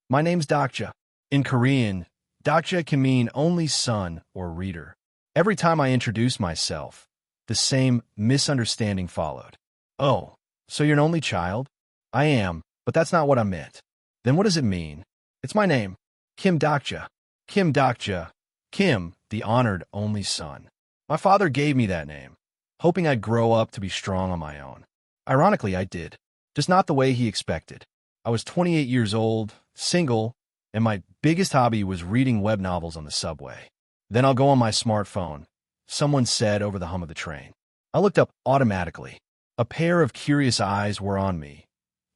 My name's Dakja. In Korean, Dakja can mean only son or reader. Every time I introduced myself, the same misunderstanding followed. Oh, so you're an only child? I am, but that's not what I meant. Then what does it mean? It's my name. Kim Dakja. Kim Dakja. Kim, the honored only son. My father gave me that name, hoping I'd grow up to be strong on my own. Ironically, I did, just not the way he expected. I was 28 years old, single, and my biggest hobby was reading web novels on the subway. Then I'll go on my smartphone, someone said over the hum of the train. I looked up automatically. A pair of curious eyes were on me.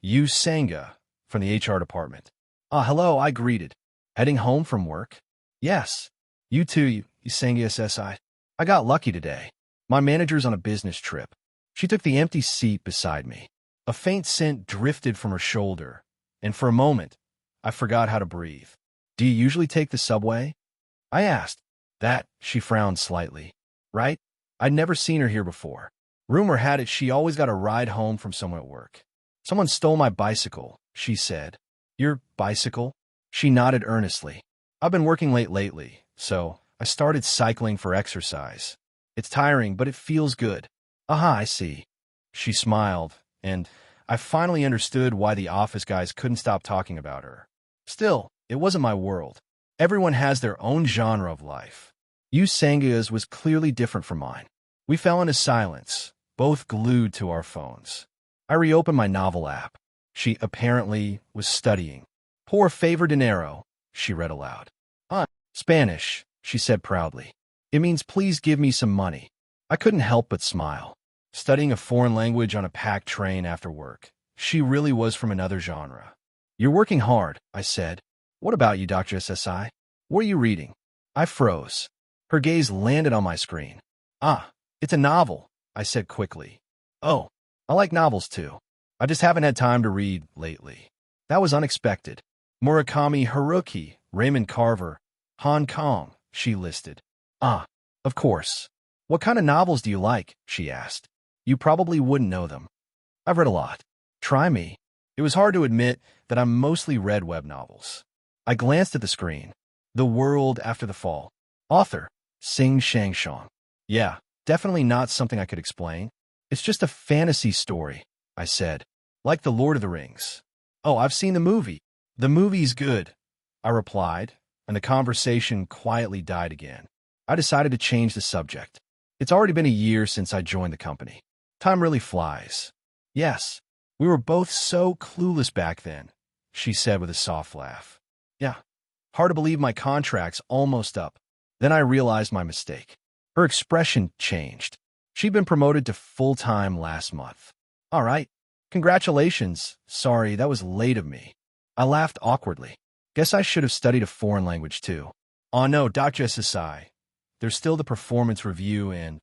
You Sangha, from the HR department. Ah, hello, I greeted. Heading home from work? Yes. You too, you Sangha SSI. I got lucky today. My manager's on a business trip. She took the empty seat beside me. A faint scent drifted from her shoulder, and for a moment, I forgot how to breathe. Do you usually take the subway? I asked. That, she frowned slightly. Right? I'd never seen her here before. Rumor had it she always got a ride home from somewhere at work. Someone stole my bicycle, she said. Your bicycle? She nodded earnestly. I've been working late lately, so I started cycling for exercise. It's tiring, but it feels good. Aha, I see. She smiled, and I finally understood why the office guys couldn't stop talking about her. Still, it wasn't my world. Everyone has their own genre of life. Yu Sangha's was clearly different from mine. We fell into silence, both glued to our phones. I reopened my novel app. She apparently was studying. Por favor dinero, she read aloud. Spanish, she said proudly. It means please give me some money. I couldn't help but smile. Studying a foreign language on a packed train after work. She really was from another genre. You're working hard, I said. What about you, Dr. SSI? What are you reading? I froze. Her gaze landed on my screen. It's a novel, I said quickly. Oh, I like novels too. I just haven't had time to read lately. That was unexpected. Murakami Haruki, Raymond Carver, Hong Kong, she listed. Of course. What kind of novels do you like? She asked. You probably wouldn't know them. I've read a lot. Try me. It was hard to admit that I mostly read web novels. I glanced at the screen. The World After the Fall. Author, Sing Shangshong. Yeah, definitely not something I could explain. It's just a fantasy story, I said. Like The Lord of the Rings. Oh, I've seen the movie. The movie's good, I replied, and the conversation quietly died again. I decided to change the subject. It's already been a year since I joined the company. Time really flies. Yes, we were both so clueless back then, she said with a soft laugh. Yeah, hard to believe my contract's almost up. Then I realized my mistake. Her expression changed. She'd been promoted to full-time last month. All right. Congratulations. Sorry, that was late of me. I laughed awkwardly. Guess I should have studied a foreign language too. Oh no, Dr. SSI. There's still the performance review and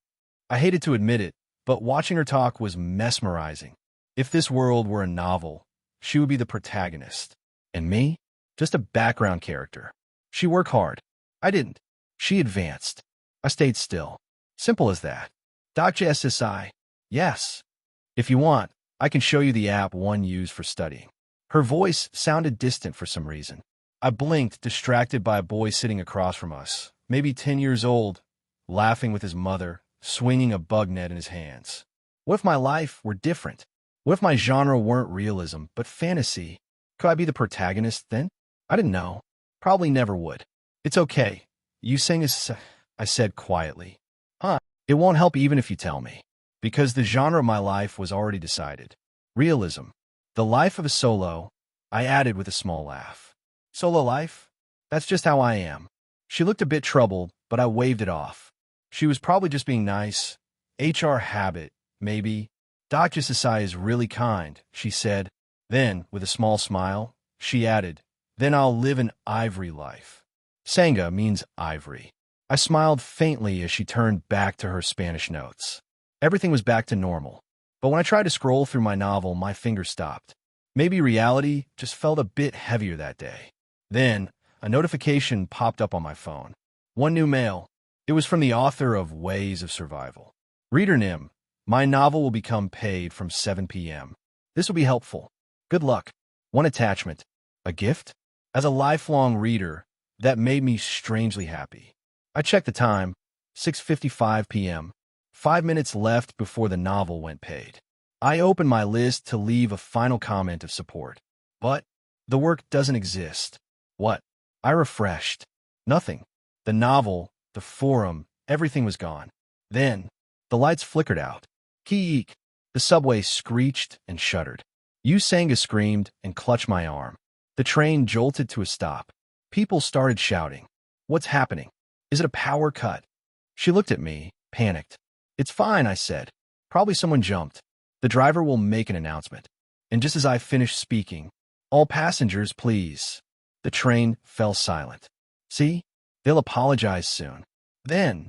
I hated to admit it, but watching her talk was mesmerizing. If this world were a novel, she would be the protagonist. And me? Just a background character. She worked hard. I didn't. She advanced. I stayed still. Simple as that. Dr. SSI. Yes. If you want, I can show you the app one used for studying. Her voice sounded distant for some reason. I blinked, distracted by a boy sitting across from us, maybe 10 years old, laughing with his mother, swinging a bug net in his hands. What if my life were different? What if my genre weren't realism, but fantasy? Could I be the protagonist then? I didn't know. Probably never would. It's okay. You sing as I said quietly. It won't help even if you tell me. Because the genre of my life was already decided. Realism. The life of a solo, I added with a small laugh. Solo life? That's just how I am. She looked a bit troubled, but I waved it off. She was probably just being nice. HR habit, maybe. Dr. Sasai is really kind, she said. Then, with a small smile, she added, then I'll live an ivory life. Sangha means ivory. I smiled faintly as she turned back to her Spanish notes. Everything was back to normal. But when I tried to scroll through my novel, my fingers stopped. Maybe reality just felt a bit heavier that day. Then, a notification popped up on my phone. One new mail. It was from the author of Ways of Survival. Reader Nim, my novel will become paid from 7 p.m. This will be helpful. Good luck. One attachment. A gift? As a lifelong reader, that made me strangely happy. I checked the time, 6:55 p.m., 5 minutes left before the novel went paid. I opened my list to leave a final comment of support. But the work doesn't exist. What? I refreshed. Nothing. The novel, the forum, everything was gone. Then, the lights flickered out. Keek! The subway screeched and shuddered. Usanga screamed and clutched my arm. The train jolted to a stop. People started shouting. What's happening? Is it a power cut? She looked at me, panicked. It's fine, I said. Probably someone jumped. The driver will make an announcement. And just as I finished speaking, all passengers, please. The train fell silent. See? They'll apologize soon. Then,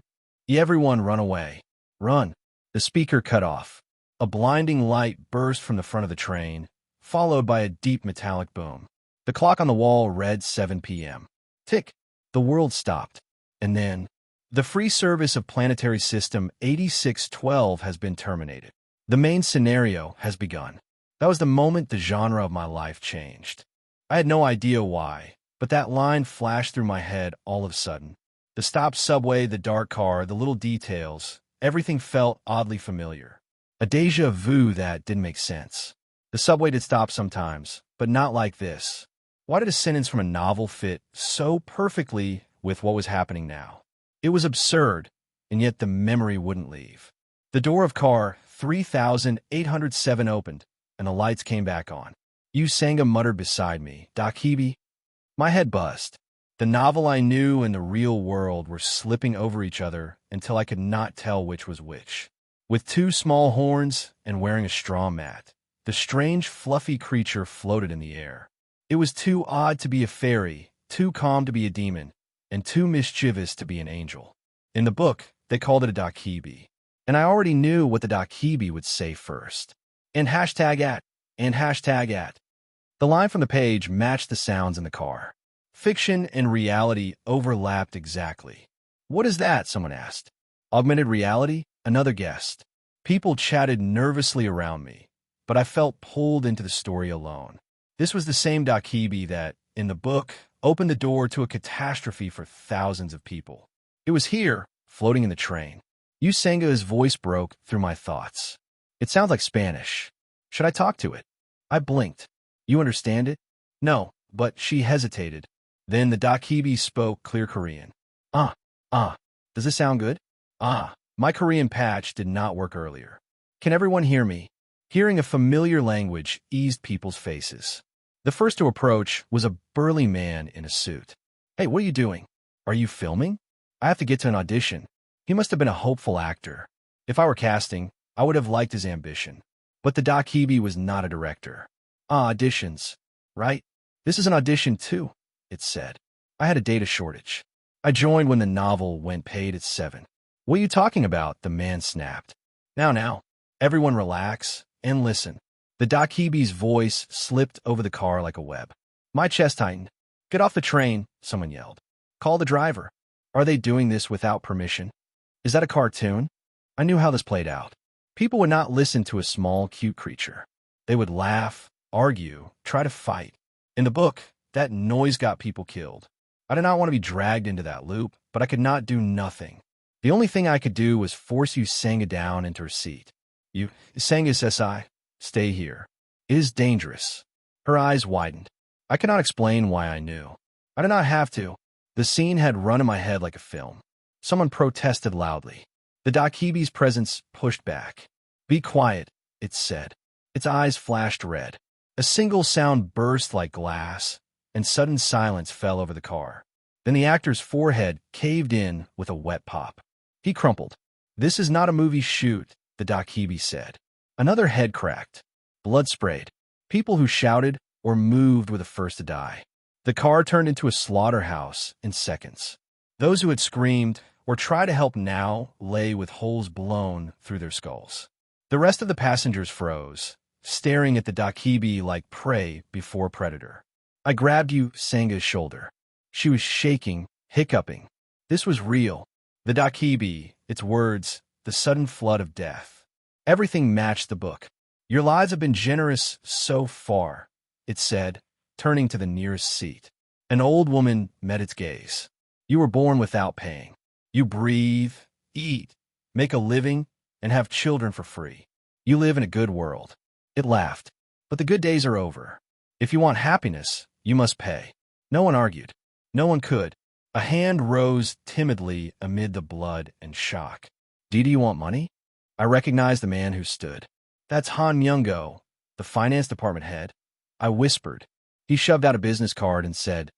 everyone run away. Run. The speaker cut off. A blinding light burst from the front of the train, followed by a deep metallic boom. The clock on the wall read 7 p.m. Tick. The world stopped. And then, the free service of Planetary System 8612 has been terminated. The main scenario has begun. That was the moment the genre of my life changed. I had no idea why, but that line flashed through my head all of a sudden. The stopped subway, the dark car, the little details, everything felt oddly familiar. A déjà vu that didn't make sense. The subway did stop sometimes, but not like this. Why did a sentence from a novel fit so perfectly with what was happening now? It was absurd, and yet the memory wouldn't leave. The door of car 3807 opened, and the lights came back on. Usanga muttered beside me, Dakibi. My head buzzed. The novel I knew and the real world were slipping over each other until I could not tell which was which. With two small horns and wearing a straw mat, the strange, fluffy creature floated in the air. It was too odd to be a fairy, too calm to be a demon, and too mischievous to be an angel. In the book, they called it a Dakibi, and I already knew what the Dakibi would say first. And hashtag at, and hashtag at. The line from the page matched the sounds in the car. Fiction and reality overlapped exactly. What is that? Someone asked. Augmented reality? Another guessed. People chatted nervously around me, but I felt pulled into the story alone. This was the same Dakibi that, in the book, opened the door to a catastrophe for thousands of people. It was here, floating in the train. Usanga's voice broke through my thoughts. It sounds like Spanish. Should I talk to it? I blinked. You understand it? No, but she hesitated. Then the Dakibi spoke clear Korean. Does this sound good? My Korean patch did not work earlier. Can everyone hear me? Hearing a familiar language eased people's faces. The first to approach was a burly man in a suit. Hey, what are you doing? Are you filming? I have to get to an audition. He must have been a hopeful actor. If I were casting, I would have liked his ambition. But the Dakibi was not a director. Auditions, right? This is an audition too, it said. I had a data shortage. I joined when the novel went paid at 7. What are you talking about? The man snapped. Now, everyone relax and listen. The Dakibi's voice slipped over the car like a web. My chest tightened. Get off the train, someone yelled. Call the driver. Are they doing this without permission? Is that a cartoon? I knew how this played out. People would not listen to a small, cute creature. They would laugh, argue, try to fight. In the book, that noise got people killed. I did not want to be dragged into that loop, but I could not do nothing. The only thing I could do was force Usanga down into her seat. Usanga SSI, stay here. It is dangerous. Her eyes widened. I cannot explain why I knew. I did not have to. The scene had run in my head like a film. Someone protested loudly. The Dakibi's presence pushed back. Be quiet, it said. Its eyes flashed red. A single sound burst like glass, and sudden silence fell over the car. Then the actor's forehead caved in with a wet pop. He crumpled. This is not a movie shoot, the Dakibi said. Another head cracked. Blood sprayed. People who shouted or moved were the first to die. The car turned into a slaughterhouse in seconds. Those who had screamed or tried to help now lay with holes blown through their skulls. The rest of the passengers froze, staring at the Dakibi like prey before predator. I grabbed Usanga's shoulder. She was shaking, hiccuping. This was real. The Dakibi, its words, the sudden flood of death. Everything matched the book. Your lives have been generous so far, it said, turning to the nearest seat. An old woman met its gaze. You were born without paying. You breathe, eat, make a living, and have children for free. You live in a good world. It laughed. But the good days are over. If you want happiness, you must pay. No one argued. No one could. A hand rose timidly amid the blood and shock. Do you want money? I recognized the man who stood. That's Han Myung-go, the finance department head. I whispered. He shoved out a business card and said,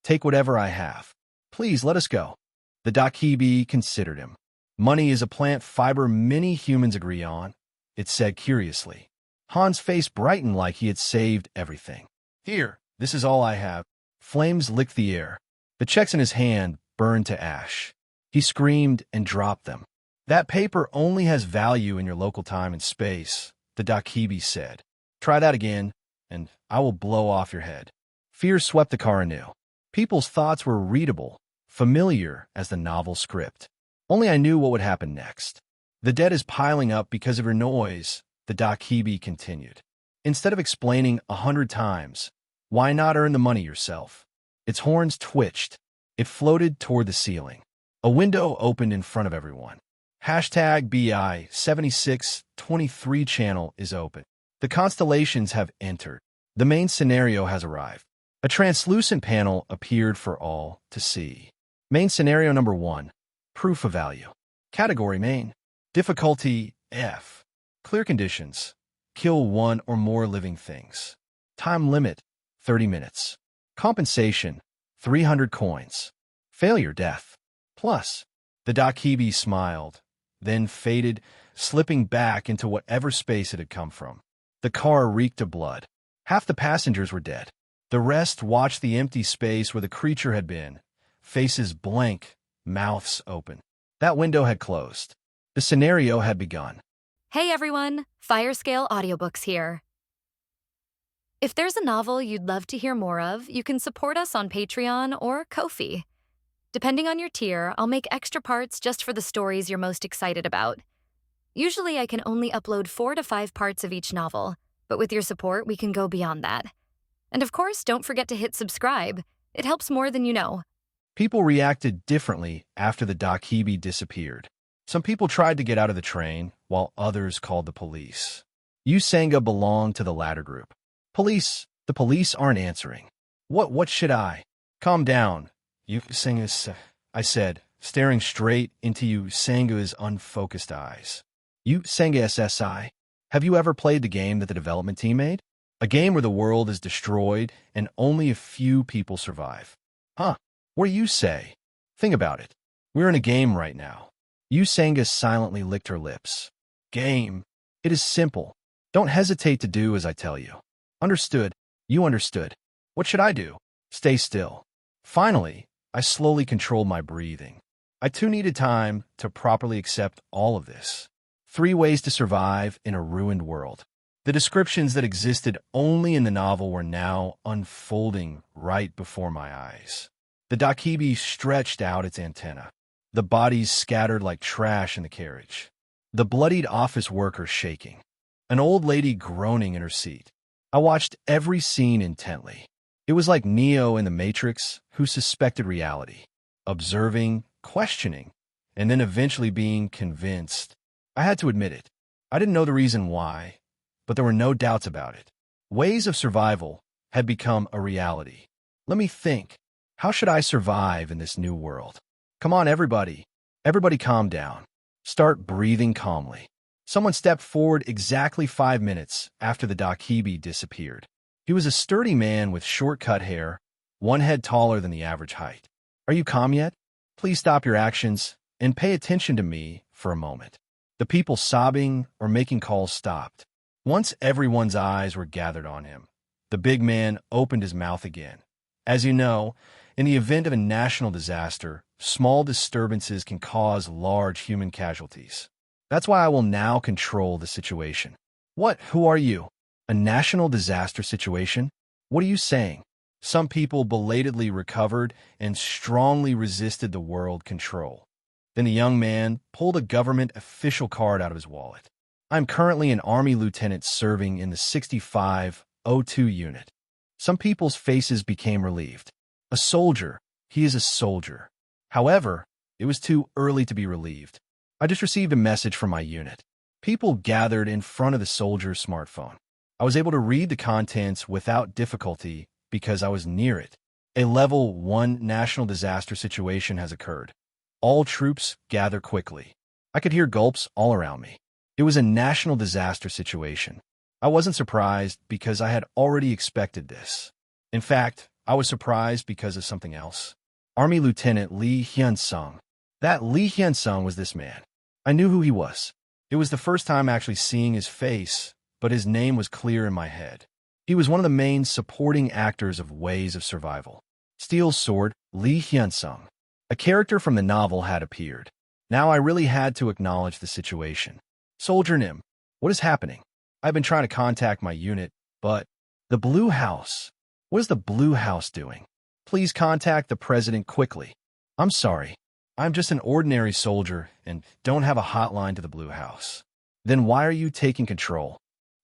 "Take whatever I have. Please let us go." The Dakibi considered him. Money is a plant fiber many humans agree on, it said curiously. Han's face brightened like he had saved everything. Here, this is all I have. Flames licked the air. The checks in his hand burned to ash. He screamed and dropped them. That paper only has value in your local time and space, the Dakibi said. Try that again, and I will blow off your head. Fear swept the car anew. People's thoughts were readable, familiar as the novel script. Only I knew what would happen next. The debt is piling up because of your noise, the Dakibi continued. Instead of explaining 100 times, why not earn the money yourself? Its horns twitched. It floated toward the ceiling. A window opened in front of everyone. Hashtag BI 7623 channel is open. The constellations have entered. The main scenario has arrived. A translucent panel appeared for all to see. Main scenario number 1. Proof of value. Category main. Difficulty F. Clear conditions. Kill one or more living things. Time limit 30 minutes. Compensation 300 coins. Failure death. Plus. The Dakibi smiled, then faded, slipping back into whatever space it had come from. The car reeked of blood. Half the passengers were dead. The rest watched the empty space where the creature had been, faces blank, mouths open. That window had closed. The scenario had begun. Hey everyone, Firescale Audiobooks here. If there's a novel you'd love to hear more of, you can support us on Patreon or Ko-fi. Depending on your tier, I'll make extra parts just for the stories you're most excited about. Usually I can only upload 4 to 5 parts of each novel, but with your support, we can go beyond that. And of course, don't forget to hit subscribe. It helps more than you know. People reacted differently after the Dakibi disappeared. Some people tried to get out of the train, while others called the police. Usanga belonged to the latter group. Police, the police aren't answering. What should I? Calm down, Usanga, I said, staring straight into Usanga's unfocused eyes. Usanga SSI, have you ever played the game that the development team made? A game where the world is destroyed and only a few people survive. Huh, what do you say? Think about it. We're in a game right now. Usanga silently licked her lips. Game. It is simple. Don't hesitate to do as I tell you. Understood. You understood. What should I do? Stay still. Finally, I slowly controlled my breathing. I too needed time to properly accept all of this. 3 ways to survive in a ruined world. The descriptions that existed only in the novel were now unfolding right before my eyes. The Dakibi stretched out its antenna. The bodies scattered like trash in the carriage. The bloodied office worker shaking. An old lady groaning in her seat. I watched every scene intently. It was like Neo in the Matrix, who suspected reality. Observing, questioning, and then eventually being convinced. I had to admit it. I didn't know the reason why, but there were no doubts about it. Ways of survival had become a reality. Let me think. How should I survive in this new world? Come on, everybody. Everybody calm down. Start breathing calmly. Someone stepped forward exactly 5 minutes after the Dakibi disappeared. He was a sturdy man with short-cut hair, 1 head taller than the average height. Are you calm yet? Please stop your actions and pay attention to me for a moment. The people sobbing or making calls stopped. Once everyone's eyes were gathered on him, the big man opened his mouth again. As you know, in the event of a national disaster, small disturbances can cause large human casualties. That's why I will now control the situation. What? Who are you? A national disaster situation? What are you saying? Some people belatedly recovered and strongly resisted the world control. Then the young man pulled a government official card out of his wallet. I'm currently an Army lieutenant serving in the 6502 unit. Some people's faces became relieved. A soldier. He is a soldier. However, it was too early to be relieved. I just received a message from my unit. People gathered in front of the soldier's smartphone. I was able to read the contents without difficulty because I was near it. A level 1 national disaster situation has occurred. All troops gather quickly. I could hear gulps all around me. It was a national disaster situation. I wasn't surprised because I had already expected this. In fact, I was surprised because of something else. Army Lieutenant Lee Hyun-sung. That Lee Hyun-sung was this man. I knew who he was. It was the first time actually seeing his face, but his name was clear in my head. He was one of the main supporting actors of Ways of Survival. Steel Sword, Lee Hyun-sung. A character from the novel had appeared. Now I really had to acknowledge the situation. Soldier Nim, what is happening? I've been trying to contact my unit, but... The Blue House. What is the Blue House doing? Please contact the President quickly. I'm sorry. I'm just an ordinary soldier and don't have a hotline to the Blue House. Then why are you taking control?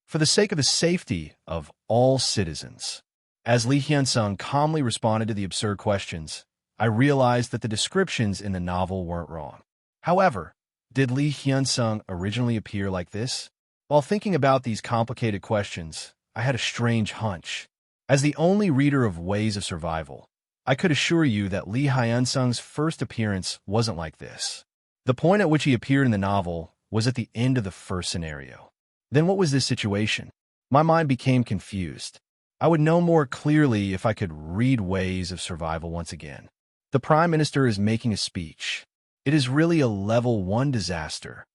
For the sake of the safety of all citizens. As Lee Hyun-sung calmly responded to the absurd questions, I realized that the descriptions in the novel weren't wrong. However, did Lee Hyun-sung originally appear like this? While thinking about these complicated questions, I had a strange hunch. As the only reader of Ways of Survival, I could assure you that Lee Hyun-sung's first appearance wasn't like this. The point at which he appeared in the novel was at the end of the first scenario. Then what was this situation? My mind became confused. I would know more clearly if I could read Ways of Survival once again. The Prime Minister is making a speech. It is really a level 1 disaster.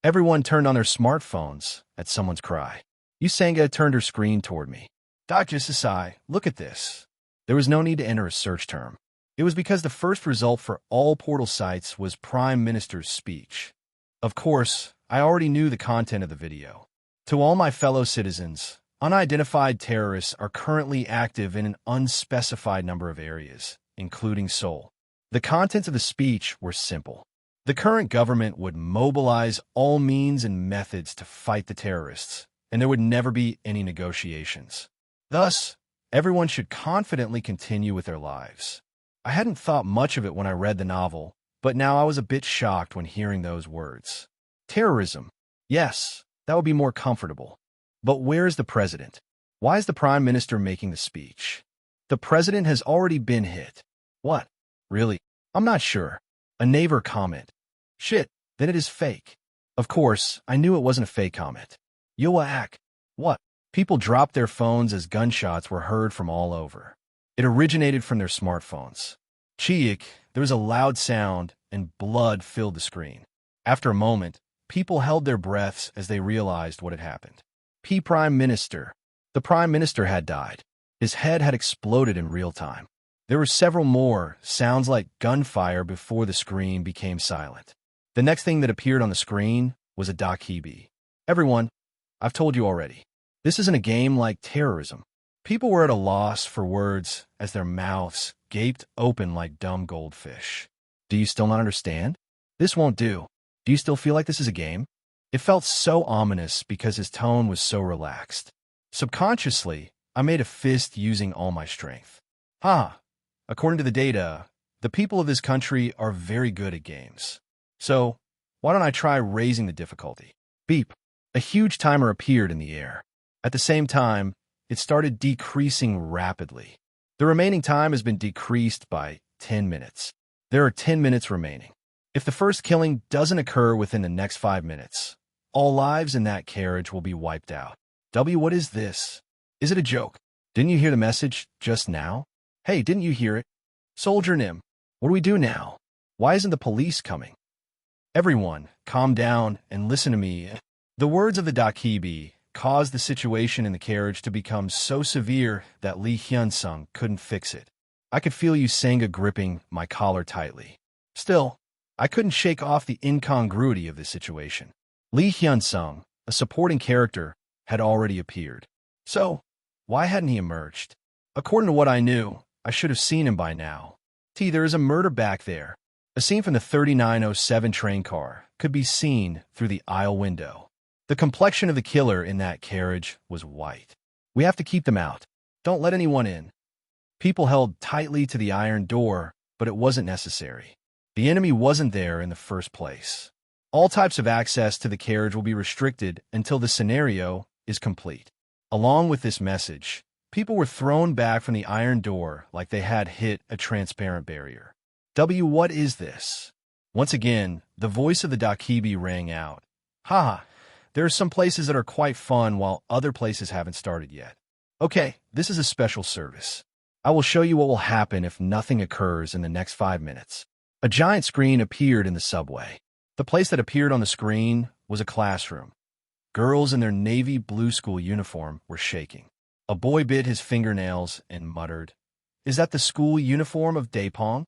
Everyone turned on their smartphones at someone's cry. Yusanga turned her screen toward me. Dr. Sasai, look at this. There was no need to enter a search term. It was because the first result for all portal sites was Prime Minister's speech. Of course, I already knew the content of the video. To all my fellow citizens, unidentified terrorists are currently active in an unspecified number of areas, including Seoul. The contents of the speech were simple. The current government would mobilize all means and methods to fight the terrorists, and there would never be any negotiations. Thus, everyone should confidently continue with their lives. I hadn't thought much of it when I read the novel, but now I was a bit shocked when hearing those words. Terrorism. Yes, that would be more comfortable. But where is the president? Why is the prime minister making the speech? The president has already been hit. What? Really? I'm not sure. A neighbor comment. Shit, then it is fake. Of course, I knew it wasn't a fake comment. Yoaak. What? People dropped their phones as gunshots were heard from all over. It originated from their smartphones. Chiik, there was a loud sound, and blood filled the screen. After a moment, people held their breaths as they realized what had happened. Prime Minister. The Prime Minister had died. His head had exploded in real time. There were several more sounds like gunfire before the screen became silent. The next thing that appeared on the screen was a dakhibi. Everyone, I've told you already. This isn't a game like terrorism. People were at a loss for words as their mouths gaped open like dumb goldfish. Do you still not understand? This won't do. Do you still feel like this is a game? It felt so ominous because his tone was so relaxed. Subconsciously, I made a fist using all my strength. According to the data, the people of this country are very good at games. So, why don't I try raising the difficulty? Beep. A huge timer appeared in the air. At the same time, it started decreasing rapidly. The remaining time has been decreased by 10 minutes. There are 10 minutes remaining. If the first killing doesn't occur within the next 5 minutes, all lives in that carriage will be wiped out. What is this? Is it a joke? Didn't you hear the message just now? Hey, didn't you hear it? Soldier Nim, what do we do now? Why isn't the police coming? Everyone, calm down and listen to me. The words of the dakhibi caused the situation in the carriage to become so severe that Lee Hyun-sung couldn't fix it. I could feel Yusanga gripping my collar tightly. Still, I couldn't shake off the incongruity of the situation. Lee Hyun-sung, a supporting character, had already appeared. So, why hadn't he emerged? According to what I knew, I should have seen him by now. There is a murder back there. A scene from the 3907 train car could be seen through the aisle window. The complexion of the killer in that carriage was white. We have to keep them out. Don't let anyone in. People held tightly to the iron door, but it wasn't necessary. The enemy wasn't there in the first place. All types of access to the carriage will be restricted until the scenario is complete. Along with this message, people were thrown back from the iron door like they had hit a transparent barrier. What is this? Once again, the voice of the Dakibi rang out. Haha, there are some places that are quite fun while other places haven't started yet. Okay, this is a special service. I will show you what will happen if nothing occurs in the next 5 minutes. A giant screen appeared in the subway. The place that appeared on the screen was a classroom. Girls in their navy blue school uniform were shaking. A boy bit his fingernails and muttered, "Is that the school uniform of Daepong?"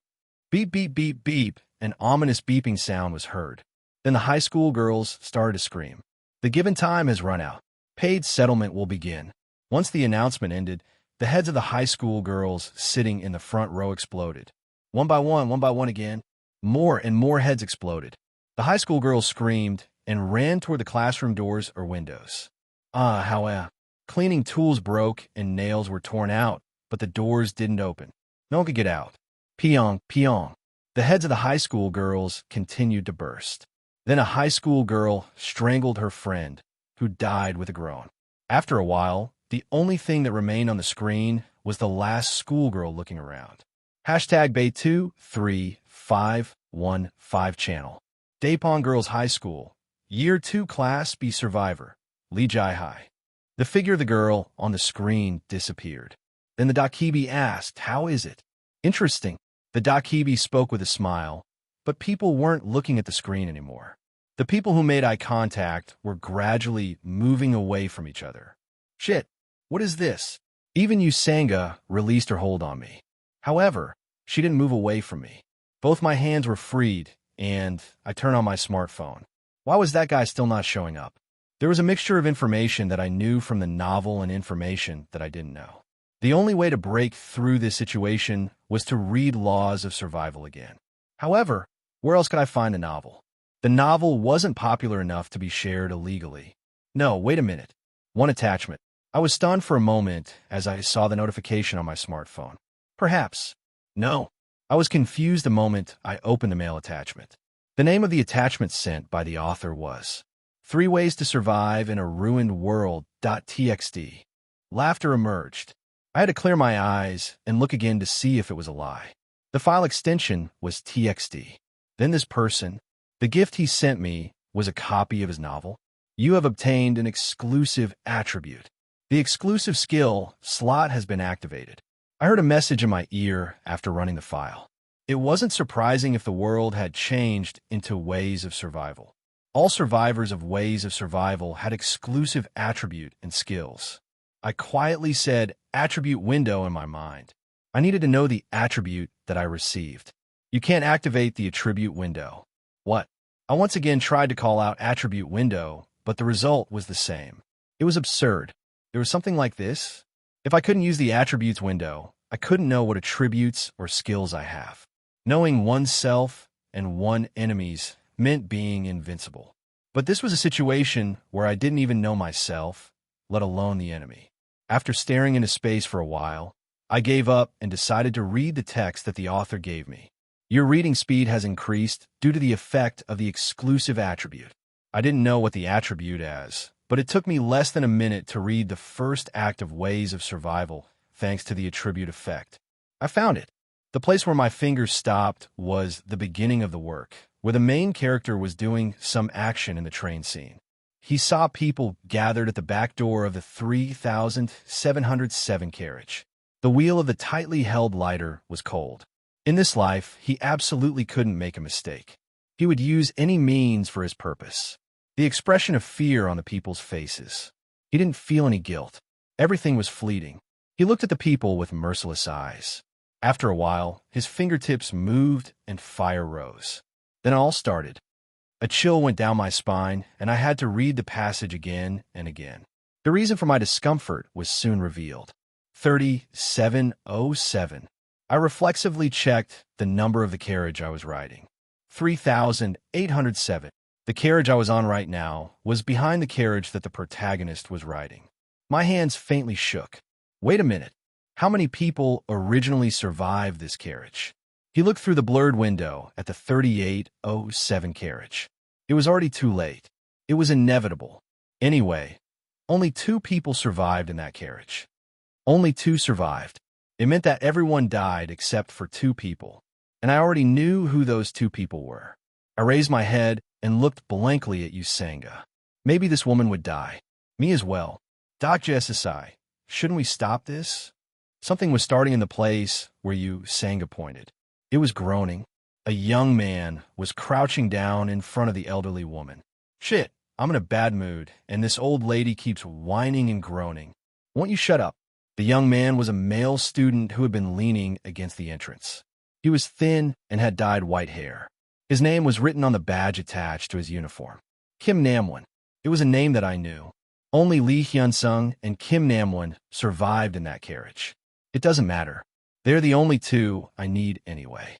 Beep, beep, beep, beep. An ominous beeping sound was heard. Then the high school girls started to scream. The given time has run out. Paid settlement will begin. Once the announcement ended, the heads of the high school girls sitting in the front row exploded. One by one again. More and more heads exploded. The high school girls screamed and ran toward the classroom doors or windows. However, cleaning tools broke and nails were torn out, but the doors didn't open. No one could get out. Pyong, pyong. The heads of the high school girls continued to burst. Then a high school girl strangled her friend, who died with a groan. After a while, the only thing that remained on the screen was the last schoolgirl looking around. Hashtag Bay23515 channel. Daepong Girls High School. Year 2 Class B Survivor. Lee Jai High. The figure of the girl on the screen disappeared. Then the Dakibi asked, "How is it?" Interesting. The Dakibi spoke with a smile, but people weren't looking at the screen anymore. The people who made eye contact were gradually moving away from each other. Shit, what is this? Even Usanga released her hold on me. However, she didn't move away from me. Both my hands were freed, and I turned on my smartphone. Why was that guy still not showing up? There was a mixture of information that I knew from the novel and information that I didn't know. The only way to break through this situation was to read Laws of Survival again. However, where else could I find the novel? The novel wasn't popular enough to be shared illegally. No, wait a minute. One attachment. I was stunned for a moment as I saw the notification on my smartphone. Perhaps. No. I was confused the moment I opened the mail attachment. The name of the attachment sent by the author was 3 Ways to Survive in a Ruined World.txt. Laughter emerged. I had to clear my eyes and look again to see if it was a lie. The file extension was txt. Then this person, the gift he sent me was a copy of his novel. You have obtained an exclusive attribute. The exclusive skill slot has been activated. I heard a message in my ear after running the file. It wasn't surprising if the world had changed into Ways of Survival. All survivors of Ways of Survival had exclusive attribute and skills. I quietly said attribute window in my mind. I needed to know the attribute that I received. You can't activate the attribute window. What? I once again tried to call out attribute window, but the result was the same. It was absurd. There was something like this. If I couldn't use the attributes window, I couldn't know what attributes or skills I have. Knowing oneself and one enemies meant being invincible. But this was a situation where I didn't even know myself, let alone the enemy. After staring into space for a while, I gave up and decided to read the text that the author gave me. Your reading speed has increased due to the effect of the exclusive attribute. I didn't know what the attribute is, but it took me less than a minute to read the first act of Ways of Survival thanks to the attribute effect. I found it. The place where my fingers stopped was the beginning of the work, where the main character was doing some action in the train scene. He saw people gathered at the back door of the 3707 carriage. The wheel of the tightly held lighter was cold. In this life, he absolutely couldn't make a mistake. He would use any means for his purpose. The expression of fear on the people's faces. He didn't feel any guilt. Everything was fleeting. He looked at the people with merciless eyes. After a while, his fingertips moved and fire rose. Then it all started. A chill went down my spine, and I had to read the passage again and again. The reason for my discomfort was soon revealed. 3707. I reflexively checked the number of the carriage I was riding. 3807. The carriage I was on right now was behind the carriage that the protagonist was riding. My hands faintly shook. Wait a minute. How many people originally survived this carriage? He looked through the blurred window at the 3807 carriage. It was already too late. It was inevitable. Anyway, only 2 people survived in that carriage. Only 2 survived. It meant that everyone died except for 2 people. And I already knew who those 2 people were. I raised my head and looked blankly at Usanga. Maybe this woman would die. Me as well. Dr. SSI, shouldn't we stop this? Something was starting in the place where Usanga pointed. It was groaning. A young man was crouching down in front of the elderly woman. Shit, I'm in a bad mood, and this old lady keeps whining and groaning. Won't you shut up? The young man was a male student who had been leaning against the entrance. He was thin and had dyed white hair. His name was written on the badge attached to his uniform. Kim Namwon. It was a name that I knew. Only Lee Hyun-sung and Kim Namwon survived in that carriage. It doesn't matter. They're the only 2 I need anyway.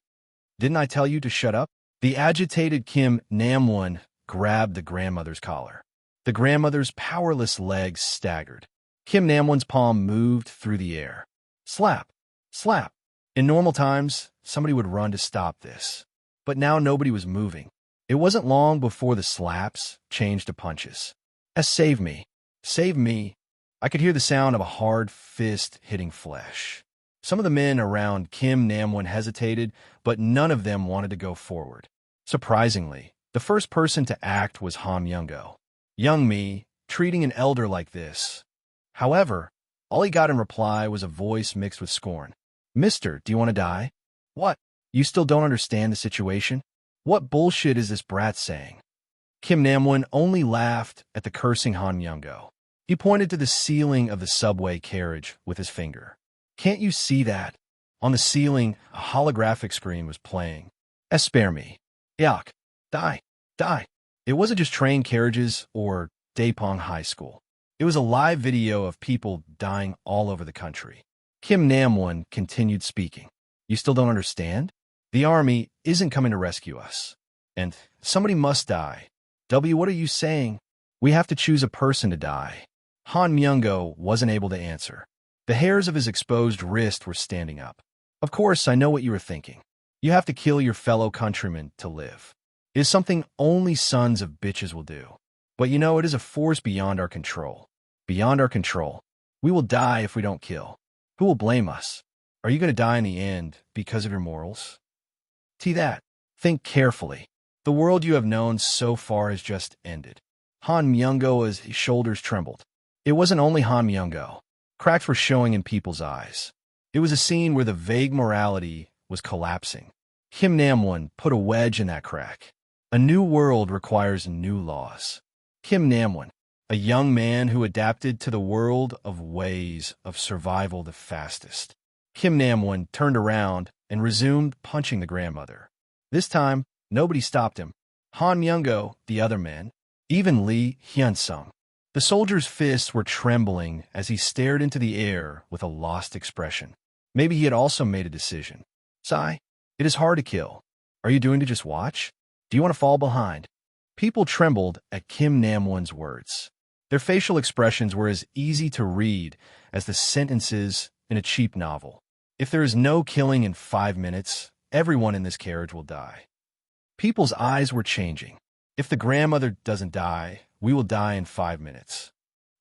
Didn't I tell you to shut up? The agitated Kim Namwon grabbed the grandmother's collar. The grandmother's powerless legs staggered. Kim Namwon's palm moved through the air. Slap! Slap! In normal times, somebody would run to stop this. But now nobody was moving. It wasn't long before the slaps changed to punches. Save me. Save me. I could hear the sound of a hard fist hitting flesh. Some of the men around Kim Namwon hesitated, but none of them wanted to go forward. Surprisingly, the first person to act was Han Myung-go. Young me, treating an elder like this. However, all he got in reply was a voice mixed with scorn. Mister, do you want to die? What? You still don't understand the situation? What bullshit is this brat saying? Kim Namwon only laughed at the cursing Han Myung-go. He pointed to the ceiling of the subway carriage with his finger. Can't you see that? On the ceiling, a holographic screen was playing. Spare me. Yuck. Die. Die. It wasn't just train carriages or Daepong High School. It was a live video of people dying all over the country. Kim Namwon continued speaking. You still don't understand? The army isn't coming to rescue us. And somebody must die. What are you saying? We have to choose a person to die. Han Myung-go wasn't able to answer. The hairs of his exposed wrist were standing up. Of course, I know what you were thinking. You have to kill your fellow countrymen to live. It is something only sons of bitches will do. But you know, it is a force beyond our control. Beyond our control. We will die if we don't kill. Who will blame us? Are you going to die in the end because of your morals? That. Think carefully. The world you have known so far has just ended. Han Myung-go's shoulders trembled. It wasn't only Han Myung-go. Cracks were showing in people's eyes. It was a scene where the vague morality was collapsing. Kim Namwon put a wedge in that crack. A new world requires new laws. Kim Namwon, a young man who adapted to the world of ways of survival the fastest. Kim Namwon turned around and resumed punching the grandmother. This time, nobody stopped him. Han Myung-go, the other men, even Lee Hyun-sung. The soldier's fists were trembling as he stared into the air with a lost expression. Maybe he had also made a decision. Sigh, it is hard to kill. Are you doing to just watch? Do you want to fall behind? People trembled at Kim Namwon's words. Their facial expressions were as easy to read as the sentences in a cheap novel. If there is no killing in 5 minutes, everyone in this carriage will die. People's eyes were changing. If the grandmother doesn't die, we will die in 5 minutes.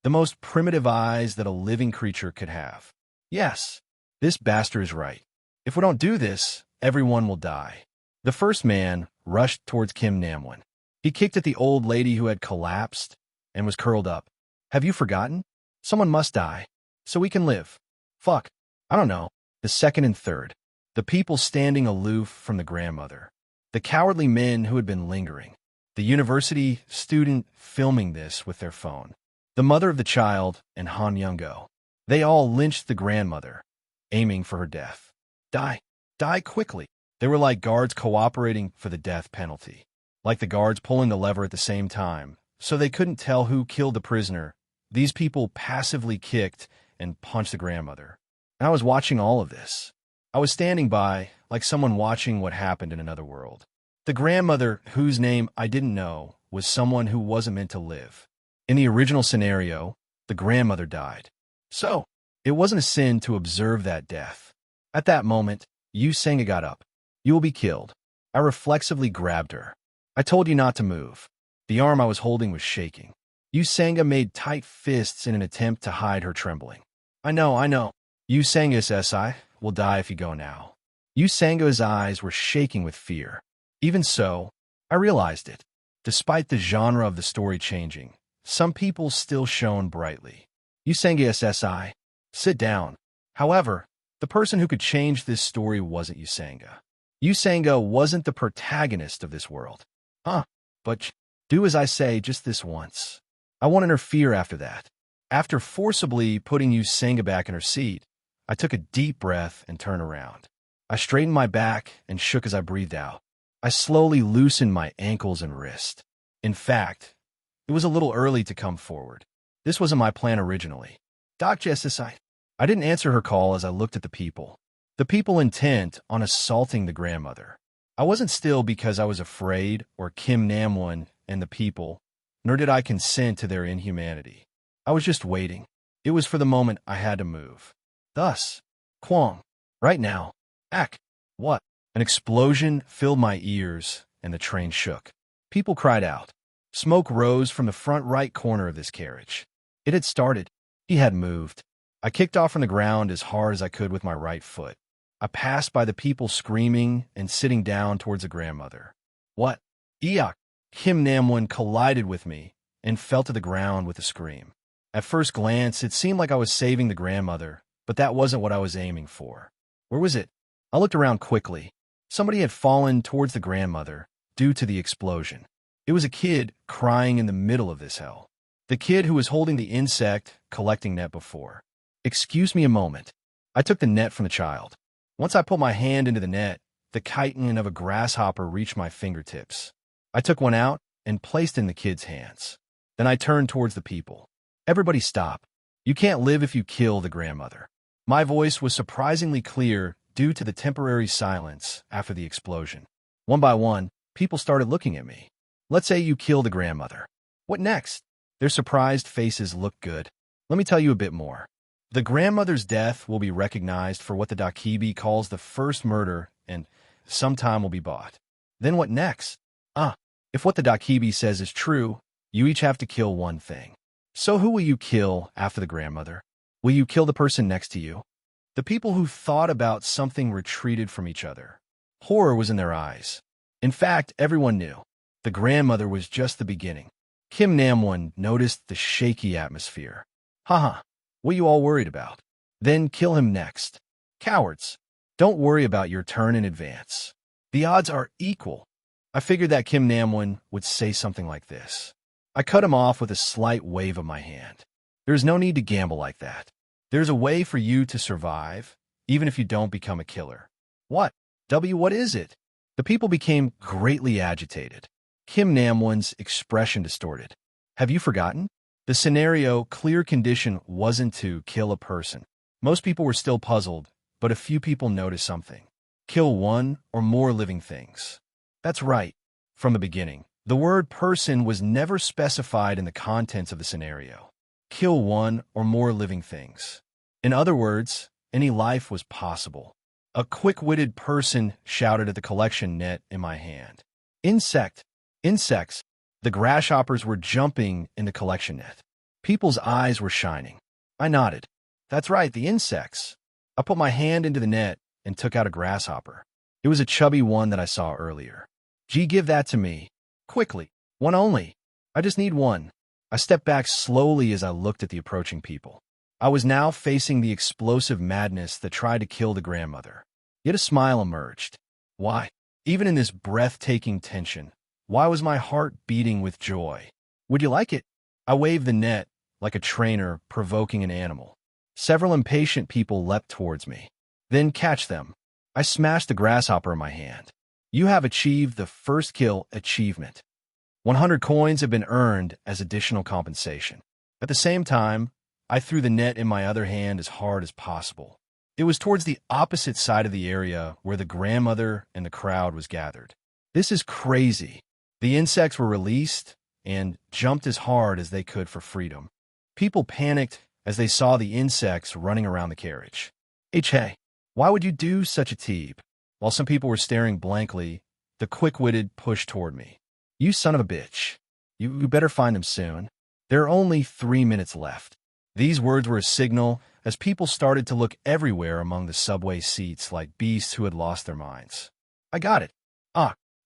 The most primitive eyes that a living creature could have. Yes, this bastard is right. If we don't do this, everyone will die. The first man rushed towards Kim Namwon. He kicked at the old lady who had collapsed and was curled up. Have you forgotten? Someone must die, so we can live. Fuck. I don't know. The second and third. The people standing aloof from the grandmother. The cowardly men who had been lingering. The university student filming this with their phone. The mother of the child and Han Myung-go. They all lynched the grandmother, aiming for her death. Die. Die quickly. They were like guards cooperating for the death penalty. Like the guards pulling the lever at the same time, so they couldn't tell who killed the prisoner. These people passively kicked and punched the grandmother. And I was watching all of this. I was standing by, like someone watching what happened in another world. The grandmother, whose name I didn't know, was someone who wasn't meant to live. In the original scenario, the grandmother died. So, It wasn't a sin to observe that death. At that moment, Yu Senga got up. You will be killed. I reflexively grabbed her. I told you not to move. The arm I was holding was shaking. Yu Senga made tight fists in an attempt to hide her trembling. I know. Yu Senga will die if you go now. Yu Senga's eyes were shaking with fear. Even so, I realized it. Despite the genre of the story changing, some people still shone brightly. Yu Senga sit down. However, the person who could change this story wasn't Yu Senga. Yu Senga wasn't the protagonist of this world. But do as I say just this once. I won't interfere after that. After forcibly putting Yu Senga back in her seat, I took a deep breath and turned around. I straightened my back and shook as I breathed out. I slowly loosened my ankles and wrist. In fact, it was a little early to come forward. This wasn't my plan originally. Dr. SSI. I didn't answer her call as I looked at the people. The people intent on assaulting the grandmother. I wasn't still because I was afraid or Kim Namwon and the people, nor did I consent to their inhumanity. I was just waiting. It was for the moment I had to move. Thus, Kwong, right now, what? An explosion filled my ears and the train shook. People cried out. Smoke rose from the front right corner of this carriage. It had started. He had moved. I kicked off from the ground as hard as I could with my right foot. I passed by the people screaming and sitting down towards the grandmother. What? Eok! Kim Namwon collided with me and fell to the ground with a scream. At first glance, it seemed like I was saving the grandmother, but that wasn't what I was aiming for. Where was it? I looked around quickly. Somebody had fallen towards the grandmother due to the explosion. It was a kid crying in the middle of this hell. The kid who was holding the insect collecting net before. Excuse me a moment. I took the net from the child. Once I put my hand into the net, the chitin of a grasshopper reached my fingertips. I took one out and placed it in the kid's hands. Then I turned towards the people. Everybody stop. You can't live if you kill the grandmother. My voice was surprisingly clear due to the temporary silence after the explosion. One by one, people started looking at me. Let's say you kill the grandmother. What next? Their surprised faces looked good. Let me tell you a bit more. The grandmother's death will be recognized for what the Dakibi calls the first murder and sometime will be bought. Then what next? If what the Dakibi says is true, you each have to kill one thing. So who will you kill after the grandmother? Will you kill the person next to you? The people who thought about something retreated from each other. Horror was in their eyes. In fact, everyone knew. The grandmother was just the beginning. Kim Namwon noticed the shaky atmosphere. What you all worried about? Then kill him next. Cowards. Don't worry about your turn in advance. The odds are equal. I figured that Kim Namwon would say something like this. I cut him off with a slight wave of my hand. There's no need to gamble like that. There's a way for you to survive, even if you don't become a killer. What is it? The people became greatly agitated. Kim Namwon's expression distorted. Have you forgotten? The scenario clear condition wasn't to kill a person. Most people were still puzzled, but a few people noticed something. Kill one or more living things. That's right. From the beginning, the word person was never specified in the contents of the scenario. Kill one or more living things. In other words, any life was possible. A quick-witted person shouted at the collection net in my hand. Insects. The grasshoppers were jumping in the collection net. People's eyes were shining. I nodded. That's right, the insects. I put my hand into the net and took out a grasshopper. It was a chubby one that I saw earlier. Give that to me. Quickly. One only. I just need one. I stepped back slowly as I looked at the approaching people. I was now facing the explosive madness that tried to kill the grandmother. Yet a smile emerged. Why? Even in this breathtaking tension, why was my heart beating with joy? Would you like it? I waved the net like a trainer provoking an animal. Several impatient people leapt towards me. Then catch them. I smashed the grasshopper in my hand. You have achieved the first kill achievement. 100 coins have been earned as additional compensation. At the same time, I threw the net in my other hand as hard as possible. It was towards the opposite side of the area where the grandmother and the crowd was gathered. This is crazy. The insects were released and jumped as hard as they could for freedom. People panicked as they saw the insects running around the carriage. Hey, why would you do such a teep? While some people were staring blankly, the quick-witted pushed toward me. You son of a bitch. You better find them soon. There are only 3 minutes left. These words were a signal as people started to look everywhere among the subway seats like beasts who had lost their minds. I got it.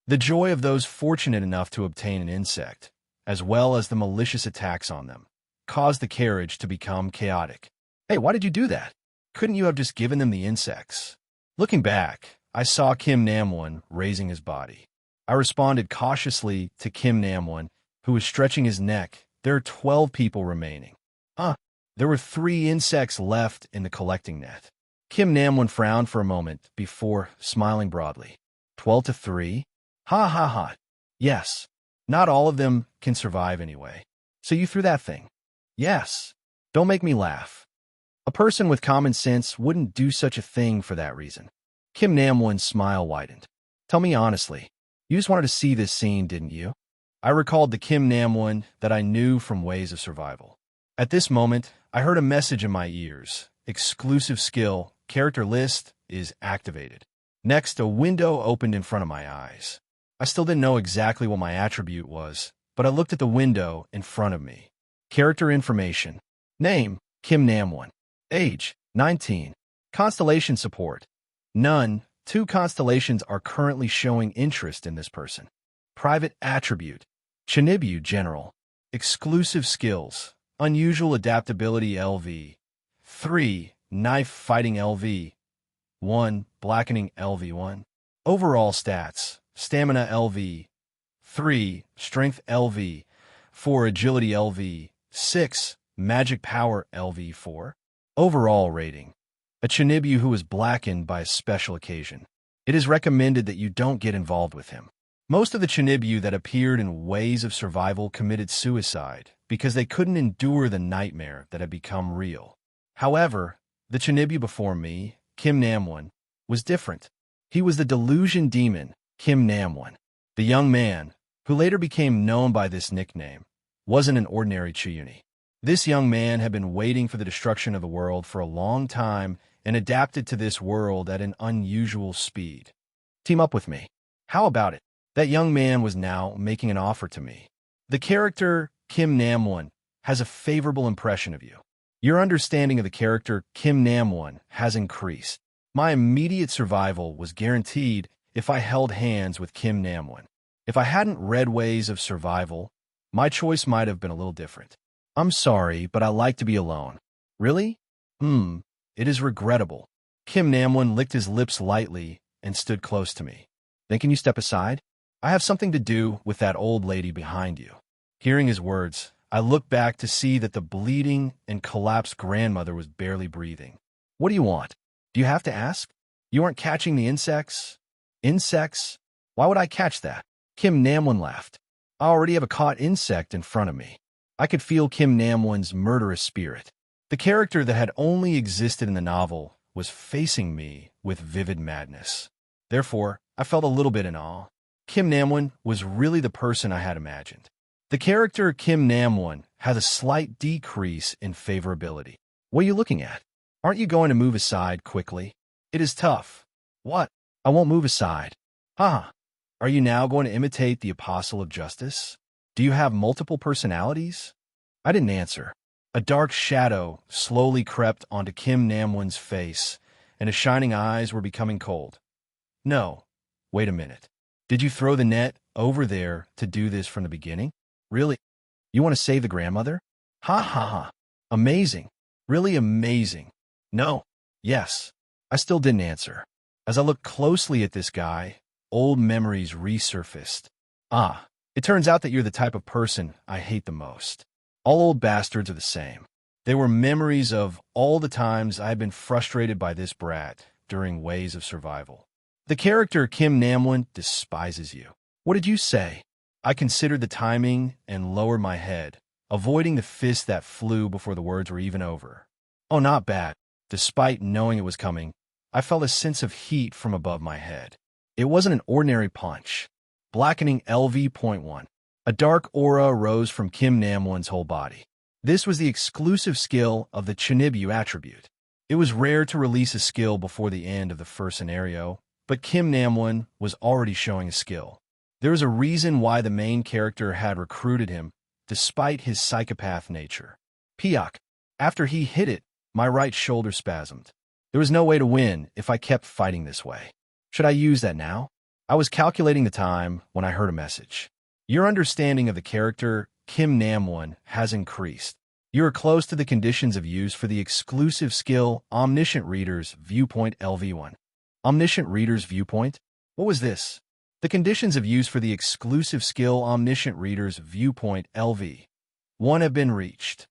The joy of those fortunate enough to obtain an insect, as well as the malicious attacks on them, caused the carriage to become chaotic. Hey, why did you do that? Couldn't you have just given them the insects? Looking back, I saw Kim Namwon raising his body. I responded cautiously to Kim Namwon, who was stretching his neck. There are 12 people remaining. There were 3 insects left in the collecting net. Kim Namwon frowned for a moment before smiling broadly. 12 to 3? Ha ha ha. Yes. Not all of them can survive anyway. So you threw that thing? Yes. Don't make me laugh. A person with common sense wouldn't do such a thing for that reason. Kim Namwon's smile widened. Tell me honestly, you just wanted to see this scene, didn't you? I recalled the Kim Namwon that I knew from Ways of Survival. At this moment, I heard a message in my ears. Exclusive skill, character list is activated. Next, a window opened in front of my eyes. I still didn't know exactly what my attribute was, but I looked at the window in front of me. Character information. Name, Kim Namwon. Age, 19. Constellation support. None. 2 constellations are currently showing interest in this person. Private attribute. Chinibu General. Exclusive skills. Unusual adaptability LV. 3. Knife fighting LV. 1. Blackening LV1. Overall stats. Stamina LV. 3. Strength LV. 4. Agility LV. 6. Magic power LV4. Overall rating. A Chinibu who is blackened by a special occasion. It is recommended that you don't get involved with him. Most of the Chinibu that appeared in Ways of Survival committed suicide because they couldn't endure the nightmare that had become real. However, the Chinibu before me, Kim Namwon, was different. He was the delusion demon, Kim Namwon. The young man, who later became known by this nickname, wasn't an ordinary Chiyuni. This young man had been waiting for the destruction of the world for a long time and adapted to this world at an unusual speed. Team up with me. How about it? That young man was now making an offer to me. The character, Kim Namwon, has a favorable impression of you. Your understanding of the character, Kim Namwon, has increased. My immediate survival was guaranteed if I held hands with Kim Namwon. If I hadn't read Ways of Survival, my choice might have been a little different. I'm sorry, but I like to be alone. Really? It is regrettable. Kim Namwon licked his lips lightly and stood close to me. Then can you step aside? I have something to do with that old lady behind you. Hearing his words, I looked back to see that the bleeding and collapsed grandmother was barely breathing. What do you want? Do you have to ask? You aren't catching the insects? Insects? Why would I catch that? Kim Namwon laughed. I already have a caught insect in front of me. I could feel Kim Namwon's murderous spirit. The character that had only existed in the novel was facing me with vivid madness. Therefore, I felt a little bit in awe. Kim Namwon was really the person I had imagined. The character Kim Namwon has a slight decrease in favorability. What are you looking at? Aren't you going to move aside quickly? It is tough. What? I won't move aside. Are you now going to imitate the Apostle of Justice? Do you have multiple personalities? I didn't answer. A dark shadow slowly crept onto Kim Namwon's face, and his shining eyes were becoming cold. No. Wait a minute. Did you throw the net over there to do this from the beginning? Really? You want to save the grandmother? Ha ha ha. Amazing. Really amazing. No. Yes. I still didn't answer. As I looked closely at this guy, old memories resurfaced. It turns out that you're the type of person I hate the most. All old bastards are the same. They were memories of all the times I had been frustrated by this brat during Ways of Survival. The character Kim Namwon despises you. What did you say? I considered the timing and lowered my head, avoiding the fist that flew before the words were even over. Oh, not bad. Despite knowing it was coming, I felt a sense of heat from above my head. It wasn't an ordinary punch. Blackening LV.1. A dark aura rose from Kim Namwon's whole body. This was the exclusive skill of the Chinibu attribute. It was rare to release a skill before the end of the first scenario, but Kim Namwon was already showing a skill. There was a reason why the main character had recruited him, despite his psychopath nature. Piak. After he hit it, my right shoulder spasmed. There was no way to win if I kept fighting this way. Should I use that now? I was calculating the time when I heard a message. Your understanding of the character, Kim Namwon, has increased. You are close to the conditions of use for the exclusive skill Omniscient Reader's Viewpoint LV1. Omniscient Reader's Viewpoint? What was this? The conditions of use for the exclusive skill Omniscient Reader's Viewpoint LV1 have been reached.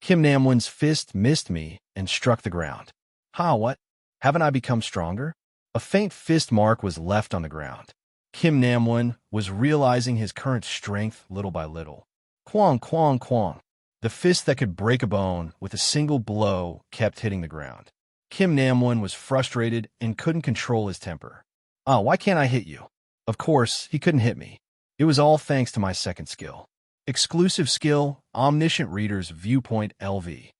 Kim Namwon's fist missed me and struck the ground. What? Haven't I become stronger? A faint fist mark was left on the ground. Kim Namwon was realizing his current strength little by little. Quang, quang, quang. The fist that could break a bone with a single blow kept hitting the ground. Kim Namwon was frustrated and couldn't control his temper. Why can't I hit you? Of course, he couldn't hit me. It was all thanks to my second skill. Exclusive skill, Omniscient Reader's Viewpoint LV1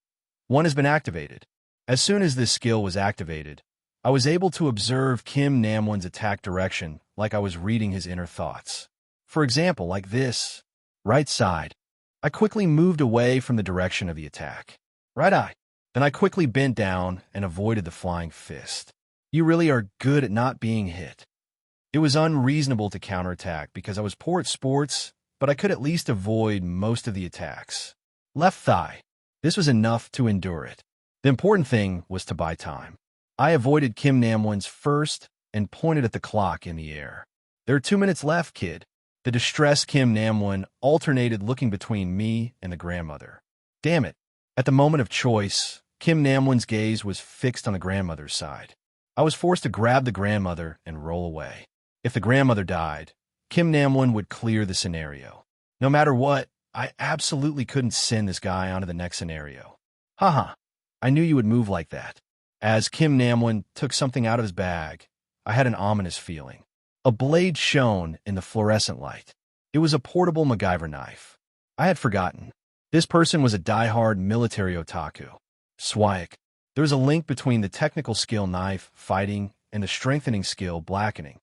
has been activated. As soon as this skill was activated, I was able to observe Kim Namwon's attack direction like I was reading his inner thoughts. For example, like this. Right side. I quickly moved away from the direction of the attack. Right eye. Then I quickly bent down and avoided the flying fist. You really are good at not being hit. It was unreasonable to counterattack because I was poor at sports, but I could at least avoid most of the attacks. Left thigh. This was enough to endure it. The important thing was to buy time. I avoided Kim Namwon's first and pointed at the clock in the air. There are 2 minutes left, kid. The distressed Kim Namwon alternated looking between me and the grandmother. Damn it. At the moment of choice, Kim Namwon's gaze was fixed on the grandmother's side. I was forced to grab the grandmother and roll away. If the grandmother died, Kim Namwon would clear the scenario. No matter what, I absolutely couldn't send this guy onto the next scenario. I knew you would move like that. As Kim Namwon took something out of his bag, I had an ominous feeling. A blade shone in the fluorescent light. It was a portable MacGyver knife. I had forgotten. This person was a die-hard military otaku. Swayek. There was a link between the technical skill knife, fighting, and the strengthening skill, blackening.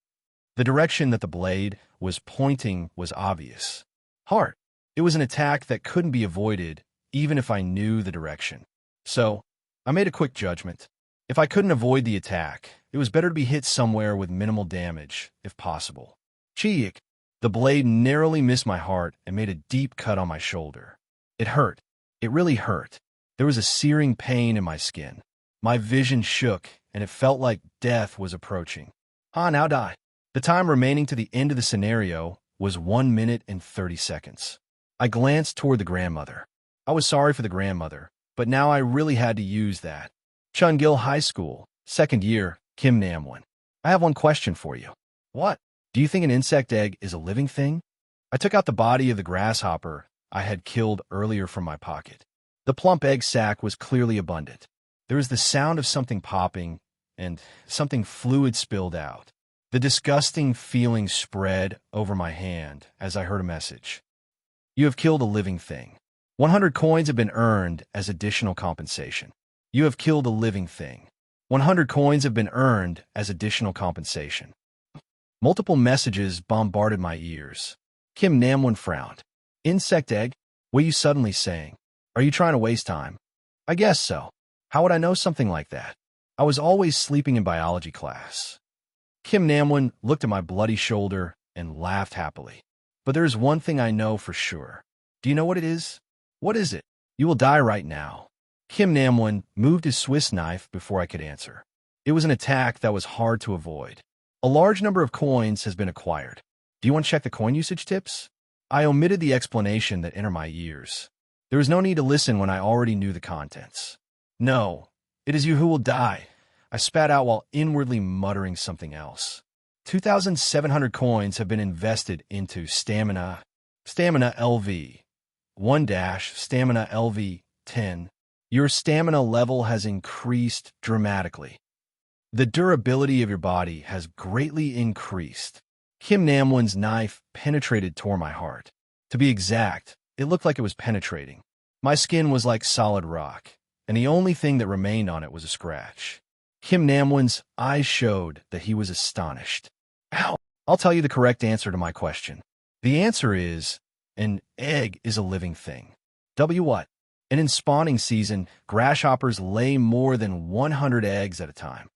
The direction that the blade was pointing was obvious. Heart. It was an attack that couldn't be avoided, even if I knew the direction. So, I made a quick judgment. If I couldn't avoid the attack, it was better to be hit somewhere with minimal damage, if possible. Cheek. The blade narrowly missed my heart and made a deep cut on my shoulder. It hurt. It really hurt. There was a searing pain in my skin. My vision shook, and it felt like death was approaching. Now die. The time remaining to the end of the scenario was 1 minute and 30 seconds. I glanced toward the grandmother. I was sorry for the grandmother, but now I really had to use that. Chungil High School, 2nd year, Kim Namwon. I have one question for you. What? Do you think an insect egg is a living thing? I took out the body of the grasshopper I had killed earlier from my pocket. The plump egg sac was clearly abundant. There was the sound of something popping, and something fluid spilled out. The disgusting feeling spread over my hand as I heard a message. You have killed a living thing. 100 coins have been earned as additional compensation. You have killed a living thing. 100 coins have been earned as additional compensation. Multiple messages bombarded my ears. Kim Namwon frowned. Insect egg? What are you suddenly saying? Are you trying to waste time? I guess so. How would I know something like that? I was always sleeping in biology class. Kim Namwon looked at my bloody shoulder and laughed happily. But there's one thing I know for sure. Do you know what it is? What is it? You will die right now. Kim Namwon moved his Swiss knife before I could answer. It was an attack that was hard to avoid. A large number of coins has been acquired. Do you want to check the coin usage tips? I omitted the explanation that entered my ears. There was no need to listen when I already knew the contents. No, it is you who will die. I spat out while inwardly muttering something else. 2,700 coins have been invested into Stamina LV. 1-Stamina LV 10. Your stamina level has increased dramatically. The durability of your body has greatly increased. Kim Namwon's knife tore my heart. To be exact, it looked like it was penetrating. My skin was like solid rock, and the only thing that remained on it was a scratch. Kim Namwon's eyes showed that he was astonished. Ow! I'll tell you the correct answer to my question. The answer is, an egg is a living thing. What? And in spawning season, grasshoppers lay more than 100 eggs at a time.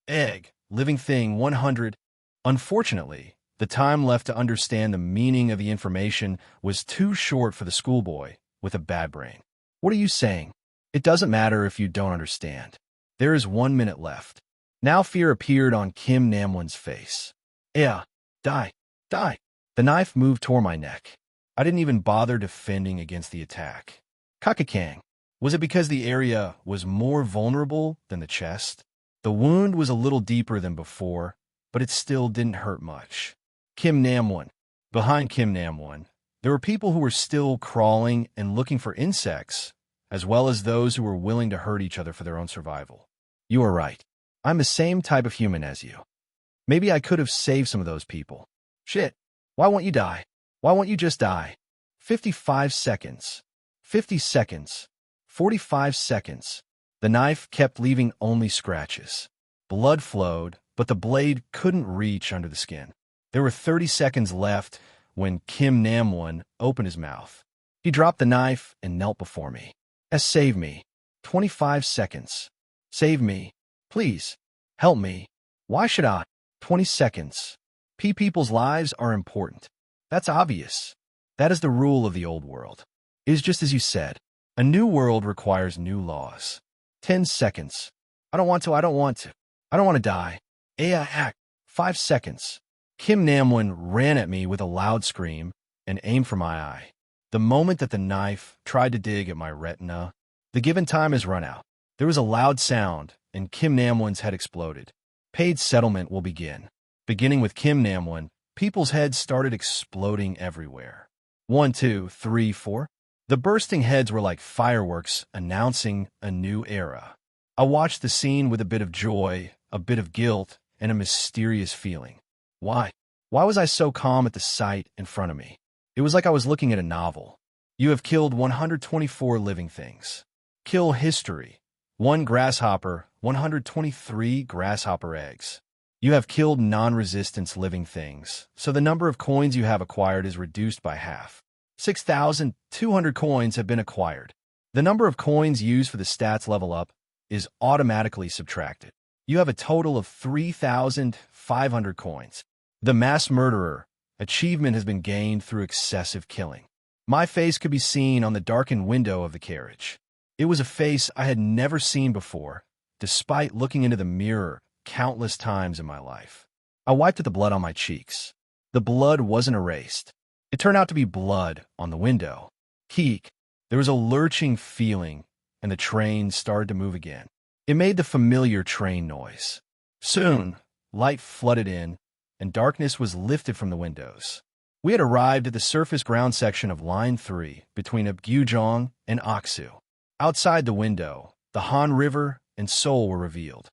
Egg, living thing, 100. Unfortunately, the time left to understand the meaning of the information was too short for the schoolboy with a bad brain. What are you saying? It doesn't matter if you don't understand. There is 1 minute left. Now fear appeared on Kim Namwon's face. Yeah, die, die. The knife moved toward my neck. I didn't even bother defending against the attack. Kakakang. Was it because the area was more vulnerable than the chest? The wound was a little deeper than before, but it still didn't hurt much. Kim Namwon. Behind Kim Namwon, there were people who were still crawling and looking for insects, as well as those who were willing to hurt each other for their own survival. You are right. I'm the same type of human as you. Maybe I could have saved some of those people. Shit. Why won't you die? Why won't you just die? 55 seconds. 50 seconds. 45 seconds. The knife kept leaving only scratches. Blood flowed, but the blade couldn't reach under the skin. There were 30 seconds left when Kim Namwon opened his mouth. He dropped the knife and knelt before me. Save me. 25 seconds. Save me. Please. Help me. Why should I? 20 seconds. People's lives are important. That's obvious. That is the rule of the old world. It is just as you said. A new world requires new laws. 10 seconds. I don't want to. I don't want to die. Act. 5 seconds. Kim Namwon ran at me with a loud scream and aimed for my eye. The moment that the knife tried to dig at my retina, the given time has run out. There was a loud sound, and Kim Namwon's head exploded. Paid settlement will begin. Beginning with Kim Namwon, people's heads started exploding everywhere. 1, 2, 3, 4. The bursting heads were like fireworks announcing a new era. I watched the scene with a bit of joy, a bit of guilt, and a mysterious feeling. Why? Why was I so calm at the sight in front of me? It was like I was looking at a novel. You have killed 124 living things. Kill history. 1 grasshopper, 123 grasshopper eggs. You have killed non-resistance living things, so the number of coins you have acquired is reduced by half. 6,200 coins have been acquired. The number of coins used for the stats level up is automatically subtracted. You have a total of 3,500 coins. The mass murderer achievement has been gained through excessive killing. My face could be seen on the darkened window of the carriage. It was a face I had never seen before, despite looking into the mirror countless times in my life. I wiped at the blood on my cheeks. The blood wasn't erased. It turned out to be blood on the window. Keek. There was a lurching feeling, and the train started to move again. It made the familiar train noise. Soon, light flooded in, and darkness was lifted from the windows. We had arrived at the surface ground section of Line 3 between Abgyujong and Aksu. Outside the window, the Han River and Seoul were revealed.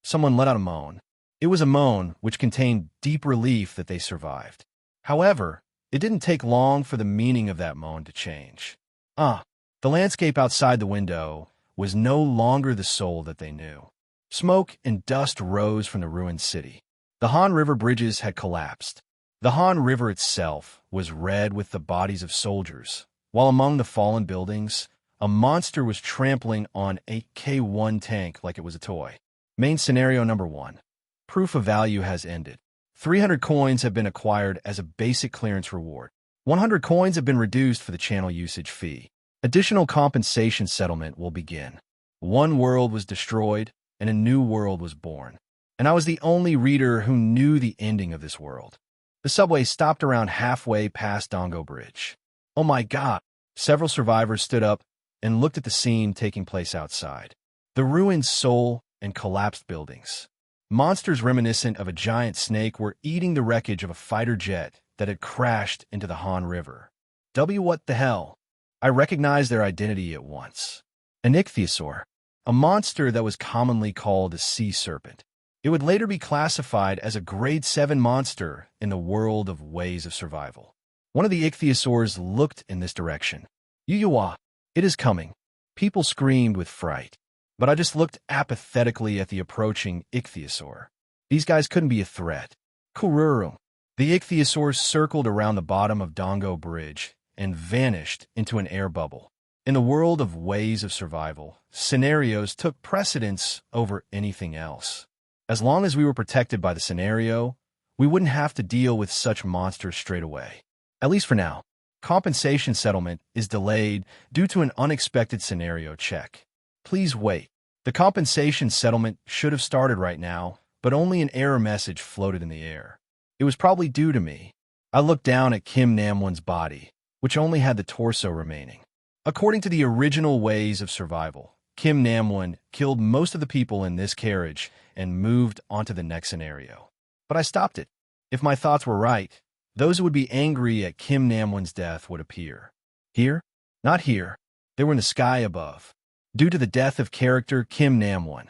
Someone let out a moan. It was a moan which contained deep relief that they survived. However, it didn't take long for the meaning of that moan to change. The landscape outside the window was no longer the Seoul that they knew. Smoke and dust rose from the ruined city. The Han River bridges had collapsed. The Han River itself was red with the bodies of soldiers, while among the fallen buildings, a monster was trampling on a K-1 tank like it was a toy. Main scenario number 1. Proof of value has ended. 300 coins have been acquired as a basic clearance reward. 100 coins have been reduced for the channel usage fee. Additional compensation settlement will begin. One world was destroyed, and a new world was born. And I was the only reader who knew the ending of this world. The subway stopped around halfway past Dongo Bridge. Oh my God! Several survivors stood up and looked at the scene taking place outside. The ruined Seoul and collapsed buildings. Monsters reminiscent of a giant snake were eating the wreckage of a fighter jet that had crashed into the Han River. What the hell? I recognized their identity at once. An ichthyosaur, a monster that was commonly called a sea serpent. It would later be classified as a grade 7 monster in the world of ways of survival. One of the ichthyosaurs looked in this direction. Yuyuwa. It is coming. People screamed with fright. But I just looked apathetically at the approaching ichthyosaur. These guys couldn't be a threat. Kururu. The ichthyosaur circled around the bottom of Dongo Bridge and vanished into an air bubble. In the world of ways of survival, scenarios took precedence over anything else. As long as we were protected by the scenario, we wouldn't have to deal with such monsters straight away. At least for now. Compensation settlement is delayed due to an unexpected scenario check. Please wait. The compensation settlement should have started right now, but only an error message floated in the air. It was probably due to me. I looked down at Kim Namwon's body, which only had the torso remaining. According to the original ways of survival, Kim Namwon killed most of the people in this carriage and moved onto the next scenario. But I stopped it. If my thoughts were right, those who would be angry at Kim Namwon's death would appear. Here? Not here. They were in the sky above. Due to the death of character Kim Namwon,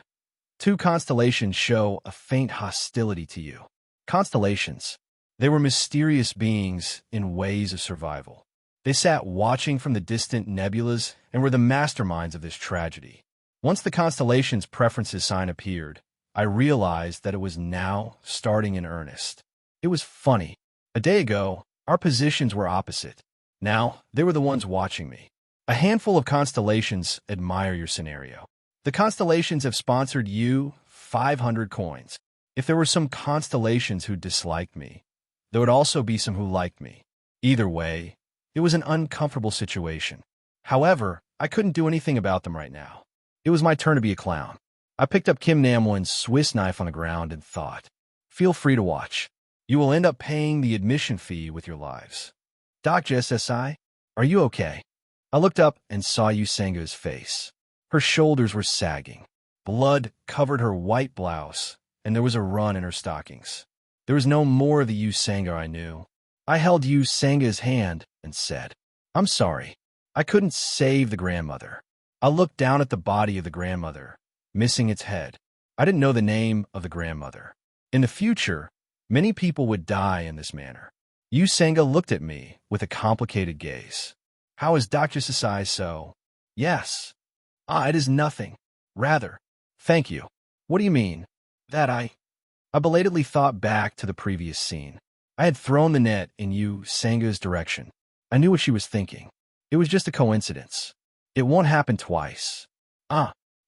2 constellations show a faint hostility to you. Constellations. They were mysterious beings in ways of survival. They sat watching from the distant nebulas and were the masterminds of this tragedy. Once the constellation's preferences sign appeared, I realized that it was now starting in earnest. It was funny. A day ago, our positions were opposite. Now, they were the ones watching me. A handful of constellations admire your scenario. The constellations have sponsored you 500 coins. If there were some constellations who disliked me, there would also be some who liked me. Either way, it was an uncomfortable situation. However, I couldn't do anything about them right now. It was my turn to be a clown. I picked up Kim Namwon's Swiss knife on the ground and thought, feel free to watch. You will end up paying the admission fee with your lives. Dr. SSI, are you okay? I looked up and saw Yusanga's face. Her shoulders were sagging. Blood covered her white blouse, and there was a run in her stockings. There was no more of the Yusanga I knew. I held Yusanga's hand and said, I'm sorry. I couldn't save the grandmother. I looked down at the body of the grandmother, missing its head. I didn't know the name of the grandmother. In the future, many people would die in this manner. Yusanga looked at me with a complicated gaze. How is Dr. Sasai so? Yes. It is nothing. Rather, thank you. What do you mean? That I belatedly thought back to the previous scene. I had thrown the net in Yusanga's direction. I knew what she was thinking. It was just a coincidence. It won't happen twice.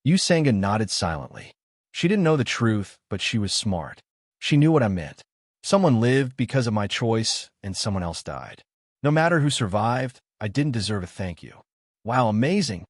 Yusanga nodded silently. She didn't know the truth, but she was smart. She knew what I meant. Someone lived because of my choice, and someone else died. No matter who survived, I didn't deserve a thank you. Wow, amazing.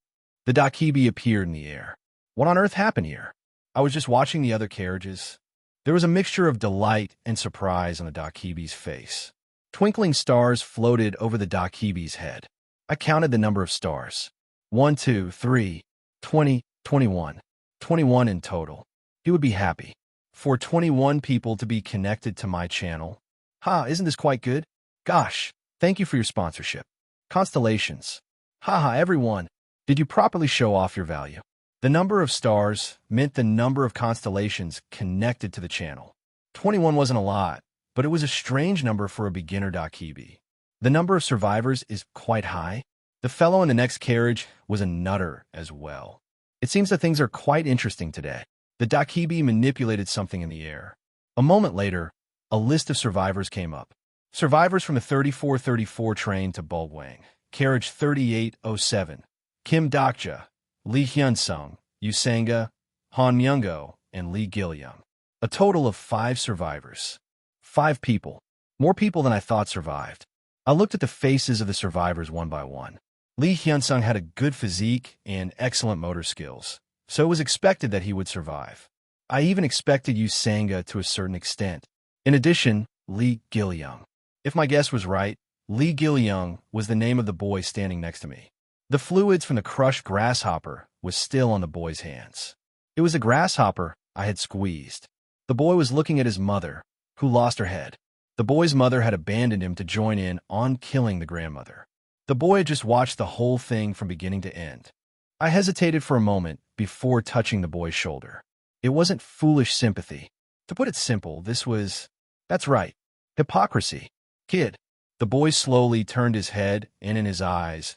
The Dakibi appeared in the air. What on earth happened here? I was just watching the other carriages. There was a mixture of delight and surprise on the Dakibi's face. Twinkling stars floated over the Dakibi's head. I counted the number of stars. 1, 2, 3, 20, 21. 21 in total. He would be happy. For 21 people to be connected to my channel. Isn't this quite good? Gosh, thank you for your sponsorship. Constellations. Everyone. Did you properly show off your value? The number of stars meant the number of constellations connected to the channel. 21 wasn't a lot, but it was a strange number for a beginner Dakibi. The number of survivors is quite high. The fellow in the next carriage was a nutter as well. It seems that things are quite interesting today. The Dakibi manipulated something in the air. A moment later, a list of survivors came up. Survivors from the 3434 train to Bulwang, carriage 3807, Kim Dokja, Lee Hyunsung, Yusanga, Han Myungo, and Lee Gilyum. A total of 5 survivors. 5 people. More people than I thought survived. I looked at the faces of the survivors one by one. Lee Hyunsung had a good physique and excellent motor skills, so it was expected that he would survive. I even expected Yusanga to a certain extent. In addition, Lee Gilyum. If my guess was right, Lee Gilyum was the name of the boy standing next to me. The fluids from the crushed grasshopper was still on the boy's hands. It was a grasshopper I had squeezed. The boy was looking at his mother, who lost her head. The boy's mother had abandoned him to join in on killing the grandmother. The boy had just watched the whole thing from beginning to end. I hesitated for a moment before touching the boy's shoulder. It wasn't foolish sympathy. To put it simple, that's right, hypocrisy. Kid. The boy slowly turned his head, and in his eyes,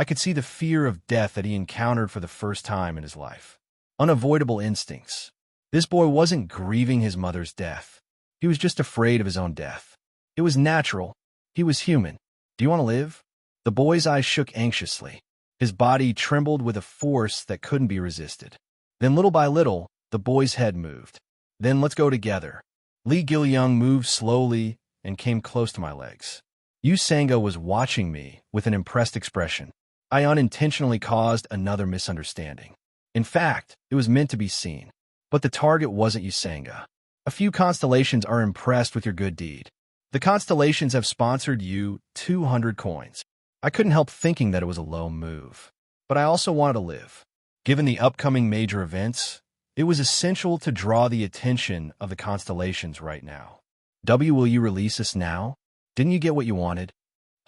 I could see the fear of death that he encountered for the first time in his life. Unavoidable instincts. This boy wasn't grieving his mother's death. He was just afraid of his own death. It was natural. He was human. Do you want to live? The boy's eyes shook anxiously. His body trembled with a force that couldn't be resisted. Then little by little, the boy's head moved. Then let's go together. Lee Gil-young moved slowly and came close to my legs. Yu Sanga was watching me with an impressed expression. I unintentionally caused another misunderstanding. In fact, it was meant to be seen. But the target wasn't Yu Sanga. A few constellations are impressed with your good deed. The constellations have sponsored you 200 coins. I couldn't help thinking that it was a low move. But I also wanted to live. Given the upcoming major events, it was essential to draw the attention of the constellations right now. Will you release us now? Didn't you get what you wanted?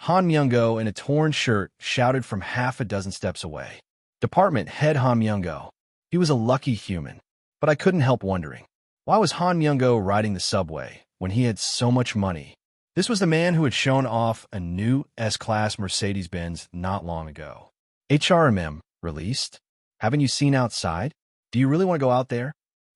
Han Myung-go in a torn shirt shouted from half a dozen steps away. Department head Han Myung-go. He was a lucky human. But I couldn't help wondering, why was Han Myung-go riding the subway when he had so much money? This was the man who had shown off a new S-Class Mercedes-Benz not long ago. HRMM, released? Haven't you seen outside? Do you really want to go out there?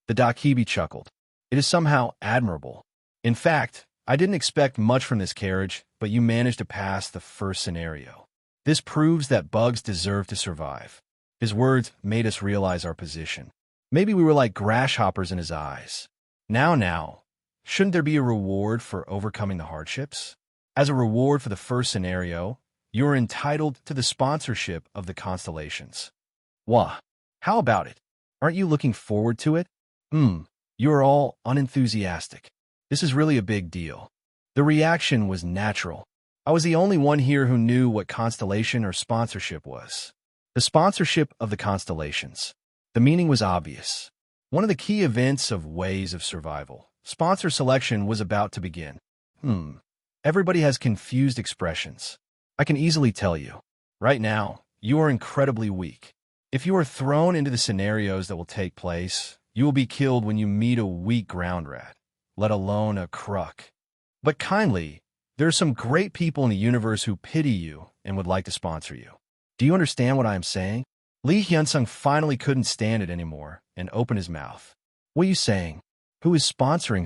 The Dakibi chuckled. It is somehow admirable. In fact, I didn't expect much from this carriage, but you managed to pass the first scenario. This proves that bugs deserve to survive. His words made us realize our position. Maybe we were like grasshoppers in his eyes. Now, shouldn't there be a reward for overcoming the hardships? As a reward for the first scenario, you are entitled to the sponsorship of the constellations. Wah, how about it? Aren't you looking forward to it? You are all unenthusiastic. This is really a big deal. The reaction was natural. I was the only one here who knew what constellation or sponsorship was. The sponsorship of the constellations. The meaning was obvious. One of the key events of Ways of Survival, sponsor selection, was about to begin. Everybody has confused expressions. I can easily tell you. Right now, you are incredibly weak. If you are thrown into the scenarios that will take place, you will be killed when you meet a weak ground rat, let alone a crook. But kindly, there are some great people in the universe who pity you and would like to sponsor you. Do you understand what I am saying? Lee Hyun-sung finally couldn't stand it anymore and opened his mouth. What are you saying? Who is sponsoring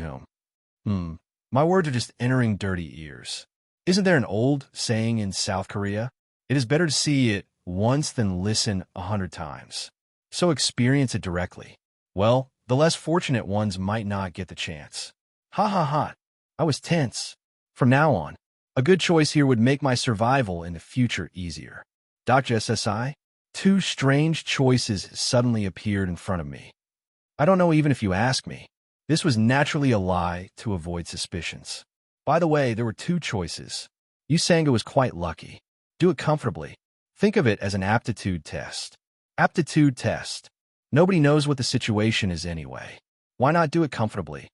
whom? My words are just entering dirty ears. Isn't there an old saying in South Korea? It is better to see it once than listen 100 times. So experience it directly. Well, the less fortunate ones might not get the chance. Ha. I was tense. From now on, a good choice here would make my survival in the future easier. Dr. SSI? Two strange choices suddenly appeared in front of me. I don't know even if you ask me. This was naturally a lie to avoid suspicions. By the way, there were two choices. Yu Sanga was quite lucky. Do it comfortably. Think of it as an aptitude test. Aptitude test. Nobody knows what the situation is anyway. Why not do it comfortably?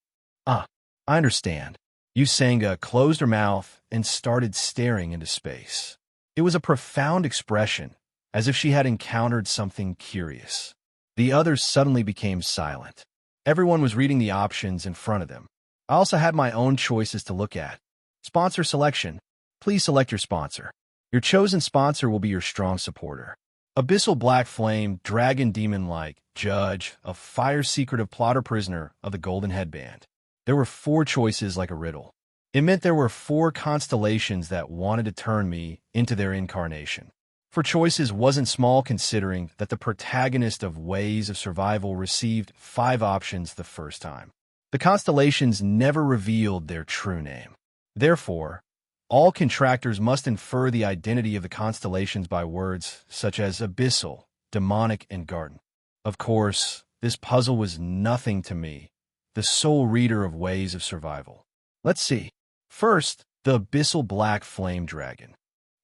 I understand. Yu Sanga closed her mouth and started staring into space. It was a profound expression, as if she had encountered something curious. The others suddenly became silent. Everyone was reading the options in front of them. I also had my own choices to look at. Sponsor selection. Please select your sponsor. Your chosen sponsor will be your strong supporter. Abyssal Black Flame, Dragon Demon-like, Judge, a Fire Secretive Plotter Prisoner of the Golden Headband. There were 4 choices like a riddle. It meant there were 4 constellations that wanted to turn me into their incarnation. 4 choices wasn't small considering that the protagonist of Ways of Survival received 5 options the first time. The constellations never revealed their true name. Therefore, all contractors must infer the identity of the constellations by words such as abyssal, demonic, and garden. Of course, this puzzle was nothing to me, the sole reader of Ways of Survival. Let's see. First, the Abyssal Black Flame Dragon.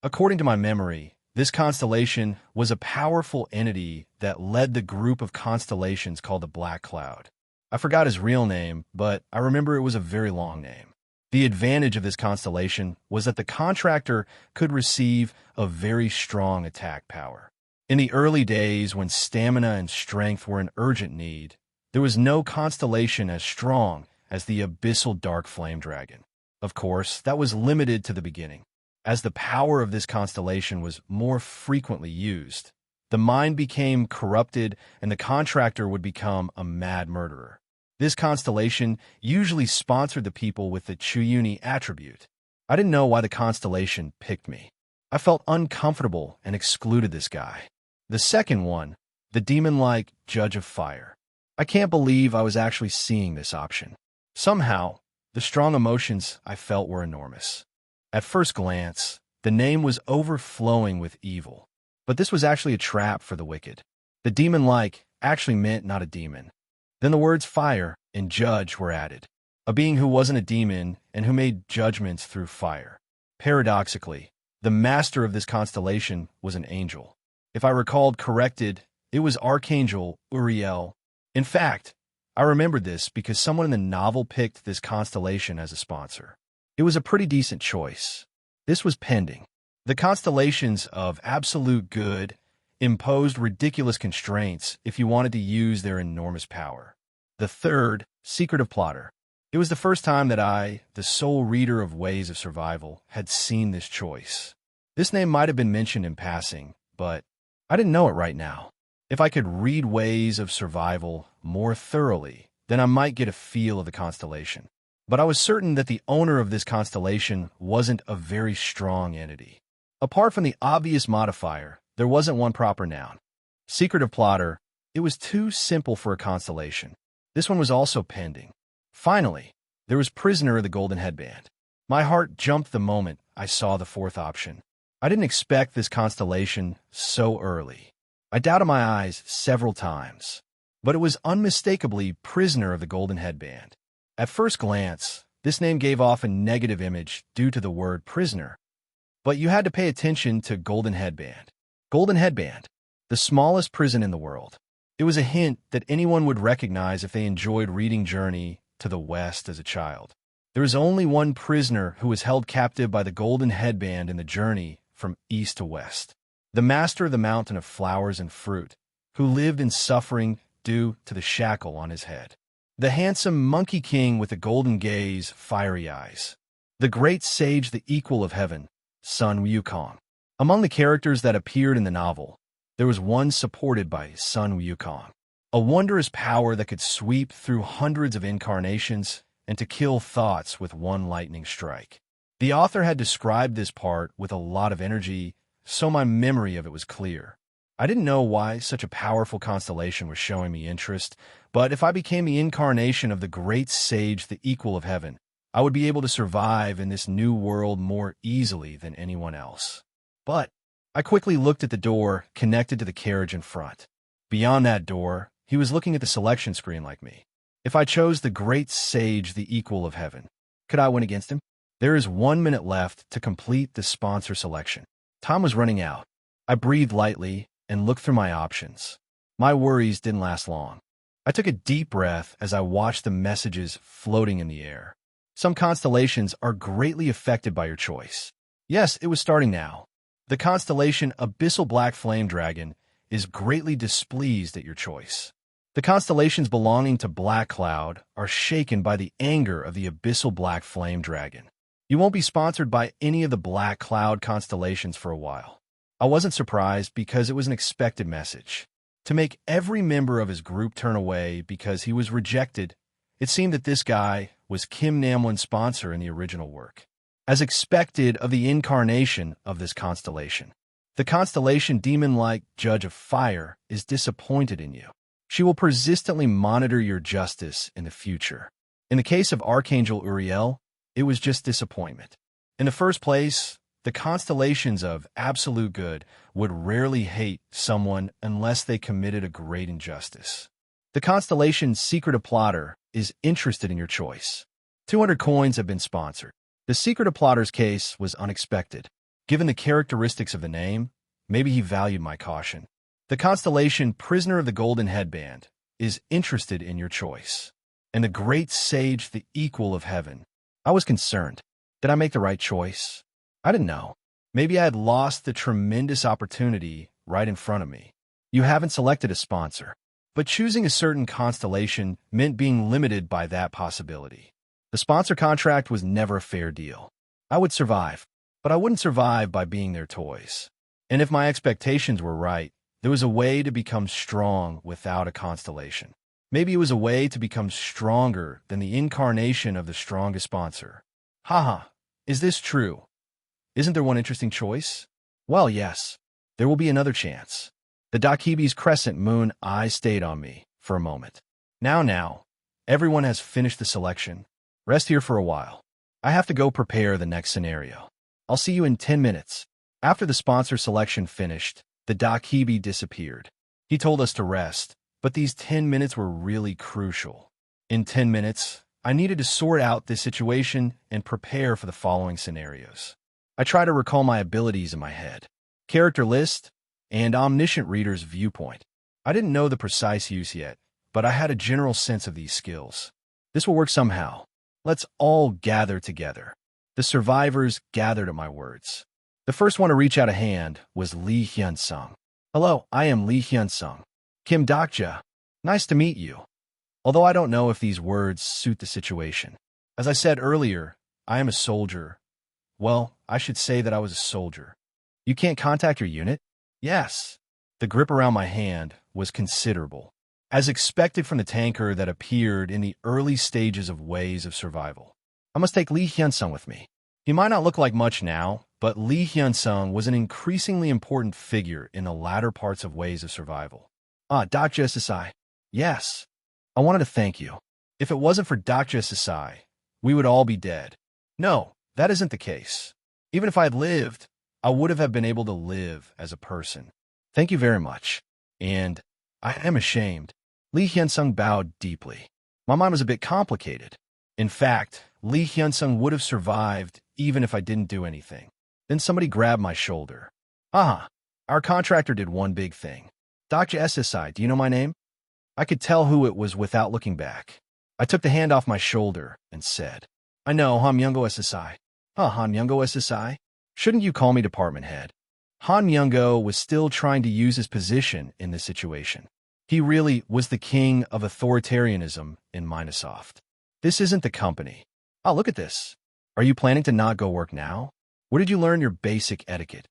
According to my memory, this constellation was a powerful entity that led the group of constellations called the Black Cloud. I forgot his real name, but I remember it was a very long name. The advantage of this constellation was that the contractor could receive a very strong attack power. In the early days when stamina and strength were an urgent need, there was no constellation as strong as the Abyssal Dark Flame Dragon. Of course, that was limited to the beginning. As the power of this constellation was more frequently used, the mind became corrupted and the contractor would become a mad murderer. This constellation usually sponsored the people with the Chuyuni attribute. I didn't know why the constellation picked me. I felt uncomfortable and excluded this guy. The second one, the demon-like Judge of Fire. I can't believe I was actually seeing this option. Somehow, the strong emotions I felt were enormous. At first glance, the name was overflowing with evil. But this was actually a trap for the wicked. The demon-like actually meant not a demon. Then the words fire and judge were added. A being who wasn't a demon and who made judgments through fire. Paradoxically, the master of this constellation was an angel. If I recalled corrected, it was Archangel Uriel. In fact, I remembered this because someone in the novel picked this constellation as a sponsor. It was a pretty decent choice. This was pending. The constellations of absolute good imposed ridiculous constraints if you wanted to use their enormous power. The third, Secretive Plotter. It was the first time that I, the sole reader of Ways of Survival, had seen this choice. This name might have been mentioned in passing, but I didn't know it right now. If I could read Ways of Survival more thoroughly, then I might get a feel of the constellation. But I was certain that the owner of this constellation wasn't a very strong entity. Apart from the obvious modifier, there wasn't one proper noun. Secretive Plotter, it was too simple for a constellation. This one was also pending. Finally, there was Prisoner of the Golden Headband. My heart jumped the moment I saw the fourth option. I didn't expect this constellation so early. I doubted my eyes several times, but it was unmistakably Prisoner of the Golden Headband. At first glance, this name gave off a negative image due to the word prisoner, but you had to pay attention to Golden Headband. Golden Headband, the smallest prison in the world. It was a hint that anyone would recognize if they enjoyed reading Journey to the West as a child. There is only one prisoner who was held captive by the Golden Headband in the journey from east to west. The master of the mountain of flowers and fruit, who lived in suffering due to the shackle on his head. The handsome monkey king with the golden gaze, fiery eyes. The great sage, the equal of heaven, Sun Wukong. Among the characters that appeared in the novel, there was one supported by Sun Wukong, a wondrous power that could sweep through hundreds of incarnations and to kill thoughts with one lightning strike. The author had described this part with a lot of energy, so my memory of it was clear. I didn't know why such a powerful constellation was showing me interest, but if I became the incarnation of the great sage, the equal of heaven, I would be able to survive in this new world more easily than anyone else. But I quickly looked at the door connected to the carriage in front. Beyond that door, he was looking at the selection screen like me. If I chose the great sage, the equal of heaven, could I win against him? There is 1 minute left to complete the sponsor selection. Time was running out. I breathed lightly and looked through my options. My worries didn't last long. I took a deep breath as I watched the messages floating in the air. Some constellations are greatly affected by your choice. Yes, it was starting now. The constellation Abyssal Black Flame Dragon is greatly displeased at your choice. The constellations belonging to Black Cloud are shaken by the anger of the Abyssal Black Flame Dragon. You won't be sponsored by any of the Black Cloud constellations for a while. I wasn't surprised because it was an expected message. To make every member of his group turn away because he was rejected, it seemed that this guy was Kim Namwon's sponsor in the original work. As expected of the incarnation of this constellation, the constellation demon-like Judge of Fire is disappointed in you. She will persistently monitor your justice in the future. In the case of Archangel Uriel, it was just disappointment. In the first place, the constellations of absolute good would rarely hate someone unless they committed a great injustice. The constellation Secretive Plotter is interested in your choice. 200 coins have been sponsored. The Secretive Plotter's case was unexpected. Given the characteristics of the name, maybe he valued my caution. The constellation Prisoner of the Golden Headband is interested in your choice. And the great sage, the equal of heaven. I was concerned. Did I make the right choice? I didn't know. Maybe I had lost the tremendous opportunity right in front of me. You haven't selected a sponsor, but choosing a certain constellation meant being limited by that possibility. The sponsor contract was never a fair deal. I would survive. but I wouldn't survive by being their toys. And if my expectations were right, there was a way to become strong without a constellation. Maybe it was a way to become stronger than the incarnation of the strongest sponsor. Haha, is this true? Isn't there one interesting choice? Well, yes, there will be another chance. The Dakibi's crescent moon eyes stayed on me for a moment. Now, everyone has finished the selection. Rest here for a while. I have to go prepare the next scenario. I'll see you in 10 minutes. After the sponsor selection finished, the Dakibi disappeared. He told us to rest, but these 10 minutes were really crucial. In 10 minutes, I needed to sort out this situation and prepare for the following scenarios. I try to recall my abilities in my head, character list, and omniscient reader's viewpoint. I didn't know the precise use yet, but I had a general sense of these skills. This will work somehow. Let's all gather together. The survivors gathered at my words. The first one to reach out a hand was Lee Hyun-sung. Hello, I am Lee Hyun-sung. Kim Dokja. Nice to meet you. Although I don't know if these words suit the situation. As I said earlier, I am a soldier. Well, I should say that I was a soldier. You can't contact your unit? Yes. The grip around my hand was considerable, as expected from the tanker that appeared in the early stages of Ways of Survival. I must take Lee Hyun-sung with me. He might not look like much now, but Lee Hyun-sung was an increasingly important figure in the latter parts of Ways of Survival. Dr. Sasai. Yes. I wanted to thank you. If it wasn't for Dr. Sasai, we would all be dead. No, that isn't the case. Even if I had lived, I would have been able to live as a person. Thank you very much. And I am ashamed. Lee Hyun-sung bowed deeply. My mind was a bit complicated. In fact, Lee Hyun-sung would have survived even if I didn't do anything. Then somebody grabbed my shoulder. Our contractor did one big thing. Dr. SSI, do you know my name? I could tell who it was without looking back. I took the hand off my shoulder and said, I know, Han Myungo SSI. Han Myungo SSI? Shouldn't you call me department head? Han Myungo was still trying to use his position in this situation. He really was the king of authoritarianism in Microsoft. This isn't the company. Look at this. Are you planning to not go work now? Where did you learn your basic etiquette?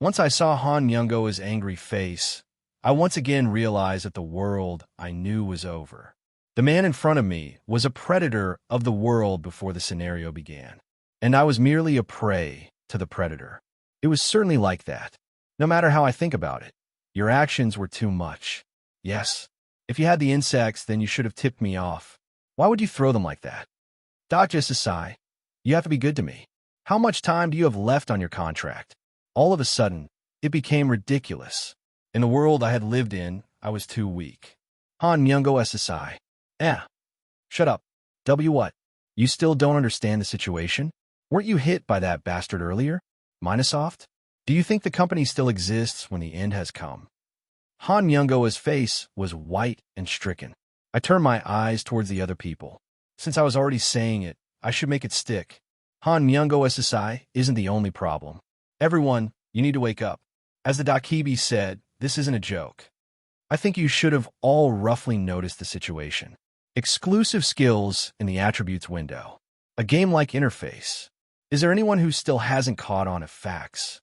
Once I saw Han Myungo's angry face, I once again realized that the world I knew was over. The man in front of me was a predator of the world before the scenario began, and I was merely a prey to the predator. It was certainly like that. No matter how I think about it, your actions were too much. Yes, if you had the insects, then you should have tipped me off. Why would you throw them like that? Dr. Sasai, you have to be good to me. How much time do you have left on your contract? All of a sudden, it became ridiculous. In the world I had lived in, I was too weak. Han Myungo SSI. Shut up. What? You still don't understand the situation? Weren't you hit by that bastard earlier? Microsoft? Do you think the company still exists when the end has come? Han Myungo's face was white and stricken. I turned my eyes towards the other people. Since I was already saying it, I should make it stick. Han Myungo SSI isn't the only problem. Everyone, you need to wake up. As the Dakibi said, this isn't a joke. I think you should have all roughly noticed the situation. Exclusive skills in the attributes window. A game-like interface. Is there anyone who still hasn't caught on to facts?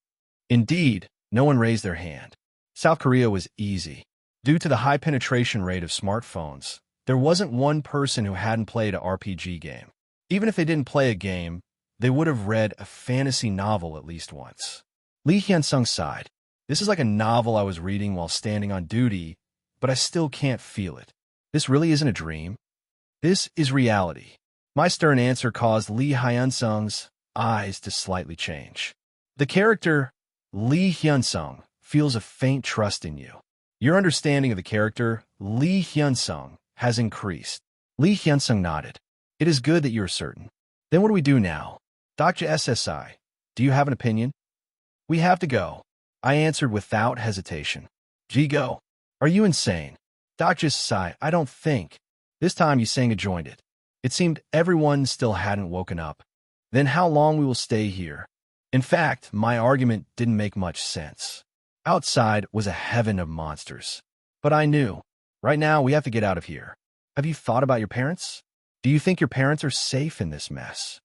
Indeed, no one raised their hand. South Korea was easy. Due to the high penetration rate of smartphones, there wasn't one person who hadn't played a RPG game. Even if they didn't play a game, they would have read a fantasy novel at least once. Lee Hyun-sung sighed. This is like a novel I was reading while standing on duty, but I still can't feel it. This really isn't a dream. This is reality. My stern answer caused Lee Hyun-sung's eyes to slightly change. The character, Lee Hyun-sung, feels a faint trust in you. Your understanding of the character, Lee Hyun-sung, has increased. Lee Hyun-sung nodded. It is good that you are certain. Then what do we do now? Dr. SSI, do you have an opinion? We have to go. I answered without hesitation. Go. Are you insane? Dr. SSI, I don't think. This time you sang a joined it. It seemed everyone still hadn't woken up. Then how long we will stay here? In fact, my argument didn't make much sense. Outside was a heaven of monsters. But I knew. Right now, we have to get out of here. Have you thought about your parents? Do you think your parents are safe in this mess?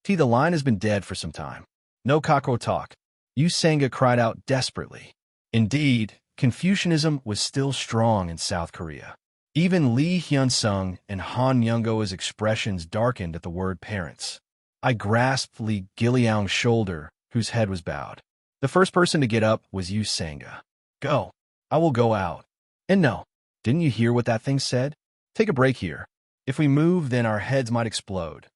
The line has been dead for some time. No cockroach talk. Yu Sanga cried out desperately. Indeed, Confucianism was still strong in South Korea. Even Lee Hyun-sung and Han Young-go's expressions darkened at the word parents. I grasped Lee Giliang's shoulder, whose head was bowed. The first person to get up was Yu Sanga. Go. I will go out. And no. Didn't you hear what that thing said? Take a break here. If we move, then our heads might explode.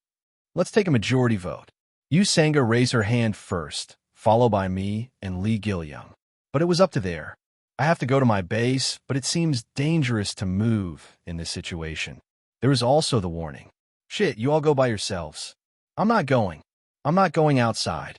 Let's take a majority vote. Yu Sanga raised her hand first, followed by me and Lee Giliang. But it was up to there. I have to go to my base, but it seems dangerous to move in this situation. There was also the warning. Shit, you all go by yourselves. I'm not going. I'm not going outside.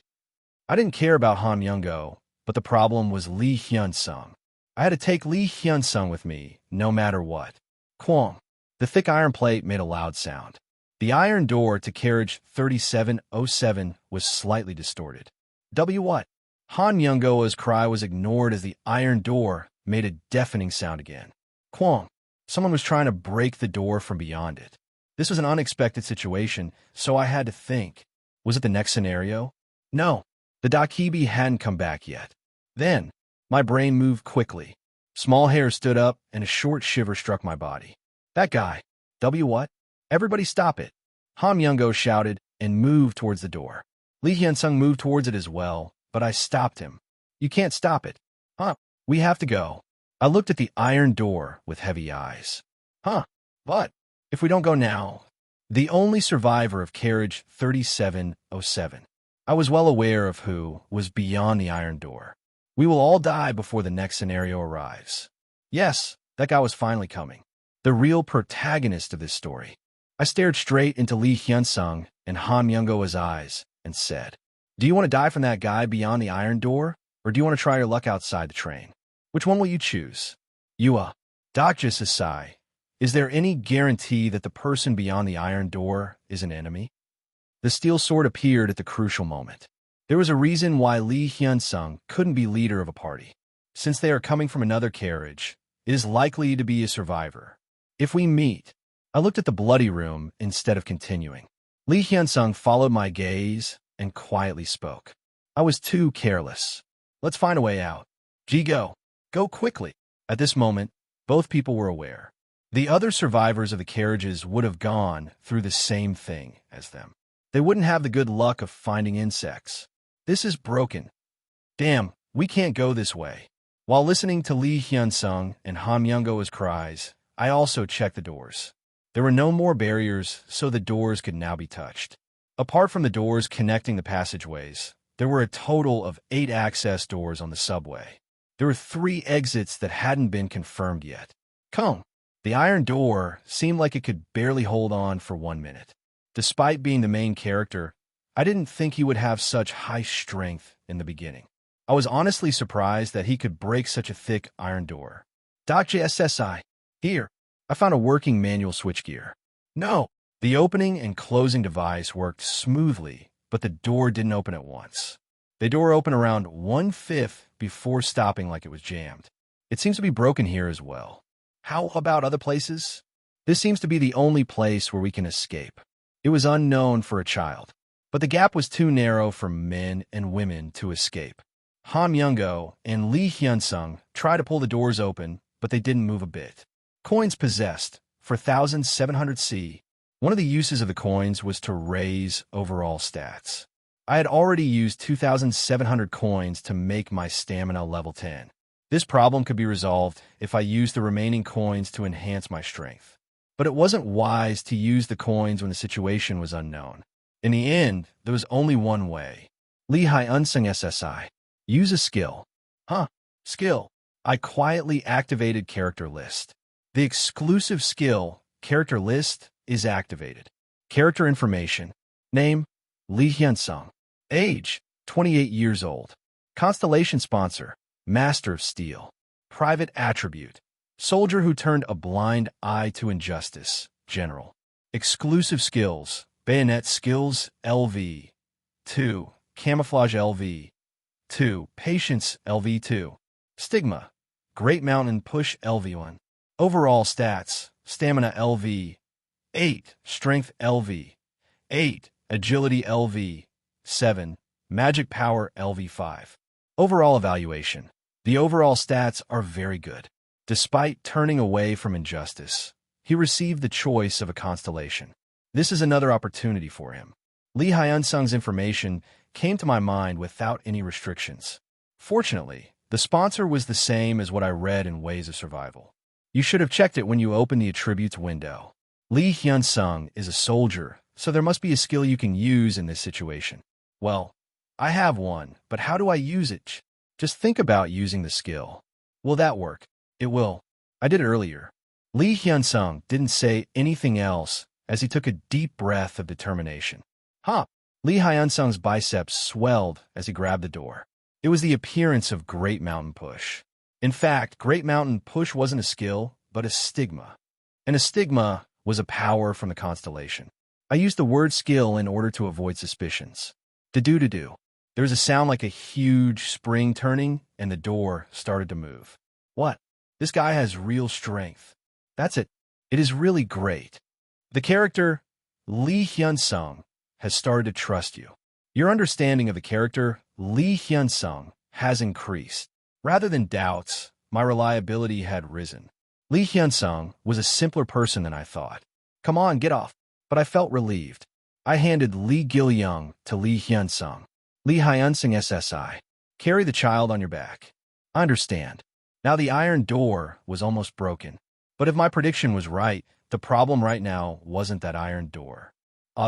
I didn't care about Han Young-go, but the problem was Lee Hyun-sung. I had to take Lee Hyun-sung with me, no matter what. Quong. The thick iron plate made a loud sound. The iron door to carriage 3707 was slightly distorted. What? Han Young-go's cry was ignored as the iron door made a deafening sound again. Quong. Someone was trying to break the door from beyond it. This was an unexpected situation, so I had to think. Was it the next scenario? No. The Dakibi hadn't come back yet. Then, my brain moved quickly. Small hairs stood up, and a short shiver struck my body. That guy. What? Everybody stop it. Han Young-go shouted and moved towards the door. Lee Hyun-sung moved towards it as well, but I stopped him. You can't stop it. Huh? We have to go. I looked at the iron door with heavy eyes. Huh? But if we don't go now, the only survivor of carriage 3707. I was well aware of who was beyond the iron door. We will all die before the next scenario arrives. Yes, that guy was finally coming. The real protagonist of this story. I stared straight into Lee Hyun-sung and Han Young-go's eyes and said, do you want to die from that guy beyond the iron door, or do you want to try your luck outside the train? Which one will you choose? Yua. Dr. Sasai, is there any guarantee that the person beyond the iron door is an enemy? The steel sword appeared at the crucial moment. There was a reason why Lee Hyun-sung couldn't be leader of a party. Since they are coming from another carriage, it is likely to be a survivor. If we meet, I looked at the bloody room instead of continuing. Lee Hyun-sung followed my gaze and quietly spoke. I was too careless. Let's find a way out. Go. Go quickly. At this moment, both people were aware. The other survivors of the carriages would have gone through the same thing as them. They wouldn't have the good luck of finding insects. This is broken. Damn, we can't go this way. While listening to Lee Hyun-sung and Han Young-go's cries, I also checked the doors. There were no more barriers, so the doors could now be touched. Apart from the doors connecting the passageways, there were a total of 8 access doors on the subway. There were 3 exits that hadn't been confirmed yet. Come. The iron door seemed like it could barely hold on for 1 minute. Despite being the main character, I didn't think he would have such high strength in the beginning. I was honestly surprised that he could break such a thick iron door. Dr. SSI. Here. I found a working manual switchgear. No. The opening and closing device worked smoothly, but the door didn't open at once. The door opened around 1/5 before stopping like it was jammed. It seems to be broken here as well. How about other places? This seems to be the only place where we can escape. It was unknown for a child, but the gap was too narrow for men and women to escape. Han Young-go and Lee Hyun-sung tried to pull the doors open, but they didn't move a bit. Coins possessed for 1,700 C. One of the uses of the coins was to raise overall stats. I had already used 2,700 coins to make my stamina level 10. This problem could be resolved if I used the remaining coins to enhance my strength. But it wasn't wise to use the coins when the situation was unknown. In the end, there was only one way. Lee Hyun-sung SSI. Use a skill. Huh. Skill. I quietly activated character list. The exclusive skill, character list, is activated. Character information. Name, Lee Hyun-sung. Age, 28 years old. Constellation sponsor, Master of Steel. Private attribute. Soldier who turned a blind eye to injustice. General. Exclusive skills. Bayonet skills, LV. 2. Camouflage LV. 2. Patience LV2. Stigma. Great Mountain Push LV1. Overall stats. Stamina LV. 8. Strength LV. 8. Agility LV. 7. Magic Power LV5. Overall evaluation. The overall stats are very good. Despite turning away from injustice, he received the choice of a constellation. This is another opportunity for him. Lee Hyun-sung's information came to my mind without any restrictions. Fortunately, the sponsor was the same as what I read in Ways of Survival. You should have checked it when you opened the attributes window. Lee Hyun-sung is a soldier, so there must be a skill you can use in this situation. Well, I have one, but how do I use it? Just think about using the skill. Will that work? It will. I did it earlier. Lee Hyun-sung didn't say anything else as he took a deep breath of determination. Lee Hyun-sung's biceps swelled as he grabbed the door. It was the appearance of Great Mountain Push. In fact, Great Mountain Push wasn't a skill, but a stigma. And a stigma was a power from the constellation. I used the word skill in order to avoid suspicions. Do. There was a sound like a huge spring turning, and the door started to move. What? This guy has real strength. That's it. It is really great. The character, Lee Hyun-sung, has started to trust you. Your understanding of the character, Lee Hyun-sung, has increased. Rather than doubts, my reliability had risen. Lee Hyun-sung was a simpler person than I thought. Come on, get off. But I felt relieved. I handed Lee Gil-young to Lee Hyun-sung. Lee Hyun-sung SSI. Carry the child on your back. I understand. Now the iron door was almost broken. But if my prediction was right, the problem right now wasn't that iron door.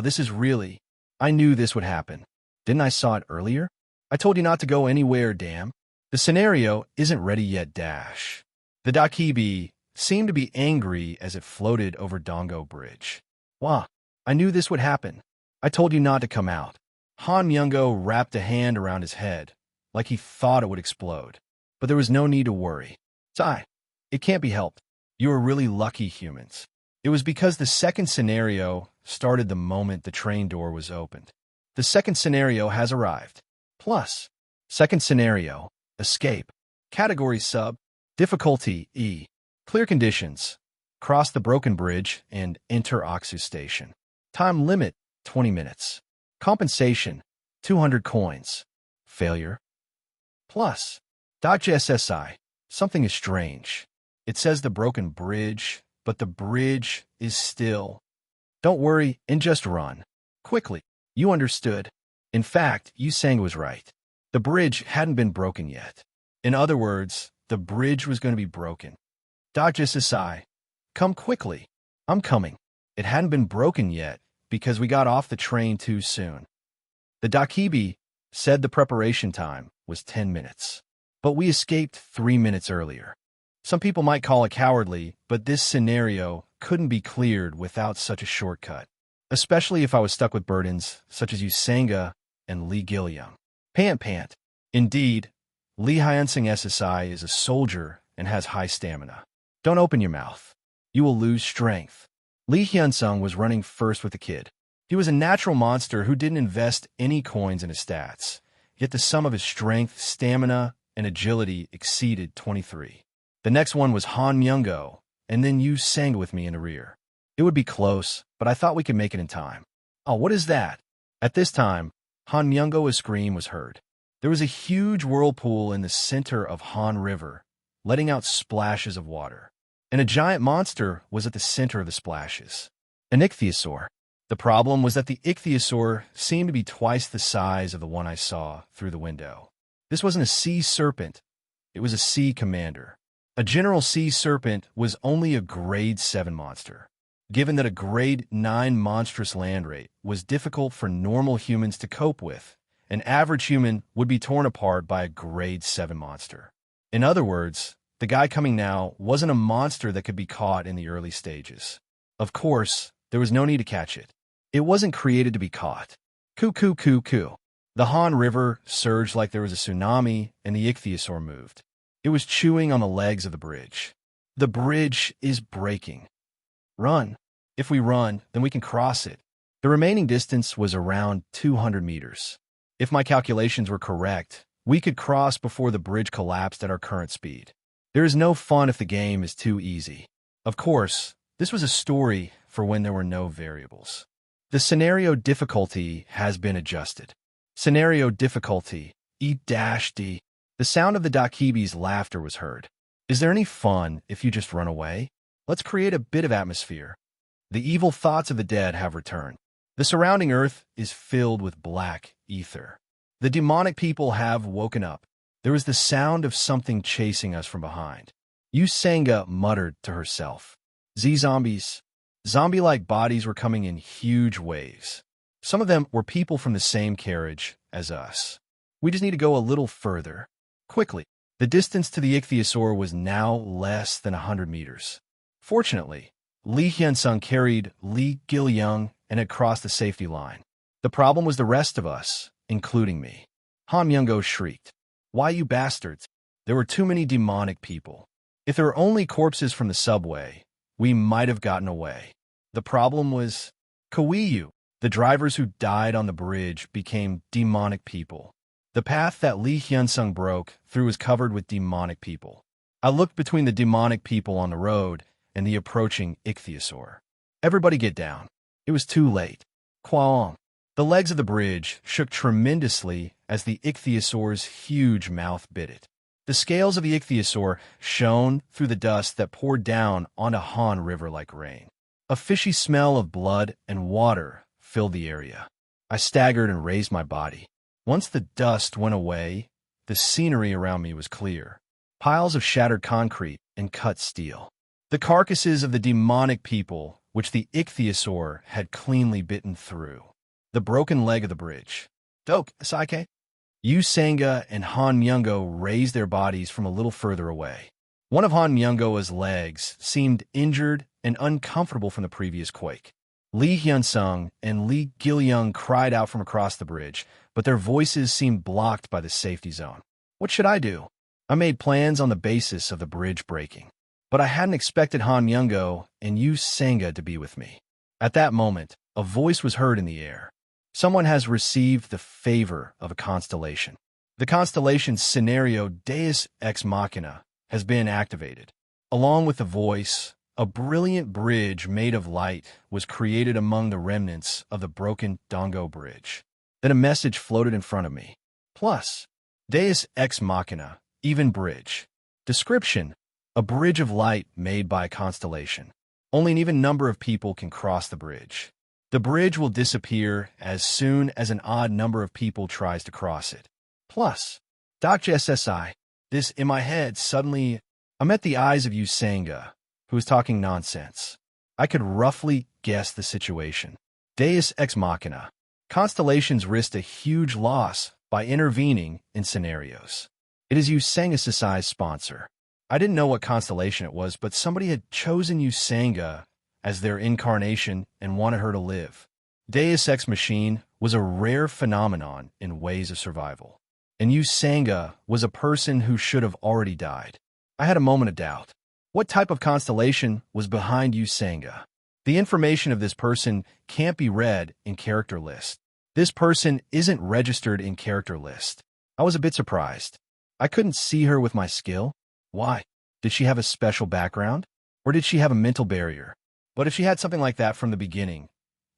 This is really... I knew this would happen. Didn't I saw it earlier? I told you not to go anywhere, damn. The scenario isn't ready yet, dash. The Dakibi seemed to be angry as it floated over Dongo Bridge. Wah, I knew this would happen. I told you not to come out. Han Myung-go wrapped a hand around his head, like he thought it would explode. But there was no need to worry. Sigh, it can't be helped. You are really lucky, humans. It was because the second scenario started the moment the train door was opened. The second scenario has arrived. Plus, second scenario, escape. Category sub, difficulty E. Clear conditions. Cross the broken bridge and enter Oksu Station. Time limit, 20 minutes. Compensation, 200 coins. Failure. Plus, Dodge SSI. Something is strange. It says the broken bridge, but the bridge is still. Don't worry and just run. Quickly. You understood. In fact, you sang was right. The bridge hadn't been broken yet. In other words, the bridge was going to be broken. Dodge SSI. Come quickly. I'm coming. It hadn't been broken yet because we got off the train too soon. The Dakibi said the preparation time was 10 minutes. But we escaped 3 minutes earlier. Some people might call it cowardly, but this scenario couldn't be cleared without such a shortcut, especially if I was stuck with burdens such as Usanga and Lee Gil-young. Pant. Indeed, Lee Hyun-sung SSI is a soldier and has high stamina. Don't open your mouth. You will lose strength. Lee Hyun-sung was running first with the kid. He was a natural monster who didn't invest any coins in his stats, yet the sum of his strength, stamina, and agility exceeded 23. The next one was Han Myung-go, and then you sang with me in the rear. It would be close, but I thought we could make it in time. Oh, what is that? At this time, Han Myung-go's scream was heard. There was a huge whirlpool in the center of Han River, letting out splashes of water. And a giant monster was at the center of the splashes. An ichthyosaur. The problem was that the ichthyosaur seemed to be twice the size of the one I saw through the window. This wasn't a sea serpent. It was a sea commander. A general sea serpent was only a grade 7 monster. Given that a grade 9 monstrous land rate was difficult for normal humans to cope with, an average human would be torn apart by a grade 7 monster. In other words, the guy coming now wasn't a monster that could be caught in the early stages. Of course, there was no need to catch it. It wasn't created to be caught. Coo. The Han River surged like there was a tsunami, and the ichthyosaur moved. It was chewing on the legs of the bridge. The bridge is breaking. Run. If we run, then we can cross it. The remaining distance was around 200 meters. If my calculations were correct, we could cross before the bridge collapsed at our current speed. There is no fun if the game is too easy. Of course, this was a story for when there were no variables. The scenario difficulty has been adjusted. Scenario difficulty, E-D. The sound of the Dakibi's laughter was heard. Is there any fun if you just run away? Let's create a bit of atmosphere. The evil thoughts of the dead have returned. The surrounding earth is filled with black ether. The demonic people have woken up. There is the sound of something chasing us from behind. Usanga muttered to herself. Z-zombies. Zombie-like bodies were coming in huge waves. Some of them were people from the same carriage as us. We just need to go a little further. Quickly. The distance to the ichthyosaur was now less than 100 meters. Fortunately, Li Hyunsung carried Li Gilyoung and had crossed the safety line. The problem was the rest of us, including me. Han Myungo shrieked. Why, you bastards? There were too many demonic people. If there were only corpses from the subway, we might have gotten away. The problem was Kawiyu. The drivers who died on the bridge became demonic people. The path that Li Hyunsung broke through was covered with demonic people. I looked between the demonic people on the road and the approaching ichthyosaur. Everybody get down. It was too late. Qualong. The legs of the bridge shook tremendously as the ichthyosaur's huge mouth bit it. The scales of the ichthyosaur shone through the dust that poured down onto Han River like rain. A fishy smell of blood and water filled the area. I staggered and raised my body. Once the dust went away, the scenery around me was clear. Piles of shattered concrete and cut steel. The carcasses of the demonic people, which the ichthyosaur had cleanly bitten through. The broken leg of the bridge. Doke, Saike? Usanga and Han Myungo raised their bodies from a little further away. One of Han Myungo's legs seemed injured and uncomfortable from the previous quake. Li Hyunsung and Li Gilyoung cried out from across the bridge, but their voices seemed blocked by the safety zone. What should I do? I made plans on the basis of the bridge breaking, but I hadn't expected Han Myungo and Usanga to be with me. At that moment, a voice was heard in the air. Someone has received the favor of a constellation. The constellation's scenario Deus Ex Machina has been activated. Along with the voice, a brilliant bridge made of light was created among the remnants of the broken Dongo Bridge. Then a message floated in front of me. Plus, Deus Ex Machina, even bridge. Description, a bridge of light made by a constellation. Only an even number of people can cross the bridge. The bridge will disappear as soon as an odd number of people tries to cross it. Plus, Dr. SSI, this in my head suddenly, I met the eyes of Usanga, who was talking nonsense. I could roughly guess the situation. Deus Ex Machina. Constellations risked a huge loss by intervening in scenarios. It is Usanga Sasai's sponsor. I didn't know what constellation it was, but somebody had chosen Usanga as their incarnation and wanted her to live. Deus Ex Machine was a rare phenomenon in ways of survival. And Usanga was a person who should have already died. I had a moment of doubt. What type of constellation was behind Usanga? The information of this person can't be read in character list. This person isn't registered in character list. I was a bit surprised. I couldn't see her with my skill. Why? Did she have a special background? Or did she have a mental barrier? But if she had something like that from the beginning...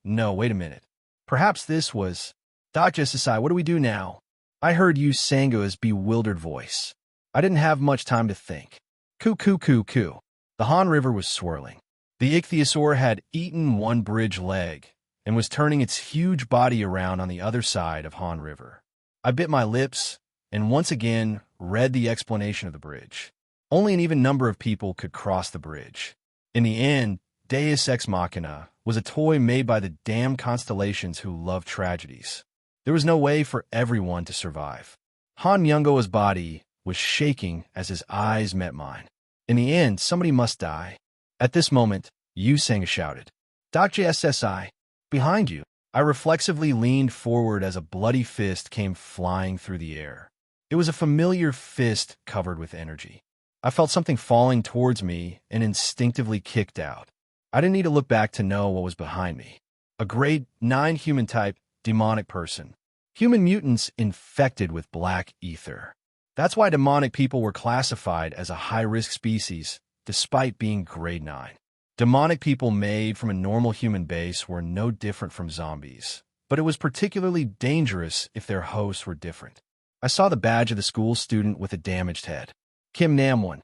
No, wait a minute. Perhaps this was... Dr. Sasai, what do we do now? I heard Usanga's bewildered voice. I didn't have much time to think. Coo. The Han River was swirling. The ichthyosaur had eaten one bridge leg and was turning its huge body around on the other side of Han River. I bit my lips and once again read the explanation of the bridge. Only an even number of people could cross the bridge. In the end, Deus Ex Machina was a toy made by the damned constellations who love tragedies. There was no way for everyone to survive. Han Myungo's body was shaking as his eyes met mine. In the end, somebody must die. At this moment, Usanga shouted, Dr. SSI, behind you. I reflexively leaned forward as a bloody fist came flying through the air. It was a familiar fist covered with energy. I felt something falling towards me and instinctively kicked out. I didn't need to look back to know what was behind me. A grade 9 human-type, demonic person. Human mutants infected with black ether. That's why demonic people were classified as a high-risk species, despite being grade 9. Demonic people made from a normal human base were no different from zombies, but it was particularly dangerous if their hosts were different. I saw the badge of the school student with a damaged head. Kim Namwon.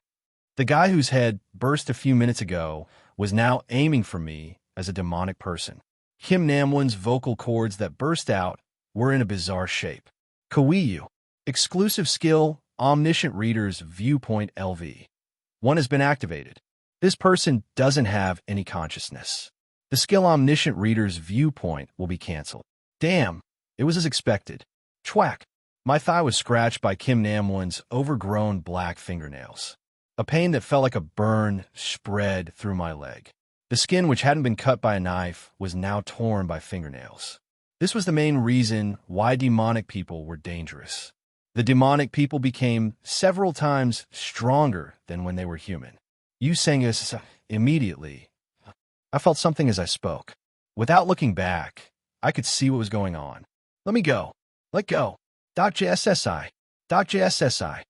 The guy whose head burst a few minutes ago was now aiming for me as a demonic person. Kim Namwon's vocal cords that burst out were in a bizarre shape. Kawiyu. Exclusive skill, Omniscient Reader's Viewpoint LV. One has been activated. This person doesn't have any consciousness. The skill Omniscient Reader's Viewpoint will be cancelled. Damn, it was as expected. Chwack. My thigh was scratched by Kim Namwon's overgrown black fingernails. A pain that felt like a burn spread through my leg. The skin, which hadn't been cut by a knife, was now torn by fingernails. This was the main reason why demonic people were dangerous. The demonic people became several times stronger than when they were human. You sang us immediately. I felt something as I spoke. Without looking back, I could see what was going on. Let me go. Let go. .jssi. .jssi.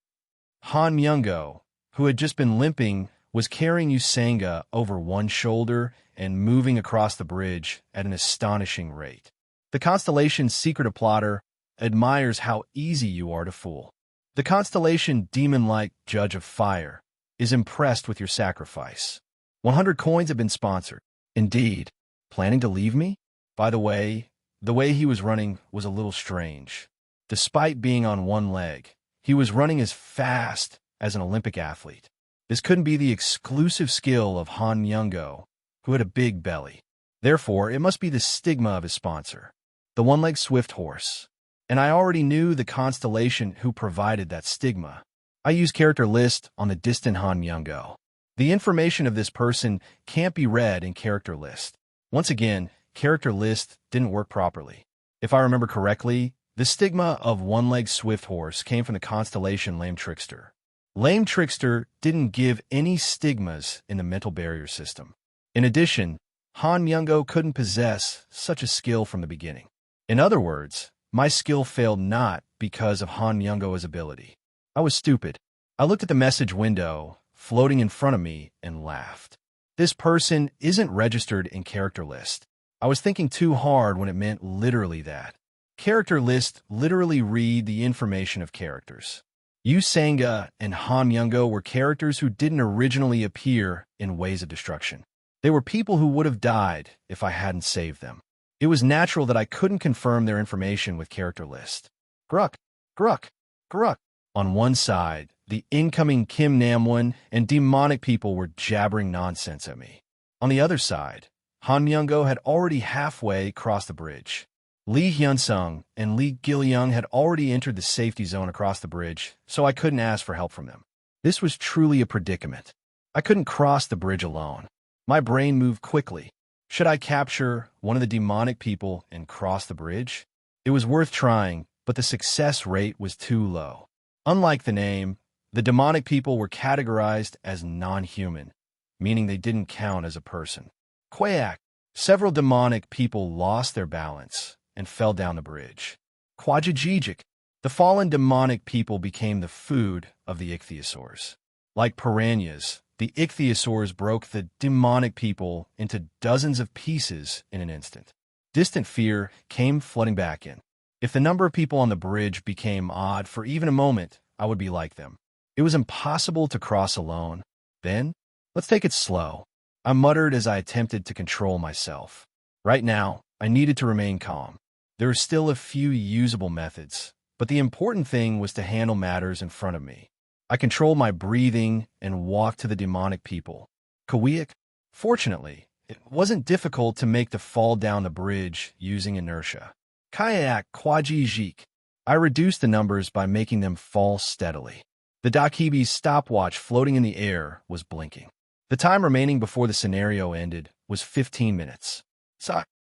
Han Myungo, who had just been limping, was carrying Usanga over one shoulder and moving across the bridge at an astonishing rate. The constellation's secret plotter admires how easy you are to fool. The constellation demon-like judge of fire is impressed with your sacrifice. 100 coins have been sponsored. Indeed. Planning to leave me? By the way he was running was a little strange. Despite being on one leg, he was running as fast as an Olympic athlete. This couldn't be the exclusive skill of Han Myungo, who had a big belly. Therefore, it must be the stigma of his sponsor, the one-legged swift horse. And I already knew the constellation who provided that stigma. I used character list on the distant Han Myungo. The information of this person can't be read in character list. Once again, character list didn't work properly. If I remember correctly, the stigma of one-legged swift horse came from the constellation Lame Trickster. Lame Trickster didn't give any stigmas in the mental barrier system. In addition, Han Myungo couldn't possess such a skill from the beginning. In other words, my skill failed not because of Han Myungo's ability. I was stupid. I looked at the message window floating in front of me and laughed. This person isn't registered in character list. I was thinking too hard when it meant literally that. Character list literally read the information of characters. Usanga and Han Myungo were characters who didn't originally appear in Ways of Destruction. They were people who would have died if I hadn't saved them. It was natural that I couldn't confirm their information with character list. Gruck, gruck, gruck. On one side, the incoming Kim Namwon and demonic people were jabbering nonsense at me. On the other side, Han Myungo had already halfway crossed the bridge. Lee Hyunsung and Lee Gil-young had already entered the safety zone across the bridge, so I couldn't ask for help from them. This was truly a predicament. I couldn't cross the bridge alone. My brain moved quickly. Should I capture one of the demonic people and cross the bridge? It was worth trying, but the success rate was too low. Unlike the name, the demonic people were categorized as non-human, meaning they didn't count as a person. Kwayak. Several demonic people lost their balance and fell down the bridge. Quajajijik. The fallen demonic people became the food of the ichthyosaurs. Like piranhas, the ichthyosaurs broke the demonic people into dozens of pieces in an instant. Distant fear came flooding back in. If the number of people on the bridge became odd for even a moment, I would be like them. It was impossible to cross alone. Then, let's take it slow. I muttered as I attempted to control myself. Right now, I needed to remain calm. There were still a few usable methods, but the important thing was to handle matters in front of me. I controlled my breathing and walked to the demonic people. Kawiak. Fortunately, it wasn't difficult to make the fall down the bridge using inertia. Kayak Kwajijik. I reduced the numbers by making them fall steadily. The Dakibi's stopwatch floating in the air was blinking. The time remaining before the scenario ended was 15 minutes.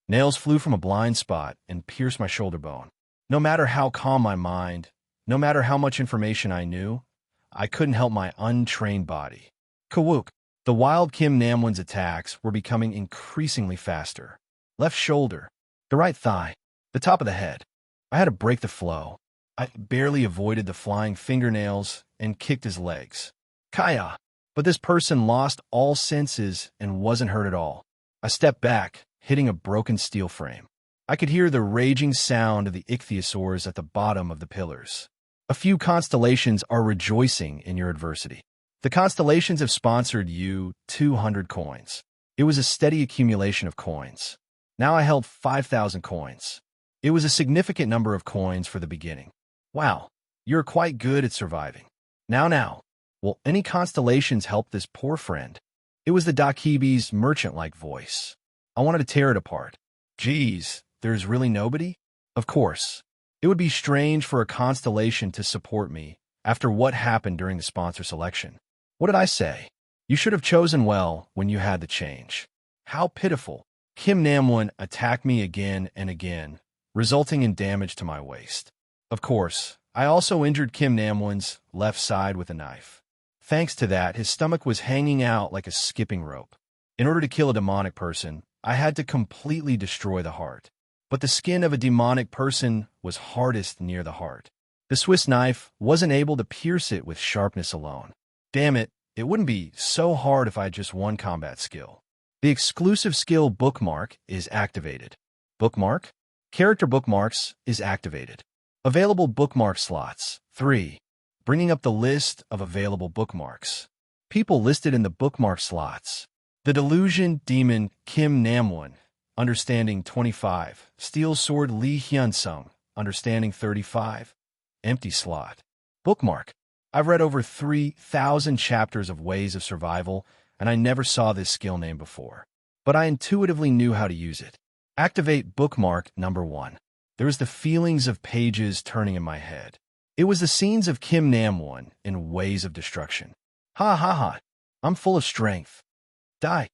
Nails flew from a blind spot and pierced my shoulder bone. No matter how calm my mind, no matter how much information I knew, I couldn't help my untrained body. Kawook. The wild Kim Namwon's attacks were becoming increasingly faster. Left shoulder, the right thigh, the top of the head. I had to break the flow. I barely avoided the flying fingernails and kicked his legs. Kaya. But this person lost all senses and wasn't hurt at all. I stepped back, hitting a broken steel frame. I could hear the raging sound of the ichthyosaurs at the bottom of the pillars. A few constellations are rejoicing in your adversity. The constellations have sponsored you 200 coins. It was a steady accumulation of coins. Now I held 5,000 coins. It was a significant number of coins for the beginning. Wow, you're quite good at surviving. Now. Will any constellations help this poor friend? It was the Dakibi's merchant-like voice. I wanted to tear it apart. Geez, there's really nobody? Of course. It would be strange for a constellation to support me after what happened during the sponsor selection. What did I say? You should have chosen well when you had the change. How pitiful. Kim Namwon attacked me again and again, resulting in damage to my waist. Of course, I also injured Kim Namwon's left side with a knife. Thanks to that, his stomach was hanging out like a skipping rope. In order to kill a demonic person, I had to completely destroy the heart. But the skin of a demonic person was hardest near the heart. The Swiss knife wasn't able to pierce it with sharpness alone. Damn it, it wouldn't be so hard if I had just one combat skill. The exclusive skill bookmark is activated. Bookmark? Character bookmarks is activated. Available bookmark slots, 3. Bringing up the list of available bookmarks. People listed in the bookmark slots. The Delusion Demon Kim Namwon, understanding 25. Steel Sword Lee Hyun-sung, understanding 35. Empty slot. Bookmark. I've read over 3,000 chapters of Ways of Survival, and I never saw this skill name before. But I intuitively knew how to use it. Activate bookmark number 1. There was the feelings of pages turning in my head. It was the scenes of Kim Namwon in Ways of Destruction. Ha ha ha. I'm full of strength. Die.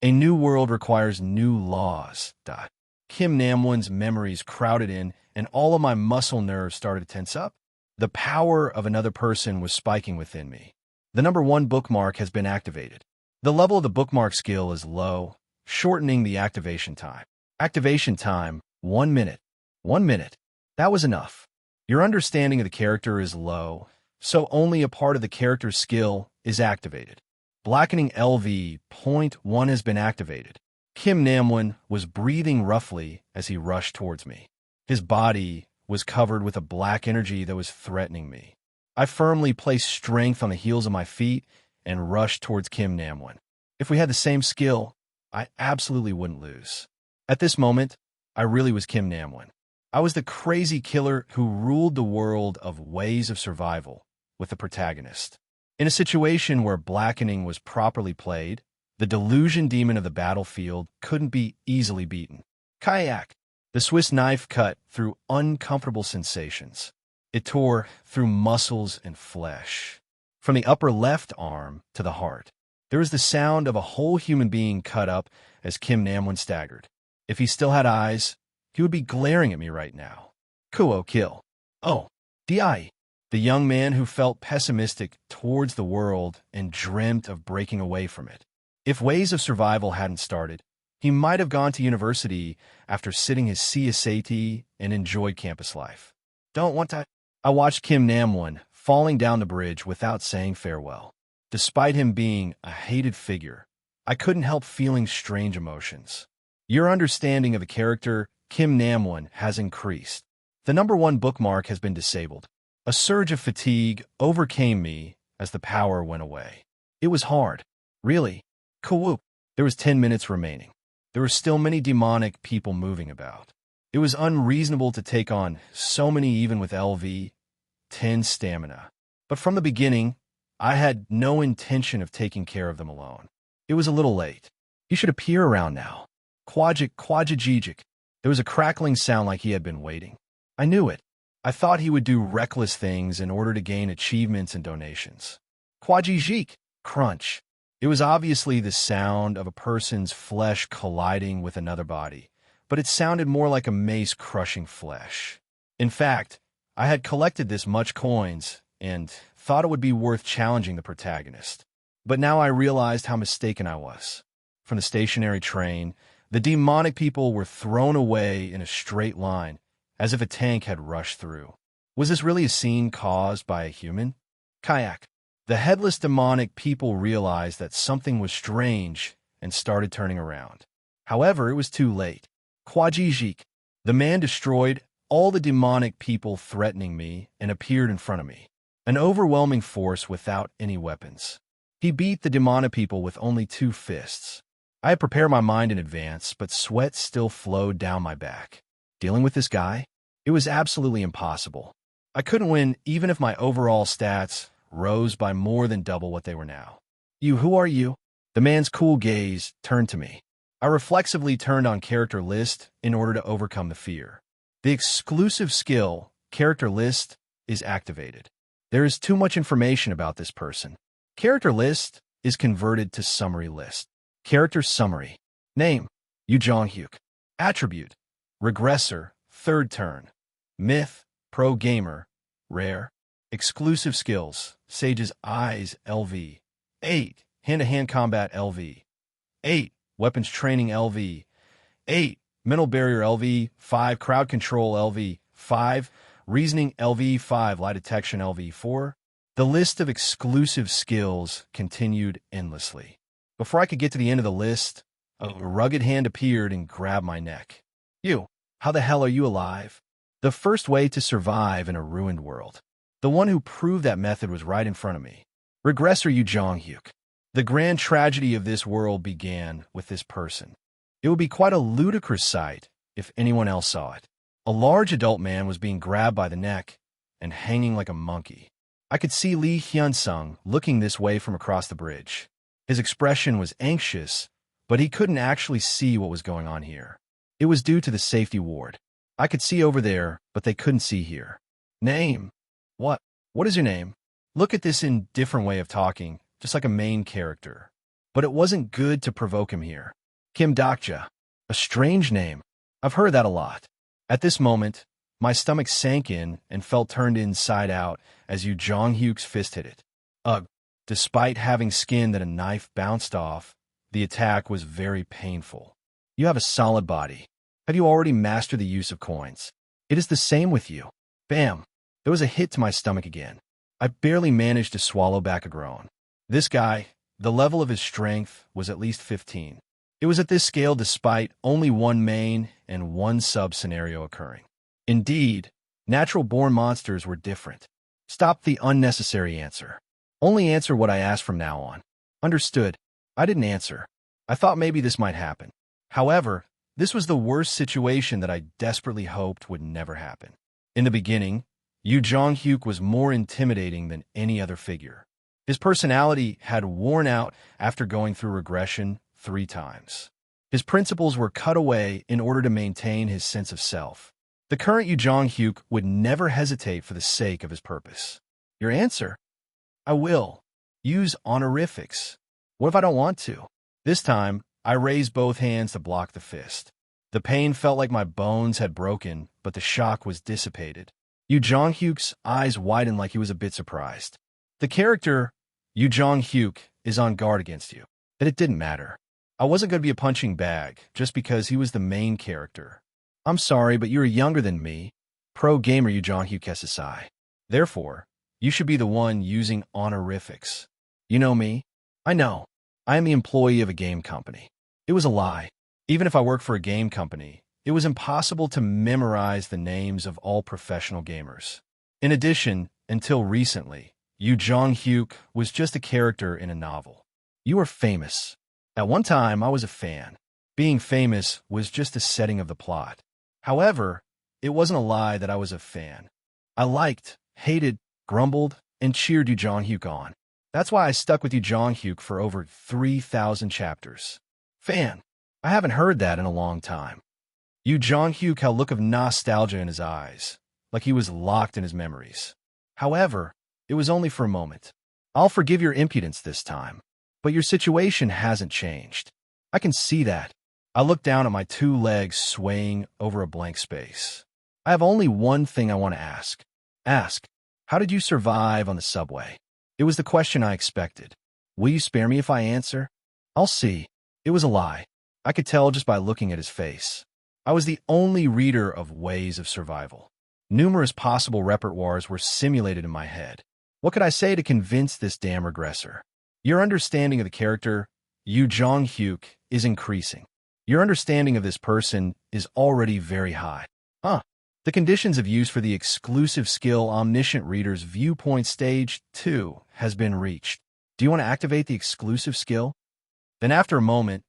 A new world requires new laws. Die. Kim Namwon's memories crowded in, and all of my muscle nerves started to tense up. The power of another person was spiking within me. The number 1 bookmark has been activated. The level of the bookmark skill is low, shortening the activation time. Activation time, 1 minute. 1 minute. That was enough. Your understanding of the character is low, so only a part of the character's skill is activated. Blackening LV.1 has been activated. Kim Namwon was breathing roughly as he rushed towards me. His body was covered with a black energy that was threatening me. I firmly placed strength on the heels of my feet and rushed towards Kim Namwon. If we had the same skill, I absolutely wouldn't lose. At this moment, I really was Kim Namwon. I was the crazy killer who ruled the world of Ways of Survival with the protagonist. In a situation where blackening was properly played, the delusion demon of the battlefield couldn't be easily beaten. Kayak. The Swiss knife cut through uncomfortable sensations. It tore through muscles and flesh. From the upper left arm to the heart, there was the sound of a whole human being cut up as Kim Namwon staggered. If he still had eyes, he would be glaring at me right now. Kuo kill. Oh, Di. The young man who felt pessimistic towards the world and dreamt of breaking away from it. If Ways of Survival hadn't started, he might have gone to university after sitting his CSAT and enjoyed campus life. Don't want to. I watched Kim Namwon falling down the bridge without saying farewell. Despite him being a hated figure, I couldn't help feeling strange emotions. Your understanding of the character Kim Namwon has increased. The number 1 bookmark has been disabled. A surge of fatigue overcame me as the power went away. It was hard. Really. Kawoop. There was 10 minutes remaining. There were still many demonic people moving about. It was unreasonable to take on so many even with LV.10 stamina. But from the beginning, I had no intention of taking care of them alone. It was a little late. He should appear around now. Quajijijic. There was a crackling sound like he had been waiting. I knew it. I thought he would do reckless things in order to gain achievements and donations. Quajijik. Crunch. It was obviously the sound of a person's flesh colliding with another body, but it sounded more like a mace crushing flesh. In fact, I had collected this much coins and thought it would be worth challenging the protagonist. But now I realized how mistaken I was. From the stationary train, the demonic people were thrown away in a straight line, as if a tank had rushed through. Was this really a scene caused by a human? Kayak. The headless demonic people realized that something was strange and started turning around. However, it was too late. Kwajijik. The man destroyed all the demonic people threatening me and appeared in front of me. An overwhelming force without any weapons. He beat the demonic people with only 2 fists. I had prepared my mind in advance, but sweat still flowed down my back. Dealing with this guy? It was absolutely impossible. I couldn't win even if my overall stats rose by more than double what they were now. Who are you? The man's cool gaze turned to me. I reflexively turned on character list in order to overcome the fear. The exclusive skill, character list, is activated. There is too much information about this person. Character list is converted to summary list. Character summary. Name, Yu Jonghyuk. Attribute, regressor, 3rd turn. Myth, pro gamer, rare. Exclusive skills, Sage's Eyes, LV. 8, hand-to-hand combat, LV. 8, weapons training, LV. 8, mental barrier, LV. 5, crowd control, LV. 5, reasoning, LV. 5, lie detection, LV. 4. The list of exclusive skills continued endlessly. Before I could get to the end of the list, a rugged hand appeared and grabbed my neck. You, how the hell are you alive? The first way to survive in a ruined world. The one who proved that method was right in front of me. Regressor Yu Jonghyuk. The grand tragedy of this world began with this person. It would be quite a ludicrous sight if anyone else saw it. A large adult man was being grabbed by the neck and hanging like a monkey. I could see Lee Hyun-sung looking this way from across the bridge. His expression was anxious, but he couldn't actually see what was going on here. It was due to the safety ward. I could see over there, but they couldn't see here. Name. What? What is your name? Look at this indifferent way of talking, just like a main character. But it wasn't good to provoke him here. Kim Dokja. A strange name. I've heard that a lot. At this moment, my stomach sank in and felt turned inside out as Yu Jonghyuk's fist hit it. Ugh. Despite having skin that a knife bounced off, the attack was very painful. You have a solid body. Have you already mastered the use of coins? It is the same with you. Bam! There was a hit to my stomach again. I barely managed to swallow back a groan. This guy, the level of his strength was at least 15. It was at this scale despite only 1 main and 1 sub-scenario occurring. Indeed, natural-born monsters were different. Stop the unnecessary answer. Only answer what I ask from now on. Understood. I didn't answer. I thought maybe this might happen. However, this was the worst situation that I desperately hoped would never happen. In the beginning, Yu Jonghyuk was more intimidating than any other figure. His personality had worn out after going through regression 3 times. His principles were cut away in order to maintain his sense of self. The current Yu Jonghyuk would never hesitate for the sake of his purpose. Your answer? I will. Use honorifics. What if I don't want to? This time, I raised both hands to block the fist. The pain felt like my bones had broken, but the shock was dissipated. Yu Jonghyuk's eyes widened like he was a bit surprised. The character, Yu Jonghyuk, is on guard against you. That it didn't matter. I wasn't going to be a punching bag just because he was the main character. I'm sorry, but you're younger than me. Pro gamer Yu Jonghyuk SSI. Therefore, you should be the one using honorifics. You know me? I know. I am the employee of a game company. It was a lie. Even if I worked for a game company, it was impossible to memorize the names of all professional gamers. In addition, until recently, Yu Jonghyuk was just a character in a novel. You are famous. At one time, I was a fan. Being famous was just the setting of the plot. However, it wasn't a lie that I was a fan. I liked, hated, grumbled, and cheered Yu Jonghyuk on. That's why I stuck with Yu Jonghyuk for over 3,000 chapters. Fan. I haven't heard that in a long time. Yu Jonghyuk had a look of nostalgia in his eyes, like he was locked in his memories. However, it was only for a moment. I'll forgive your impudence this time, but your situation hasn't changed. I can see that. I looked down at my 2 legs swaying over a blank space. I have only one thing I want to ask. Ask, how did you survive on the subway? It was the question I expected. Will you spare me if I answer? I'll see. It was a lie. I could tell just by looking at his face. I was the only reader of ways of survival. Numerous possible repertoires were simulated in my head. What could I say to convince this damn regressor? Your understanding of the character, Yu Jonghyuk, is increasing. Your understanding of this person is already very high. Huh. The conditions of use for the exclusive skill Omniscient Reader's Viewpoint Stage 2 has been reached. Do you want to activate the exclusive skill? Then after a moment,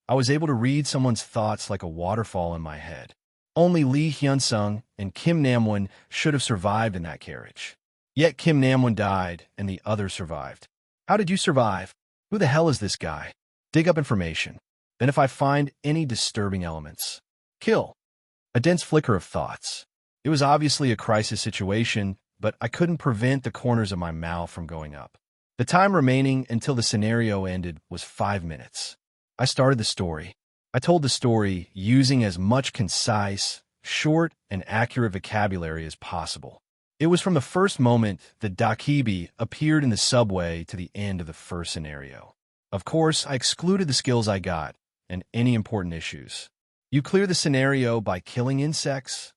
I was able to read someone's thoughts like a waterfall in my head. Only Lee Hyun-sung and Kim Namwon should have survived in that carriage. Yet Kim Namwon died and the others survived. How did you survive? Who the hell is this guy? Dig up information. Then if I find any disturbing elements, kill. A dense flicker of thoughts. It was obviously a crisis situation, but I couldn't prevent the corners of my mouth from going up. The time remaining until the scenario ended was 5 minutes. I started the story. I told the story using as much concise, short, and accurate vocabulary as possible. It was from the first moment that Dakibi appeared in the subway to the end of the first scenario. Of course, I excluded the skills I got and any important issues. You clear the scenario by killing insects?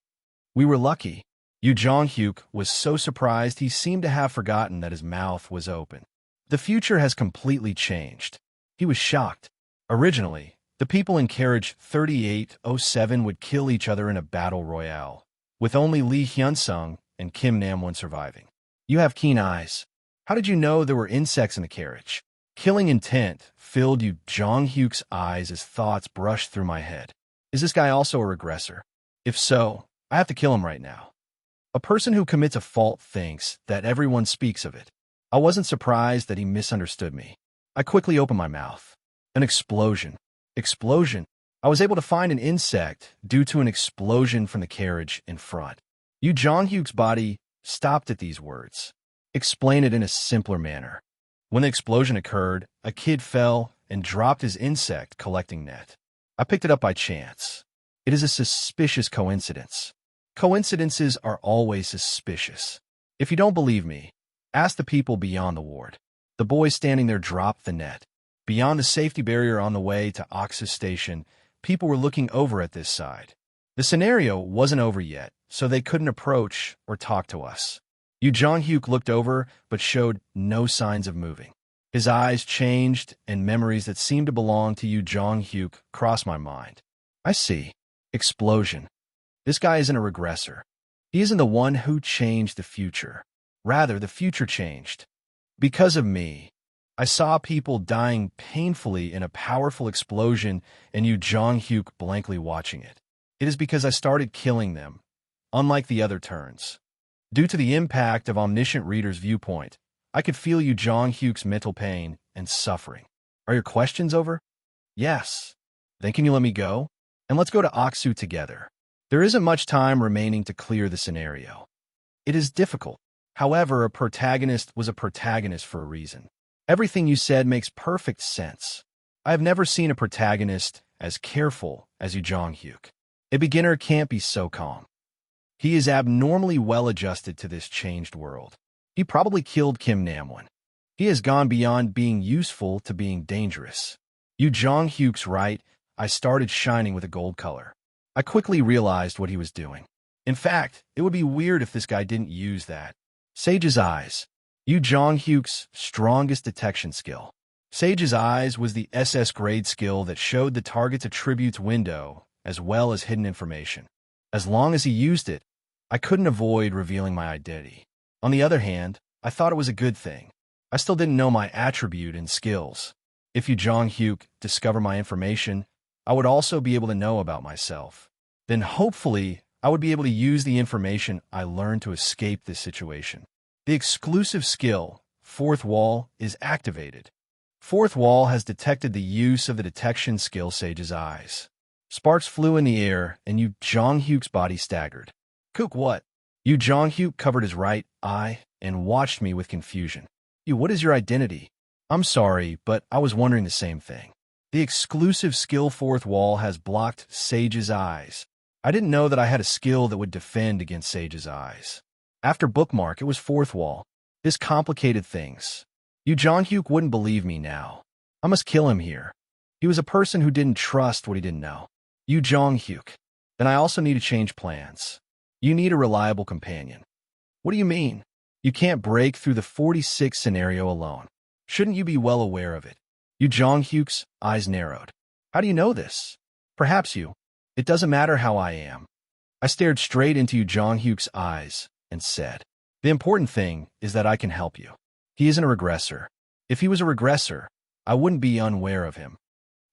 We were lucky. Yu Jong-hyuk was so surprised he seemed to have forgotten that his mouth was open. The future has completely changed. He was shocked. Originally, the people in carriage 3807 would kill each other in a battle royale, with only Lee Hyun-sung and Kim Namwon surviving. You have keen eyes. How did you know there were insects in the carriage? Killing intent filled Yu Jong-hyuk's eyes as thoughts brushed through my head. Is this guy also a regressor? If so, I have to kill him right now. A person who commits a fault thinks that everyone speaks of it. I wasn't surprised that he misunderstood me. I quickly opened my mouth. An explosion. Explosion. I was able to find an insect due to an explosion from the carriage in front. Yu Jong-hyuk's body stopped at these words. Explain it in a simpler manner. When the explosion occurred, a kid fell and dropped his insect collecting net. I picked it up by chance. It is a suspicious coincidence. Coincidences are always suspicious. If you don't believe me, ask the people beyond the ward. The boy standing there dropped the net. Beyond the safety barrier on the way to Oxus Station, people were looking over at this side. The scenario wasn't over yet, so they couldn't approach or talk to us. Yu Jong-hyuk looked over but showed no signs of moving. His eyes changed and memories that seemed to belong to Yu Jong-hyuk crossed my mind. I see. Explosion. This guy isn't a regressor. He isn't the one who changed the future. Rather, the future changed. Because of me, I saw people dying painfully in a powerful explosion and Yu Jong-hyuk blankly watching it. It is because I started killing them, unlike the other turns. Due to the impact of Omniscient Reader's Viewpoint, I could feel Yu Jong-hyuk's mental pain and suffering. Are your questions over? Yes. Then can you let me go? And let's go to Aksu together. There isn't much time remaining to clear the scenario. It is difficult. However, a protagonist was a protagonist for a reason. Everything you said makes perfect sense. I have never seen a protagonist as careful as Yu Jong-hyuk. A beginner can't be so calm. He is abnormally well-adjusted to this changed world. He probably killed Kim Namwon. He has gone beyond being useful to being dangerous. Yu Jong-hyuk's right, I started shining with a gold color. I quickly realized what he was doing. In fact, it would be weird if this guy didn't use that. Sage's Eyes. Yu Jong-hyuk's strongest detection skill. Sage's Eyes was the SS grade skill that showed the target's attributes window as well as hidden information. As long as he used it, I couldn't avoid revealing my identity. On the other hand, I thought it was a good thing. I still didn't know my attribute and skills. If Yu Jong-hyuk discovered my information, I would also be able to know about myself. Then hopefully, I would be able to use the information I learned to escape this situation. The exclusive skill, Fourth Wall, is activated. Fourth Wall has detected the use of the detection skill Sage's Eyes. Sparks flew in the air, and Yu Jong-hyuk's body staggered. Cook what? Yu Jong-hyuk covered his right eye and watched me with confusion. What is your identity? I'm sorry, but I was wondering the same thing. The exclusive skill Fourth Wall has blocked Sage's Eyes. I didn't know that I had a skill that would defend against Sage's Eyes. After Bookmark, it was Fourth Wall. This complicated things. Yu Jong-hyuk wouldn't believe me now. I must kill him here. He was a person who didn't trust what he didn't know. Yu Jong-hyuk. Then I also need to change plans. You need a reliable companion. What do you mean? You can't break through the 46 scenario alone. Shouldn't you be well aware of it? Yu Jong-hyuk's eyes narrowed. How do you know this? Perhaps you. It doesn't matter how I am. I stared straight into Yu Jong-hyuk's eyes and said, the important thing is that I can help you. He isn't a regressor. If he was a regressor, I wouldn't be unaware of him.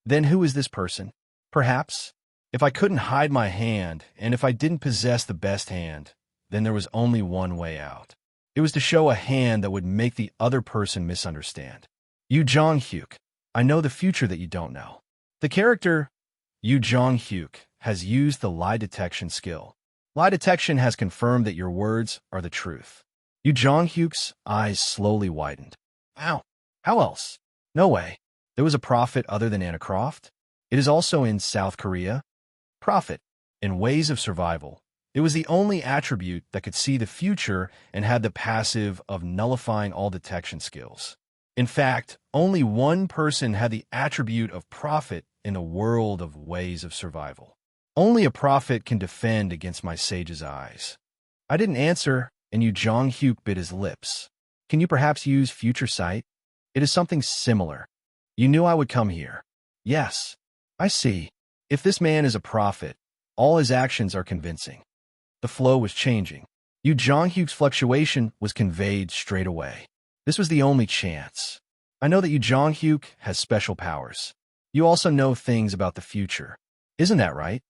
Then who is this person? Perhaps, if I couldn't hide my hand, and if I didn't possess the best hand, then there was only one way out. It was to show a hand that would make the other person misunderstand. Yu Jong-hyuk, I know the future that you don't know. The character, Yu Jong-hyuk, has used the lie detection skill. Lie detection has confirmed that your words are the truth. Yu Jong-hyuk's eyes slowly widened. Wow, how else? No way. There was a prophet other than Anna Croft? It is also in South Korea? Prophet, in ways of survival. It was the only attribute that could see the future and had the passive of nullifying all detection skills. In fact, only one person had the attribute of prophet in the world of ways of survival. Only a prophet can defend against my sage's eyes. I didn't answer, and Yu Jong-hyuk bit his lips. Can you perhaps use future sight? It is something similar. You knew I would come here. Yes. I see. If this man is a prophet, all his actions are convincing. The flow was changing. Yu Jong-hyuk's fluctuation was conveyed straight away. This was the only chance. I know that Yu Jong-hyuk has special powers. You also know things about the future. Isn't that right?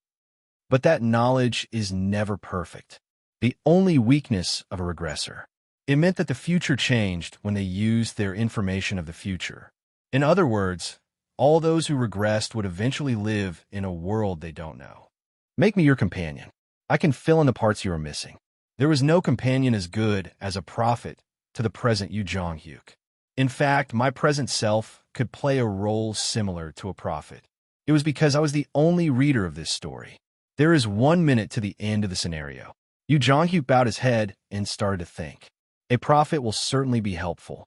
But that knowledge is never perfect. The only weakness of a regressor. It meant that the future changed when they used their information of the future. In other words, all those who regressed would eventually live in a world they don't know. Make me your companion. I can fill in the parts you are missing. There was no companion as good as a prophet to the present Yu Jong-hyuk. In fact, my present self could play a role similar to a prophet. It was because I was the only reader of this story. There is 1 minute to the end of the scenario. Yu Jong-hyuk bowed his head and started to think. A prophet will certainly be helpful.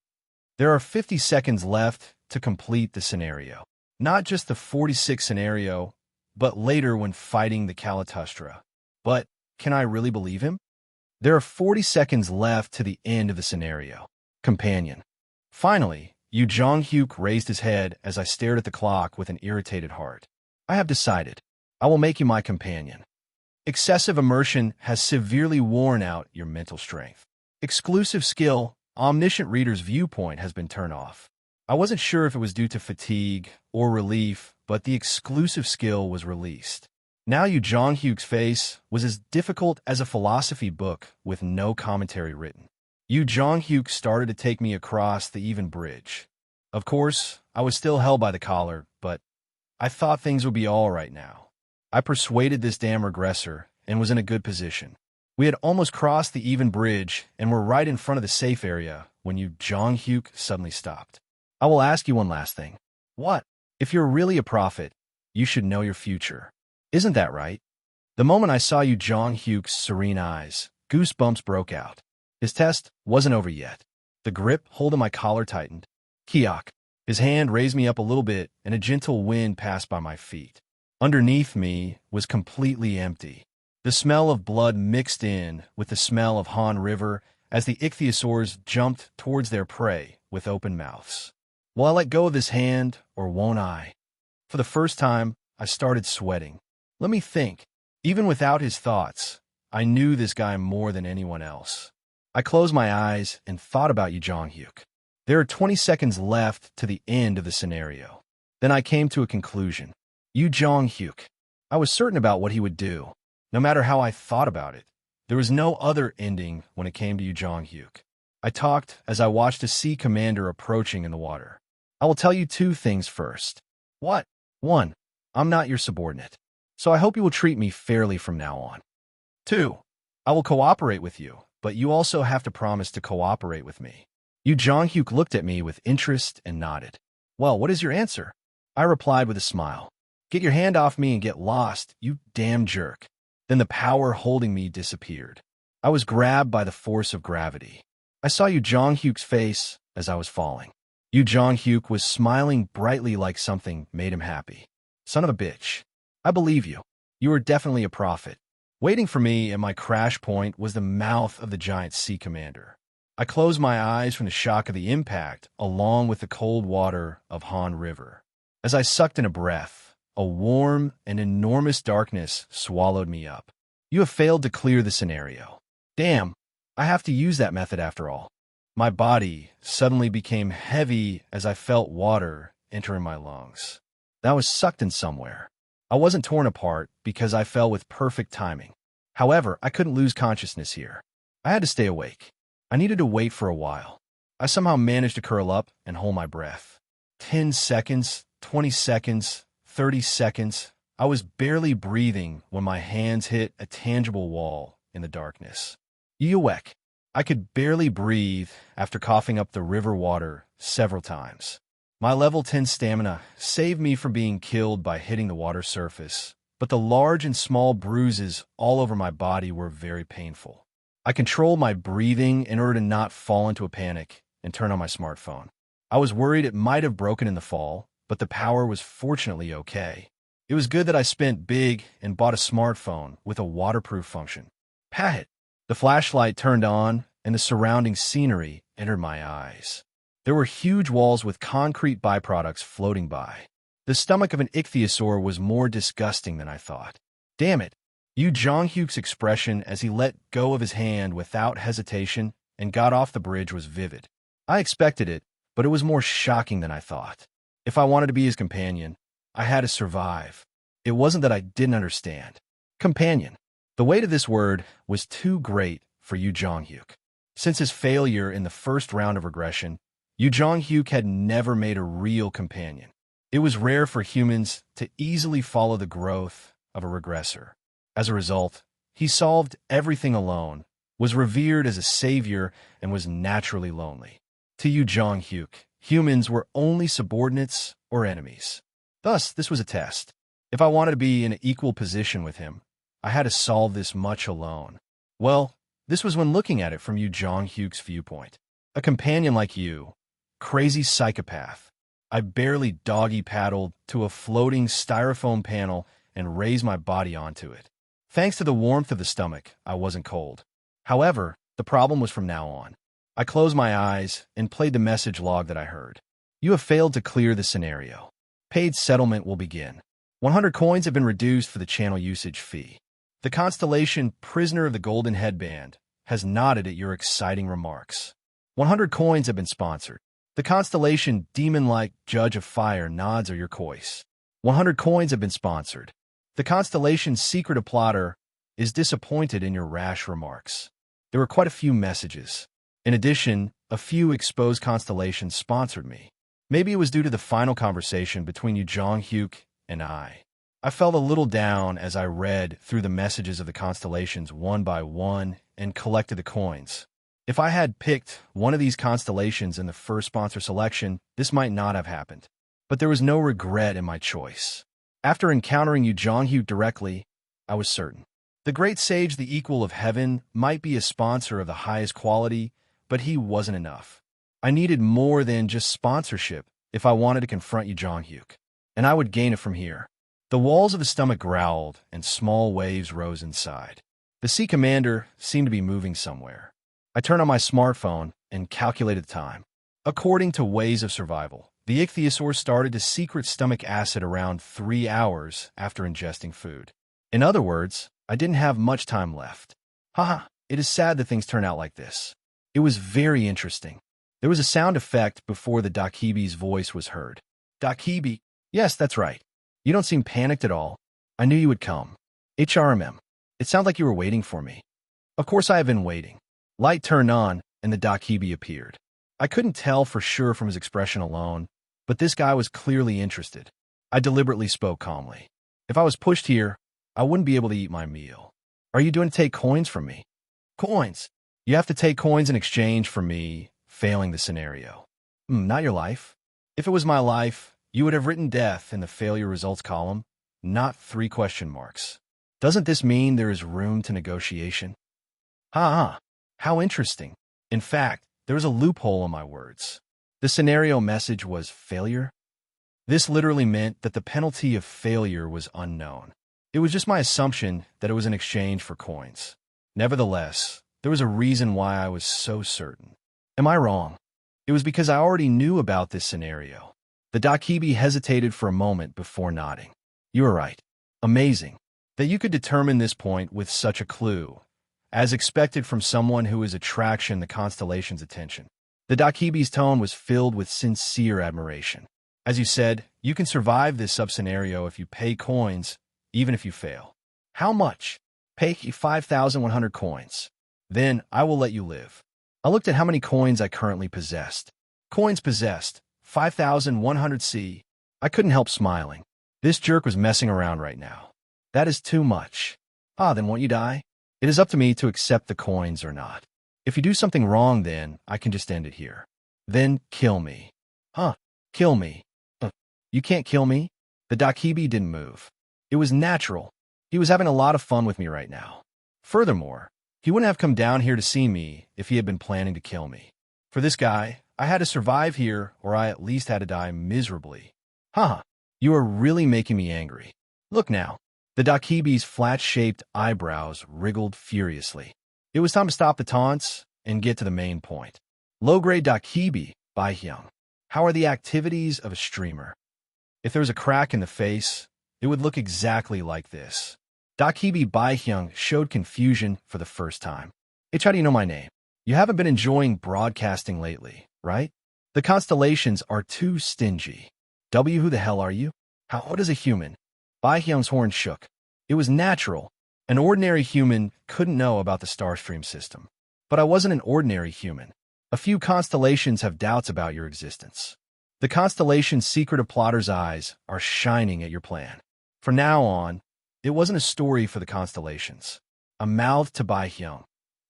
There are 50 seconds left to complete the scenario. Not just the 46th scenario, but later when fighting the Kalatustra. But can I really believe him? There are 40 seconds left to the end of the scenario. Companion. Finally, Yu Jong-hyuk raised his head as I stared at the clock with an irritated heart. I have decided. I will make you my companion. Excessive immersion has severely worn out your mental strength. Exclusive skill, omniscient reader's viewpoint has been turned off. I wasn't sure if it was due to fatigue or relief, but the exclusive skill was released. Now Yu Jong-hyuk's face was as difficult as a philosophy book with no commentary written. Yu Jong-hyuk started to take me across the even bridge. Of course, I was still held by the collar, but I thought things would be all right now. I persuaded this damn regressor and was in a good position. We had almost crossed the even bridge and were right in front of the safe area when Yu Jong-hyuk suddenly stopped. I will ask you one last thing. What? If you're really a prophet, you should know your future. Isn't that right? The moment I saw Yu Jong-hyuk's serene eyes, goosebumps broke out. His test wasn't over yet. The grip holding my collar tightened. Kiok. His hand raised me up a little bit, and a gentle wind passed by my feet. Underneath me was completely empty. The smell of blood mixed in with the smell of Han River as the ichthyosaurs jumped towards their prey with open mouths. Will I let go of his hand, or won't I? For the first time, I started sweating. Let me think. Even without his thoughts, I knew this guy more than anyone else. I closed my eyes and thought about Yu Jong-hyuk. There are 20 seconds left to the end of the scenario. Then I came to a conclusion. Yu Jong-hyuk. I was certain about what he would do. No matter how I thought about it, there was no other ending when it came to Yu Jong-hyuk. I talked as I watched a sea commander approaching in the water. I will tell you 2 things first. What? 1. I'm not your subordinate, so I hope you will treat me fairly from now on. 2. I will cooperate with you, but you also have to promise to cooperate with me. Yu Jong-hyuk looked at me with interest and nodded. Well, what is your answer? I replied with a smile. Get your hand off me and get lost, you damn jerk. Then the power holding me disappeared. I was grabbed by the force of gravity. I saw Yu Jong-hyuk's face as I was falling. Yu Jong-hyuk was smiling brightly like something made him happy. Son of a bitch. I believe you. You are definitely a prophet. Waiting for me at my crash point was the mouth of the giant sea commander. I closed my eyes from the shock of the impact, along with the cold water of Han River. As I sucked in a breath, a warm and enormous darkness swallowed me up. You have failed to clear the scenario. Damn, I have to use that method after all. My body suddenly became heavy as I felt water entering my lungs. That was sucked in somewhere. I wasn't torn apart because I fell with perfect timing. However, I couldn't lose consciousness here. I had to stay awake. I needed to wait for a while. I somehow managed to curl up and hold my breath. 10 seconds, 20 seconds, 30 seconds. I was barely breathing when my hands hit a tangible wall in the darkness. Yuek. I could barely breathe after coughing up the river water several times. My level 10 stamina saved me from being killed by hitting the water surface, but the large and small bruises all over my body were very painful. I controlled my breathing in order to not fall into a panic and turn on my smartphone. I was worried it might have broken in the fall, but the power was fortunately okay. It was good that I spent big and bought a smartphone with a waterproof function. Pat! The flashlight turned on, and the surrounding scenery entered my eyes. There were huge walls with concrete byproducts floating by. The stomach of an ichthyosaur was more disgusting than I thought. Damn it! Yu Jonghyuk's expression as he let go of his hand without hesitation and got off the bridge was vivid. I expected it, but it was more shocking than I thought. If I wanted to be his companion, I had to survive. It wasn't that I didn't understand. Companion. The weight of this word was too great for Yu Jonghyuk. Since his failure in the first round of regression, Yu Jonghyuk had never made a real companion. It was rare for humans to easily follow the growth of a regressor. As a result, he solved everything alone, was revered as a savior, and was naturally lonely. To Yu Jonghyuk, humans were only subordinates or enemies. Thus, this was a test. If I wanted to be in an equal position with him, I had to solve this much alone. Well, this was when looking at it from Yu Jonghyuk's viewpoint. A companion like you, crazy psychopath. I barely doggy-paddled to a floating styrofoam panel and raised my body onto it. Thanks to the warmth of the stomach, I wasn't cold. However, the problem was from now on. I closed my eyes and played the message log that I heard. You have failed to clear the scenario. Paid settlement will begin. 100 coins have been reduced for the channel usage fee. The constellation Prisoner of the Golden Headband has nodded at your exciting remarks. 100 coins have been sponsored. The constellation Demon-like Judge of Fire nods at your choice. 100 coins have been sponsored. The constellation Secret of Plotter is disappointed in your rash remarks. There were quite a few messages. In addition, a few exposed constellations sponsored me. Maybe it was due to the final conversation between Yu Jonghyuk and I. I felt a little down as I read through the messages of the constellations one by one and collected the coins. If I had picked one of these constellations in the first sponsor selection, this might not have happened. But there was no regret in my choice. After encountering Yu Jonghyuk directly, I was certain. The great sage, the equal of heaven, might be a sponsor of the highest quality, but he wasn't enough. I needed more than just sponsorship if I wanted to confront Yu Jonghyuk, and I would gain it from here. The walls of the stomach growled, and small waves rose inside. The sea commander seemed to be moving somewhere. I turned on my smartphone and calculated the time. According to Ways of Survival, the ichthyosaur started to secrete stomach acid around 3 hours after ingesting food. In other words, I didn't have much time left. Haha, it is sad that things turn out like this. It was very interesting. There was a sound effect before the Dakibi's voice was heard. Dakibi? Yes, that's right. You don't seem panicked at all. I knew you would come. HRMM. It sounded like you were waiting for me. Of course I have been waiting. Light turned on, and the Dakibi appeared. I couldn't tell for sure from his expression alone, but this guy was clearly interested. I deliberately spoke calmly. If I was pushed here, I wouldn't be able to eat my meal. Are you doing to take coins from me? Coins? You have to take coins in exchange for me failing the scenario. Not your life. If it was my life, you would have written death in the failure results column, not 3 question marks. Doesn't this mean there is room to negotiation? How interesting. In fact, there was a loophole in my words. The scenario message was failure. This literally meant that the penalty of failure was unknown. It was just my assumption that it was in exchange for coins. Nevertheless, there was a reason why I was so certain. Am I wrong? It was because I already knew about this scenario. The Dakibi hesitated for a moment before nodding. You were right. Amazing. That you could determine this point with such a clue, as expected from someone who is attraction the constellation's attention. The Dakibi's tone was filled with sincere admiration. As you said, you can survive this sub-scenario if you pay coins, even if you fail. How much? Pay 5,100 coins. Then I will let you live. I looked at how many coins I currently possessed. Coins possessed, 5,100 C. I couldn't help smiling. This jerk was messing around right now. That is too much. Then won't you die? It is up to me to accept the coins or not. If you do something wrong, then I can just end it here. Then kill me. Kill me. You can't kill me? The Dakibi didn't move. It was natural. He was having a lot of fun with me right now. Furthermore, he wouldn't have come down here to see me if he had been planning to kill me. For this guy, I had to survive here, or I at least had to die miserably. You are really making me angry. Look now. The Dakibi's flat-shaped eyebrows wriggled furiously. It was time to stop the taunts and get to the main point. Low-grade Dakibi, Bai Hyung. How are the activities of a streamer? If there was a crack in the face, it would look exactly like this. Dakibi Bai Hyung showed confusion for the first time. How do you know my name? You haven't been enjoying broadcasting lately, right? The constellations are too stingy. Who the hell are you? How old is a human? Bai Hyung's horn shook. It was natural. An ordinary human couldn't know about the Starstream system. But I wasn't an ordinary human. A few constellations have doubts about your existence. The constellation's secretive plotter's eyes are shining at your plan. From now on, it wasn't a story for the constellations. A mouth to Bai Hyung.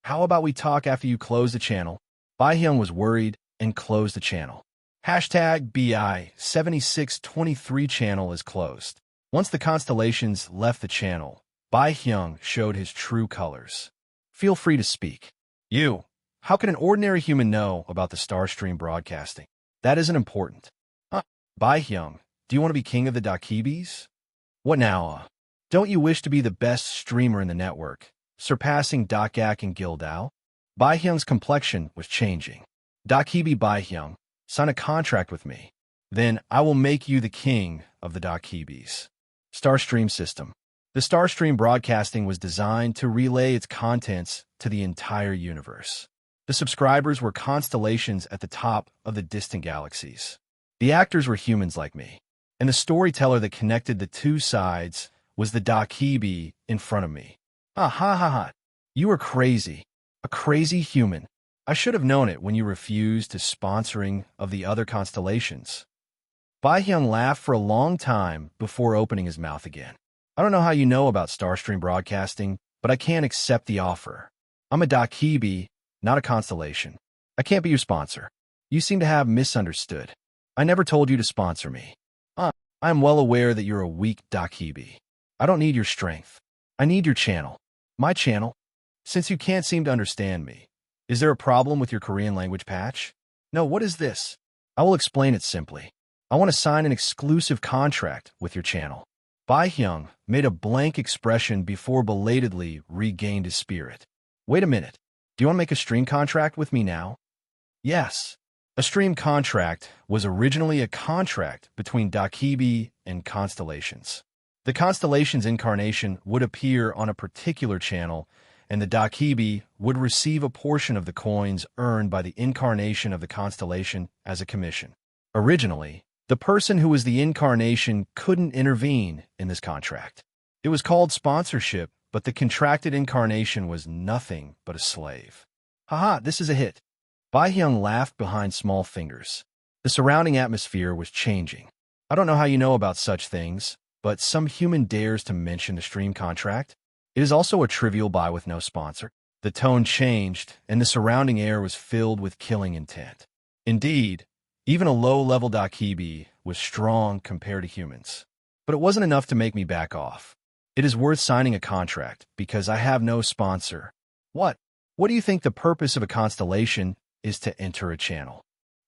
How about we talk after you close the channel? Bai Hyung was worried and closed the channel. #BI7623 channel is closed. Once the constellations left the channel, Bai Hyung showed his true colors. Feel free to speak. How can an ordinary human know about the Starstream broadcasting? That isn't important. Bai Hyung, do you want to be king of the Dakibis? What now? Don't you wish to be the best streamer in the network, surpassing Dakak and Gildao? Bai Hyung's complexion was changing. Dakibi Bai Hyung, sign a contract with me. Then I will make you the king of the Dakibis. Starstream system. The Starstream broadcasting was designed to relay its contents to the entire universe. The subscribers were constellations at the top of the distant galaxies. The actors were humans like me, and the storyteller that connected the two sides was the Dakibi in front of me. You are crazy. A crazy human. I should have known it when you refused to sponsoring of the other constellations. Bai Hyung laughed for a long time before opening his mouth again. I don't know how you know about Starstream broadcasting, but I can't accept the offer. I'm a Dakibi, not a constellation. I can't be your sponsor. You seem to have misunderstood. I never told you to sponsor me. I am well aware that you're a weak Dakibi. I don't need your strength. I need your channel. My channel? Since you can't seem to understand me, is there a problem with your Korean language patch? No, what is this? I will explain it simply. I want to sign an exclusive contract with your channel. Bai Hyung made a blank expression before belatedly regained his spirit. Wait a minute. Do you want to make a stream contract with me now? Yes. A stream contract was originally a contract between Dakibi and constellations. The constellation's incarnation would appear on a particular channel, and the Dakibi would receive a portion of the coins earned by the incarnation of the constellation as a commission. Originally, the person who was the incarnation couldn't intervene in this contract. It was called sponsorship, but the contracted incarnation was nothing but a slave. This is a hit. Bai Hyung laughed behind small fingers. The surrounding atmosphere was changing. I don't know how you know about such things, but some human dares to mention the stream contract. It is also a trivial buy with no sponsor. The tone changed, and the surrounding air was filled with killing intent. Indeed, even a low-level Dakibi was strong compared to humans. But it wasn't enough to make me back off. It is worth signing a contract, because I have no sponsor. What do you think the purpose of a constellation is to enter a channel?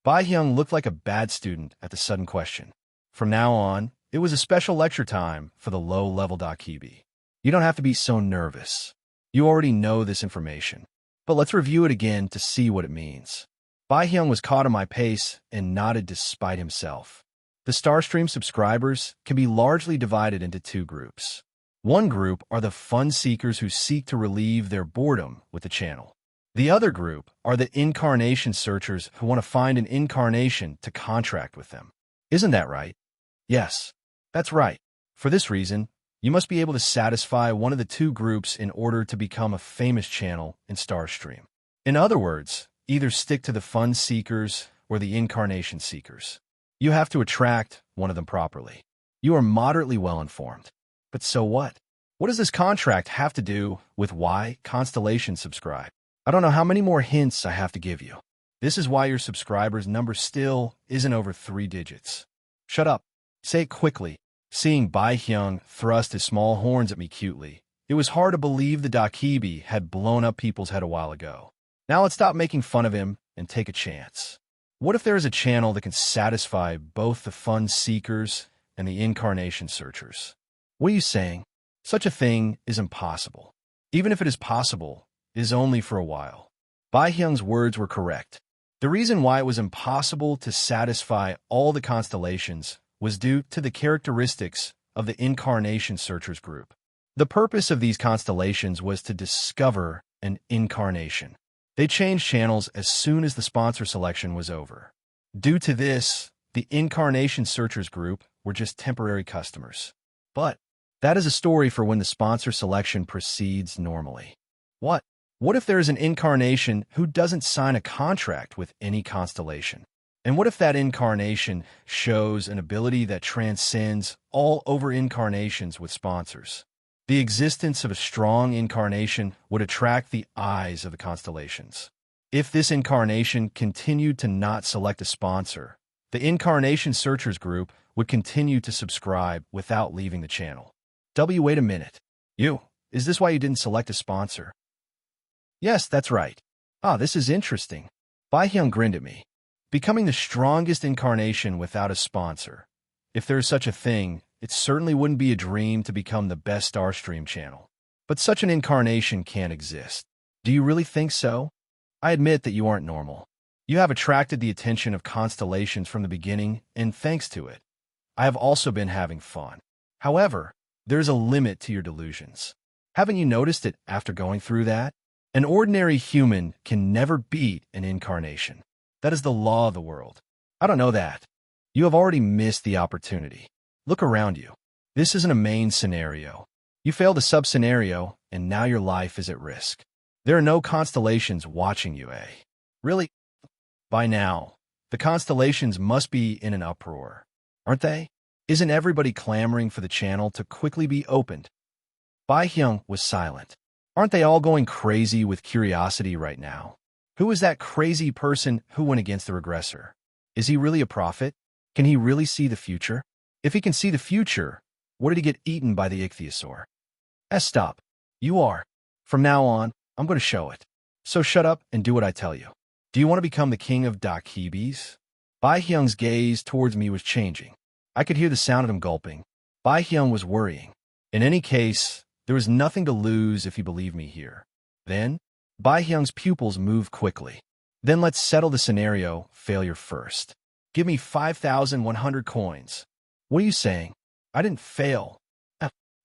Bai Hyung looked like a bad student at the sudden question. From now on, it was a special lecture time for the low-level Dakibi. You don't have to be so nervous. You already know this information. But let's review it again to see what it means. Bai Hyung was caught on my pace and nodded despite himself. The Starstream subscribers can be largely divided into two groups. One group are the fun seekers who seek to relieve their boredom with the channel. The other group are the incarnation searchers who want to find an incarnation to contract with them. Isn't that right? Yes, that's right. For this reason, you must be able to satisfy one of the two groups in order to become a famous channel in Starstream. In other words, either stick to the fun seekers or the incarnation seekers. You have to attract one of them properly. You are moderately well informed. But so what? What does this contract have to do with why Constellation subscribe? I don't know how many more hints I have to give you. This is why your subscribers' number still isn't over 3 digits. Shut up. Say it quickly. Seeing Bai Hyung thrust his small horns at me cutely, it was hard to believe the Dakibi had blown up people's head a while ago. Now let's stop making fun of him and take a chance. What if there is a channel that can satisfy both the fun seekers and the incarnation searchers? What are you saying? Such a thing is impossible. Even if it is possible, it is only for a while. Bai Hyung's words were correct. The reason why it was impossible to satisfy all the constellations was due to the characteristics of the incarnation searchers group. The purpose of these constellations was to discover an incarnation. They changed channels as soon as the sponsor selection was over. Due to this, the incarnation searchers group were just temporary customers. But that is a story for when the sponsor selection proceeds normally. What? What if there is an incarnation who doesn't sign a contract with any constellation? And what if that incarnation shows an ability that transcends all over incarnations with sponsors? The existence of a strong incarnation would attract the eyes of the constellations. If this incarnation continued to not select a sponsor, the incarnation searchers group would continue to subscribe without leaving the channel. Wait a minute. Is this why you didn't select a sponsor? Yes, that's right. This is interesting. Bai Hyung grinned at me. Becoming the strongest incarnation without a sponsor. If there is such a thing, it certainly wouldn't be a dream to become the best Starstream channel. But such an incarnation can't exist. Do you really think so? I admit that you aren't normal. You have attracted the attention of constellations from the beginning, and thanks to it, I have also been having fun. However, there is a limit to your delusions. Haven't you noticed it after going through that? An ordinary human can never beat an incarnation. That is the law of the world. I don't know that. You have already missed the opportunity. Look around you. This isn't a main scenario. You failed a sub-scenario, and now your life is at risk. There are no constellations watching you, eh? Really? By now, the constellations must be in an uproar, aren't they? Isn't everybody clamoring for the channel to quickly be opened? Bai Hyung was silent. Aren't they all going crazy with curiosity right now? Who is that crazy person who went against the regressor? Is he really a prophet? Can he really see the future? If he can see the future, what did he get eaten by the ichthyosaur? Stop. You are. From now on, I'm going to show it. So shut up and do what I tell you. Do you want to become the king of Dakibis? Bai Hyung's gaze towards me was changing. I could hear the sound of him gulping. Bai Hyung was worrying. In any case, there was nothing to lose if he believed me here. Then, Bai Hyung's pupils moved quickly. Then let's settle the scenario failure first. Give me 5,100 coins. What are you saying? I didn't fail.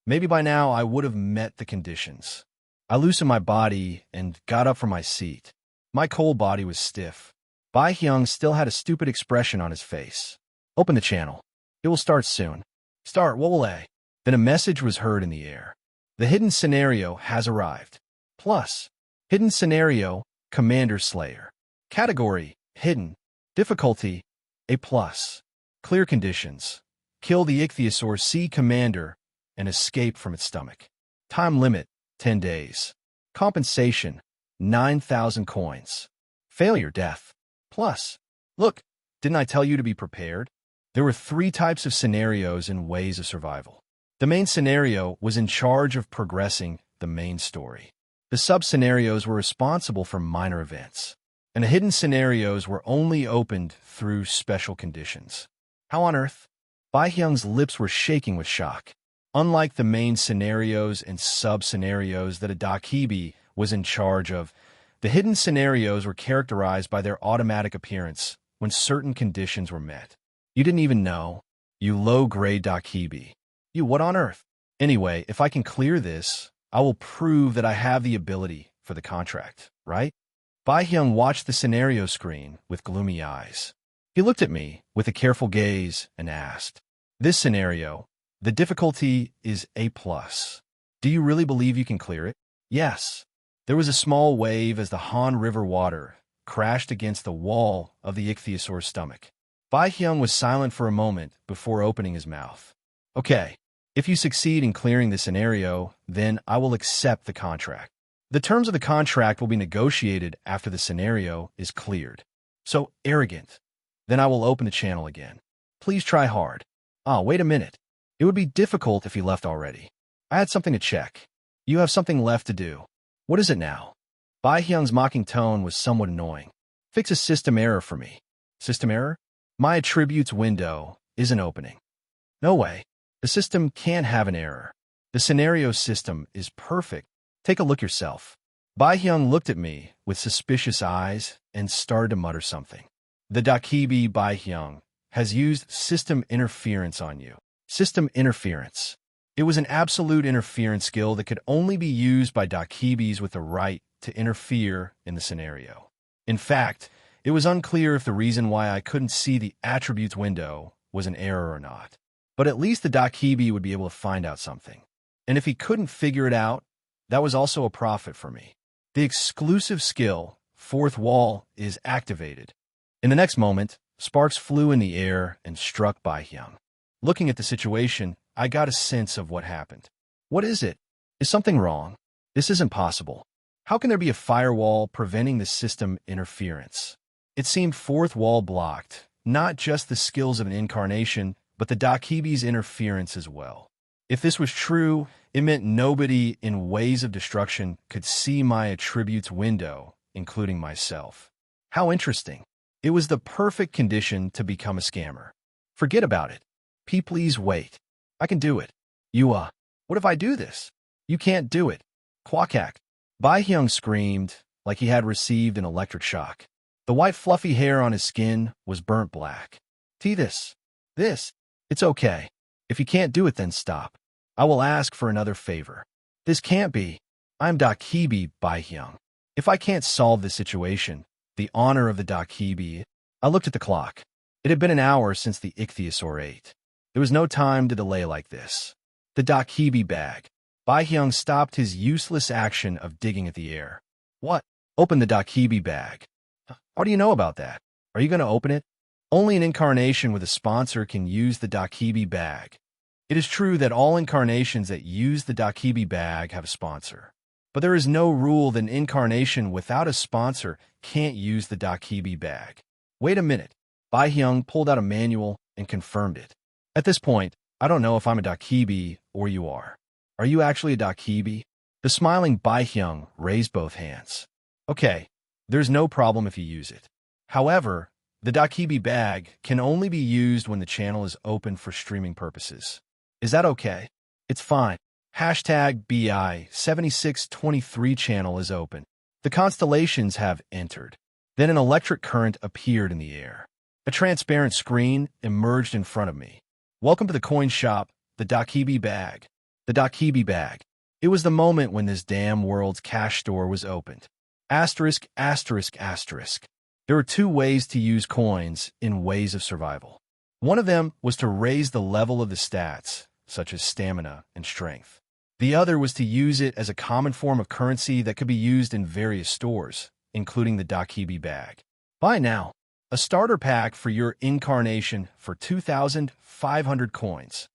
Maybe by now I would have met the conditions. I loosened my body and got up from my seat. My cold body was stiff. Bai Hyung still had a stupid expression on his face. Open the channel. It will start soon. Start, Wole. Then a message was heard in the air. The hidden scenario has arrived. Plus, hidden scenario, Commander Slayer. Category, hidden. Difficulty, A+. Clear conditions. Kill the ichthyosaur Sea Commander and escape from its stomach. Time limit, 10 days. Compensation, 9,000 coins. Failure, death. Plus, look, didn't I tell you to be prepared? There were 3 types of scenarios and ways of survival. The main scenario was in charge of progressing the main story. The sub-scenarios were responsible for minor events. And the hidden scenarios were only opened through special conditions. How on earth? Bai Hyung's lips were shaking with shock. Unlike the main scenarios and sub-scenarios that a Dakibi was in charge of, the hidden scenarios were characterized by their automatic appearance when certain conditions were met. You didn't even know. You low-grade Dakibi. You what on earth? Anyway, if I can clear this, I will prove that I have the ability for the contract, right? Bai-hyung watched the scenario screen with gloomy eyes. He looked at me with a careful gaze and asked, "This scenario, the difficulty is A+. Do you really believe you can clear it?" Yes. There was a small wave as the Han River water crashed against the wall of the ichthyosaur's stomach. Bai-hyung was silent for a moment before opening his mouth. "Okay, if you succeed in clearing the scenario, then I will accept the contract. The terms of the contract will be negotiated after the scenario is cleared." So arrogant. Then I will open the channel again. Please try hard. Ah, wait a minute. It would be difficult if he left already. I had something to check. You have something left to do. What is it now? Bai-hyung's mocking tone was somewhat annoying. Fix a system error for me. System error? My attributes window isn't opening. No way. The system can't have an error. The scenario system is perfect. Take a look yourself. Bai-hyung looked at me with suspicious eyes and started to mutter something. The Dakibi Bai-hyung has used system interference on you. System interference. It was an absolute interference skill that could only be used by Dakibis with the right to interfere in the scenario. In fact, it was unclear if the reason why I couldn't see the attributes window was an error or not. But at least the Dakibi would be able to find out something. And if he couldn't figure it out, that was also a profit for me. The exclusive skill, Fourth Wall, is activated. In the next moment, sparks flew in the air and struck Bai-hyung. Looking at the situation, I got a sense of what happened. What is it? Is something wrong? This isn't possible. How can there be a firewall preventing the system interference? It seemed Fourth Wall blocked, not just the skills of an incarnation, but the Dakibi's interference as well. If this was true, it meant nobody in Ways of Destruction could see my attributes window, including myself. How interesting. It was the perfect condition to become a scammer. Forget about it. Please wait. I can do it. What if I do this? You can't do it. Quackak. Bai-hyung screamed like he had received an electric shock. The white fluffy hair on his skin was burnt black. This. It's okay. If you can't do it, then stop. I will ask for another favor. This can't be. I'm Dakibi Bai-hyung. If I can't solve this situation, the honor of the Dakibi. I looked at the clock. It had been an hour since the ichthyosaur ate. There was no time to delay like this. The Dakibi bag. Bai-hyung stopped his useless action of digging at the air. What? Open the Dakibi bag. How do you know about that? Are you going to open it? Only an incarnation with a sponsor can use the Dakibi bag. It is true that all incarnations that use the Dakibi bag have a sponsor. But there is no rule that an incarnation without a sponsor can't use the Dakibi bag. Wait a minute. Bai-hyung pulled out a manual and confirmed it. At this point, I don't know if I'm a Dakibi or you are. Are you actually a Dakibi? The smiling Bai-hyung raised both hands. Okay, there's no problem if you use it. However, the Dakibi bag can only be used when the channel is open for streaming purposes. Is that okay? It's fine. Hashtag BI7623 channel is open. The constellations have entered. Then an electric current appeared in the air. A transparent screen emerged in front of me. Welcome to the coin shop, the Dakibi bag. The Dakibi bag. It was the moment when this damn world's cash store was opened. Asterisk, asterisk, asterisk. There were two ways to use coins in Ways of Survival. One of them was to raise the level of the stats, such as stamina and strength. The other was to use it as a common form of currency that could be used in various stores, including the Dakibi bag. Buy now. A starter pack for your incarnation for 2,500 coins.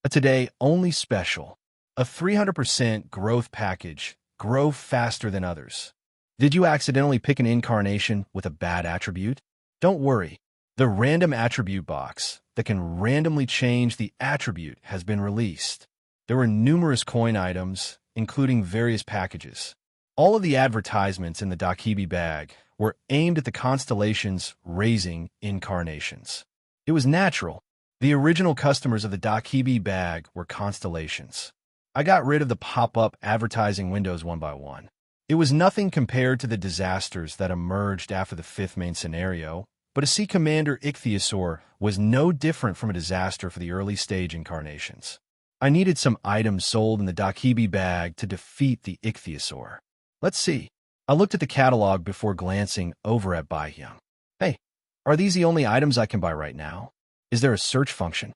A today-only special. A 300% growth package. Grow faster than others. Did you accidentally pick an incarnation with a bad attribute? Don't worry. The random attribute box that can randomly change the attribute has been released. There were numerous coin items, including various packages. All of the advertisements in the Dakibi bag were aimed at the constellations raising incarnations. It was natural. The original customers of the Dakibi bag were constellations. I got rid of the pop-up advertising windows one by one. It was nothing compared to the disasters that emerged after the fifth main scenario, But a Sea Commander ichthyosaur was no different from a disaster for the early stage incarnations. I needed some items sold in the Dakibi bag to defeat the ichthyosaur. Let's see. I looked at the catalog before glancing over at Baihyung. Hey, are these the only items I can buy right now? Is there a search function?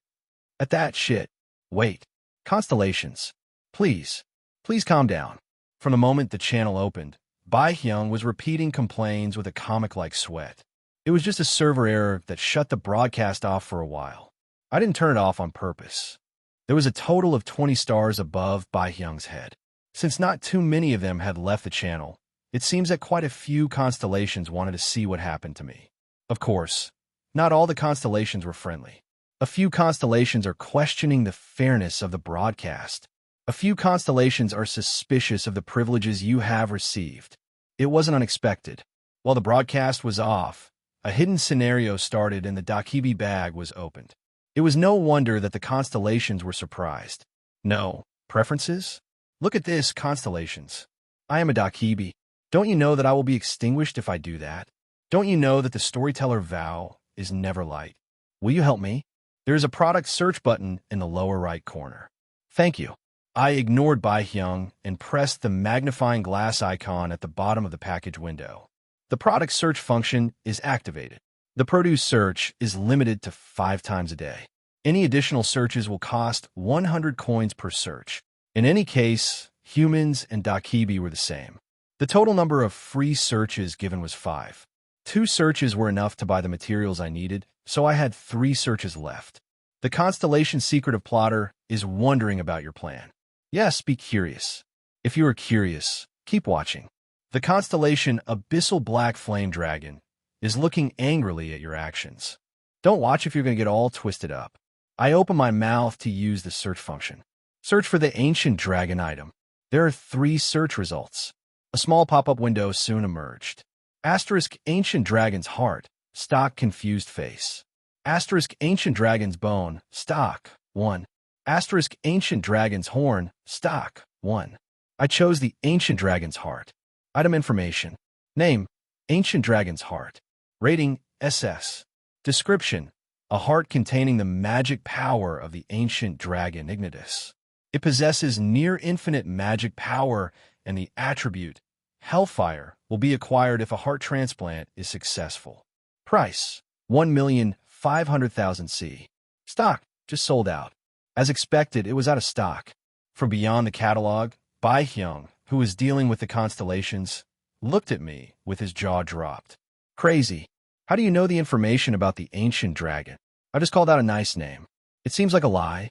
At that shit. Wait. Constellations. Please. Please calm down. From the moment the channel opened, Baihyung was repeating complaints with a comic-like sweat. It was just a server error that shut the broadcast off for a while. I didn't turn it off on purpose. There was a total of 20 stars above Baihyung's head. Since not too many of them had left the channel, it seems that quite a few constellations wanted to see what happened to me. Of course, not all the constellations were friendly. A few constellations are questioning the fairness of the broadcast. A few constellations are suspicious of the privileges you have received. It wasn't unexpected. While the broadcast was off, a hidden scenario started and the Dakibi bag was opened. It was no wonder that the constellations were surprised. No. Preferences? Look at this, constellations. I am a Dakibi. Don't you know that I will be extinguished if I do that? Don't you know that the storyteller vow is never light? Will you help me? There is a product search button in the lower right corner. Thank you. I ignored Baihyung and pressed the magnifying glass icon at the bottom of the package window. The product search function is activated. The produce search is limited to 5 times a day. Any additional searches will cost 100 coins per search. In any case, humans and Dakibi were the same. The total number of free searches given was 5. 2 searches were enough to buy the materials I needed, so I had 3 searches left. The constellation secret of Plotter is wondering about your plan. Yes, be curious. If you are curious, keep watching. The constellation Abyssal Black Flame Dragon is looking angrily at your actions. Don't watch if you're going to get all twisted up. I open my mouth to use the search function. Search for the Ancient Dragon item. There are 3 search results. A small pop-up window soon emerged. Asterisk Ancient Dragon's Heart, stock confused face. Asterisk Ancient Dragon's Bone, stock, 1. Asterisk Ancient Dragon's Horn, stock, 1. I chose the Ancient Dragon's Heart. Item information. Name, Ancient Dragon's Heart. Rating, SS. Description, a heart containing the magic power of the ancient dragon Ignitus. It possesses near-infinite magic power, and the attribute, Hellfire, will be acquired if a heart transplant is successful. Price, 1,500,000 C. Stock, just sold out. As expected, it was out of stock. From beyond the catalog, Baihyung, who was dealing with the constellations, looked at me with his jaw dropped. Crazy. How do you know the information about the ancient dragon? I just called out a nice name. It seems like a lie.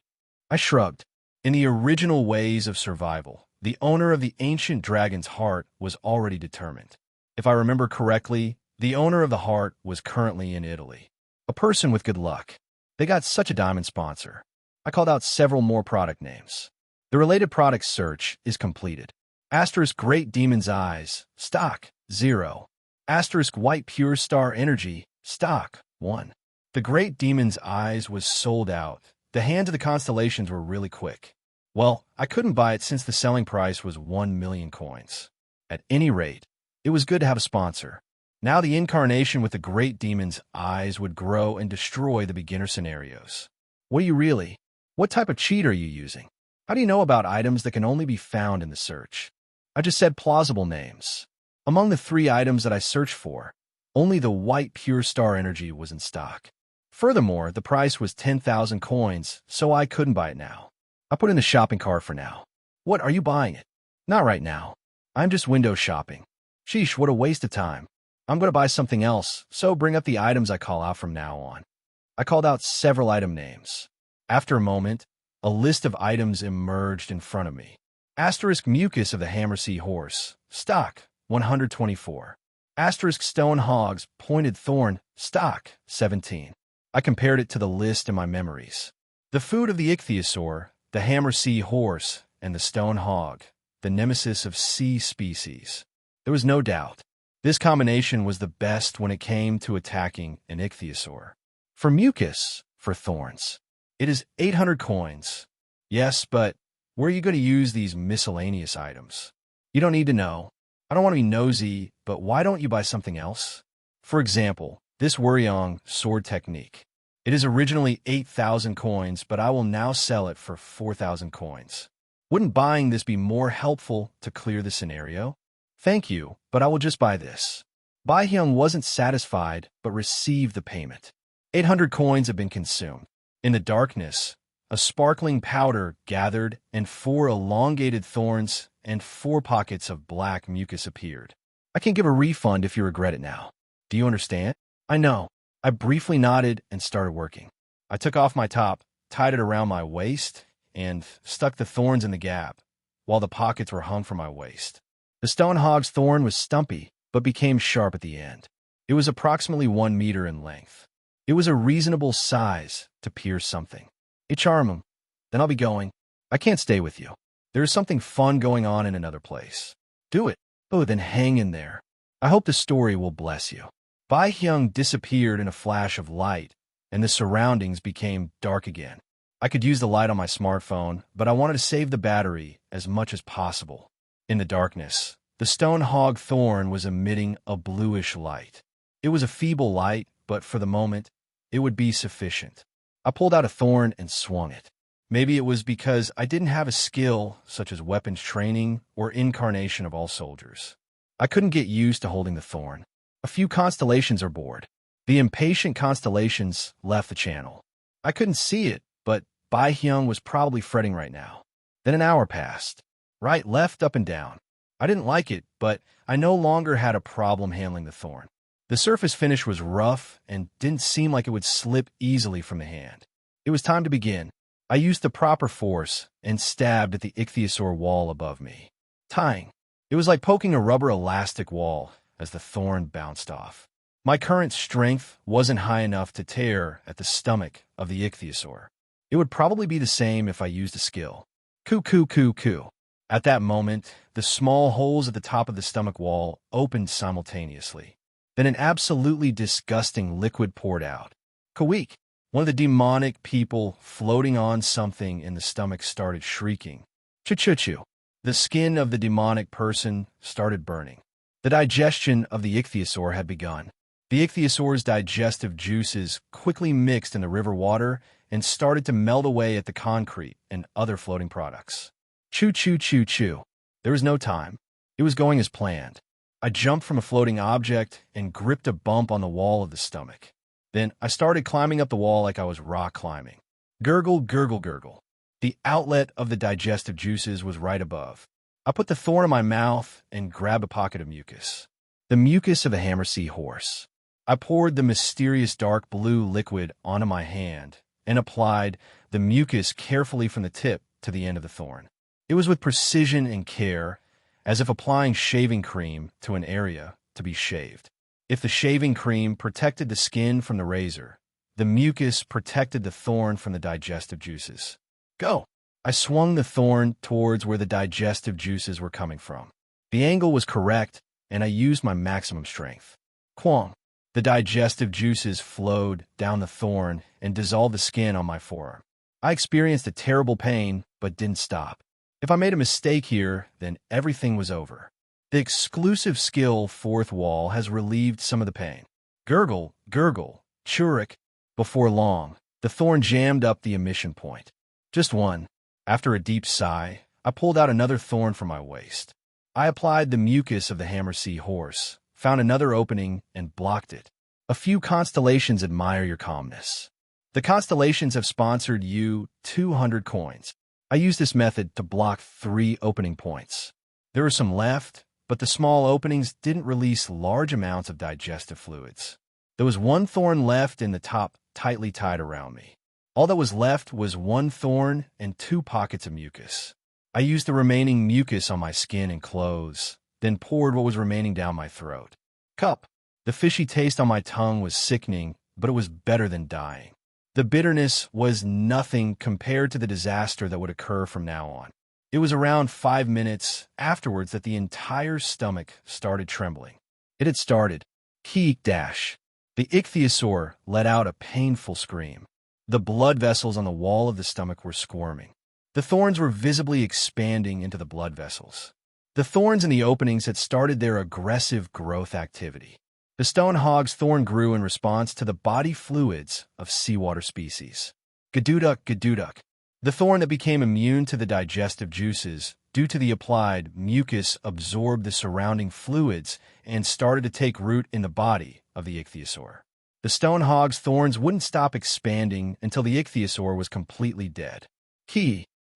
I shrugged. In the original ways of survival, the owner of the ancient dragon's heart was already determined. If I remember correctly, the owner of the heart was currently in Italy. A person with good luck. They got such a diamond sponsor. I called out several more product names. The related product search is completed. Asterisk Great Demon's Eyes, stock, 0. Asterisk White Pure Star Energy, stock, 1. The Great Demon's Eyes was sold out. The hands of the constellations were really quick. Well, I couldn't buy it since the selling price was 1 million coins. At any rate, it was good to have a sponsor. Now the incarnation with the Great Demon's Eyes would grow and destroy the beginner scenarios. What type of cheat are you using? How do you know about items that can only be found in the search? I just said plausible names. Among the 3 items that I searched for, only the White Pure Star Energy was in stock. Furthermore, the price was 10,000 coins, so I couldn't buy it now. I put in the shopping cart for now. What, are you buying it? Not right now. I'm just window shopping. Sheesh, what a waste of time. I'm going to buy something else, so bring up the items I call out from now on. I called out several item names. After a moment, a list of items emerged in front of me. Asterisk Mucus of the Hammersea Horse, stock, 124. Asterisk Stone Hog's Pointed Thorn, stock, 17. I compared it to the list in my memories. The food of the ichthyosaur, the Hammersea Horse, and the Stone Hog, the nemesis of sea species. There was no doubt. This combination was the best when it came to attacking an ichthyosaur. For mucus, for thorns. It is 800 coins. Yes, but where are you going to use these miscellaneous items? You don't need to know. I don't want to be nosy, but why don't you buy something else? For example, This Wuryong sword technique. It is originally 8,000 coins, but I will now sell it for 4,000 coins. Wouldn't buying this be more helpful to clear the scenario? Thank you, but I will just buy this. Bai Hyung wasn't satisfied, but received the payment. 800 coins have been consumed. In the darkness, a sparkling powder gathered, and 4 elongated thorns and 4 pockets of black mucus appeared. I can give a refund if you regret it now. Do you understand? I know. I briefly nodded and started working. I took off my top, tied it around my waist, and stuck the thorns in the gap, while the pockets were hung from my waist. The stone hog's thorn was stumpy, but became sharp at the end. It was approximately 1 meter in length. It was a reasonable size to pierce something. Charm, then I'll be going. I can't stay with you. There is something fun going on in another place. Do it. Oh, then hang in there. I hope the story will bless you. Bai Hyung disappeared in a flash of light, and the surroundings became dark again. I could use the light on my smartphone, but I wanted to save the battery as much as possible. In the darkness, the stone hog thorn was emitting a bluish light. It was a feeble light, but for the moment, it would be sufficient. I pulled out a thorn and swung it. Maybe it was because I didn't have a skill such as weapons training or incarnation of all soldiers. I couldn't get used to holding the thorn. A few constellations are bored. The impatient constellations left the channel. I couldn't see it, but Bai Hyung was probably fretting right now. Then an hour passed. Right, left, up, and down. I didn't like it, but I no longer had a problem handling the thorn. The surface finish was rough and didn't seem like it would slip easily from the hand. It was time to begin. I used the proper force and stabbed at the ichthyosaur wall above me. Tying. It was like poking a rubber elastic wall as the thorn bounced off. My current strength wasn't high enough to tear at the stomach of the ichthyosaur. It would probably be the same if I used a skill. Coo, coo, coo, coo. At that moment, the small holes at the top of the stomach wall opened simultaneously. Then an absolutely disgusting liquid poured out. Kaweek, one of the demonic people floating on something in the stomach, started shrieking. Chu-chu-chu. The skin of the demonic person started burning. The digestion of the ichthyosaur had begun. The ichthyosaur's digestive juices quickly mixed in the river water and started to melt away at the concrete and other floating products. Choo-choo-choo-choo. There was no time. It was going as planned. I jumped from a floating object and gripped a bump on the wall of the stomach. Then I started climbing up the wall like I was rock climbing. Gurgle, gurgle, gurgle. The outlet of the digestive juices was right above. I put the thorn in my mouth and grabbed a pocket of mucus. The mucus of a hammer sea horse. I poured the mysterious dark blue liquid onto my hand and applied the mucus carefully from the tip to the end of the thorn. It was with precision and care, as if applying shaving cream to an area to be shaved. If the shaving cream protected the skin from the razor, the mucus protected the thorn from the digestive juices. Go! I swung the thorn towards where the digestive juices were coming from. The angle was correct, and I used my maximum strength. Quang! The digestive juices flowed down the thorn and dissolved the skin on my forearm. I experienced a terrible pain, but didn't stop. If I made a mistake here, then everything was over. The exclusive skill fourth wall has relieved some of the pain. Gurgle, gurgle, churik. Before long, the thorn jammed up the emission point. Just one. After a deep sigh, I pulled out another thorn from my waist. I applied the mucus of the hammer sea horse, found another opening, and blocked it. A few constellations admire your calmness. The constellations have sponsored you 200 coins. I used this method to block 3 opening points. There were some left, but the small openings didn't release large amounts of digestive fluids. There was 1 thorn left in the top, tightly tied around me. All that was left was 1 thorn and 2 pockets of mucus. I used the remaining mucus on my skin and clothes, then poured what was remaining down my throat. Cup. The fishy taste on my tongue was sickening, but it was better than dying. The bitterness was nothing compared to the disaster that would occur from now on. It was around 5 minutes afterwards that the entire stomach started trembling. It had started. Keek dash. The ichthyosaur let out a painful scream. The blood vessels on the wall of the stomach were squirming. The thorns were visibly expanding into the blood vessels. The thorns in the openings had started their aggressive growth activity. The stone hog's thorn grew in response to the body fluids of seawater species. Gaduduk, gaduduk. The thorn that became immune to the digestive juices due to the applied mucus absorbed the surrounding fluids and started to take root in the body of the ichthyosaur. The stone hog's thorns wouldn't stop expanding until the ichthyosaur was completely dead.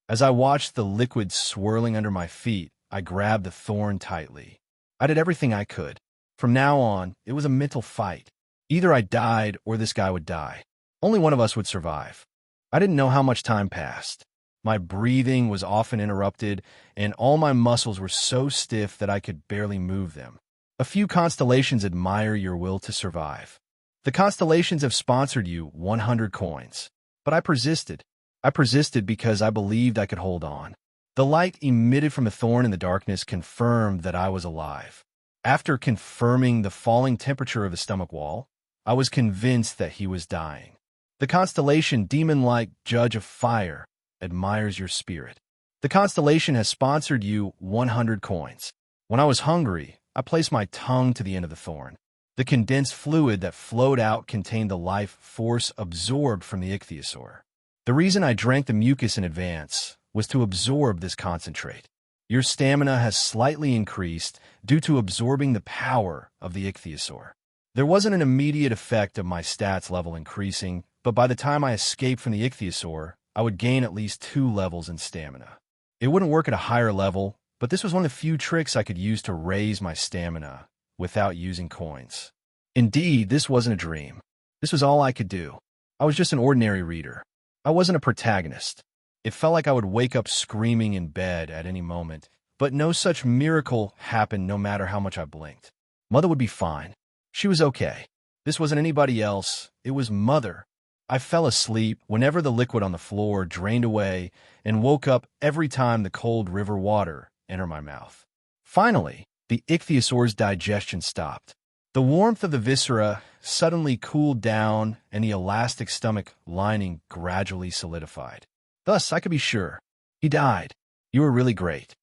As I watched the liquid swirling under my feet, I grabbed the thorn tightly. I did everything I could. From now on, it was a mental fight. Either I died or this guy would die. Only one of us would survive. I didn't know how much time passed. My breathing was often interrupted, and all my muscles were so stiff that I could barely move them. A few constellations admire your will to survive. The constellations have sponsored you 100 coins. But I persisted. I persisted because I believed I could hold on. The light emitted from the thorn in the darkness confirmed that I was alive. After confirming the falling temperature of the stomach wall, I was convinced that he was dying. The constellation demon-like Judge of Fire admires your spirit. The constellation has sponsored you 100 coins. When I was hungry, I placed my tongue to the end of the thorn. The condensed fluid that flowed out contained the life force absorbed from the ichthyosaur. The reason I drank the mucus in advance was to absorb this concentrate. Your stamina has slightly increased due to absorbing the power of the ichthyosaur. There wasn't an immediate effect of my stats level increasing, but by the time I escaped from the ichthyosaur, I would gain at least 2 levels in stamina. It wouldn't work at a higher level, but this was one of the few tricks I could use to raise my stamina without using coins. Indeed, this wasn't a dream. This was all I could do. I was just an ordinary reader. I wasn't a protagonist. It felt like I would wake up screaming in bed at any moment, but no such miracle happened no matter how much I blinked. Mother would be fine. She was okay. This wasn't anybody else. It was Mother. I fell asleep whenever the liquid on the floor drained away and woke up every time the cold river water entered my mouth. Finally, the ichthyosaur's digestion stopped. The warmth of the viscera suddenly cooled down and the elastic stomach lining gradually solidified. Thus, I could be sure. He died. You were really great.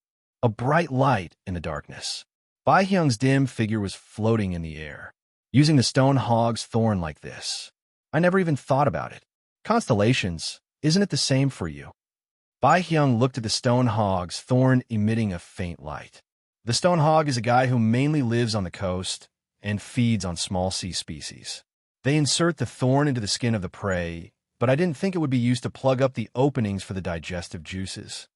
A bright light in the darkness. Bai Hyung's dim figure was floating in the air, using the stone hog's thorn like this. I never even thought about it. Constellations, isn't it the same for you? Bai Hyung looked at the stone hog's thorn emitting a faint light. The stone hog is a guy who mainly lives on the coast and feeds on small sea species. They insert the thorn into the skin of the prey, but I didn't think it would be used to plug up the openings for the digestive juices.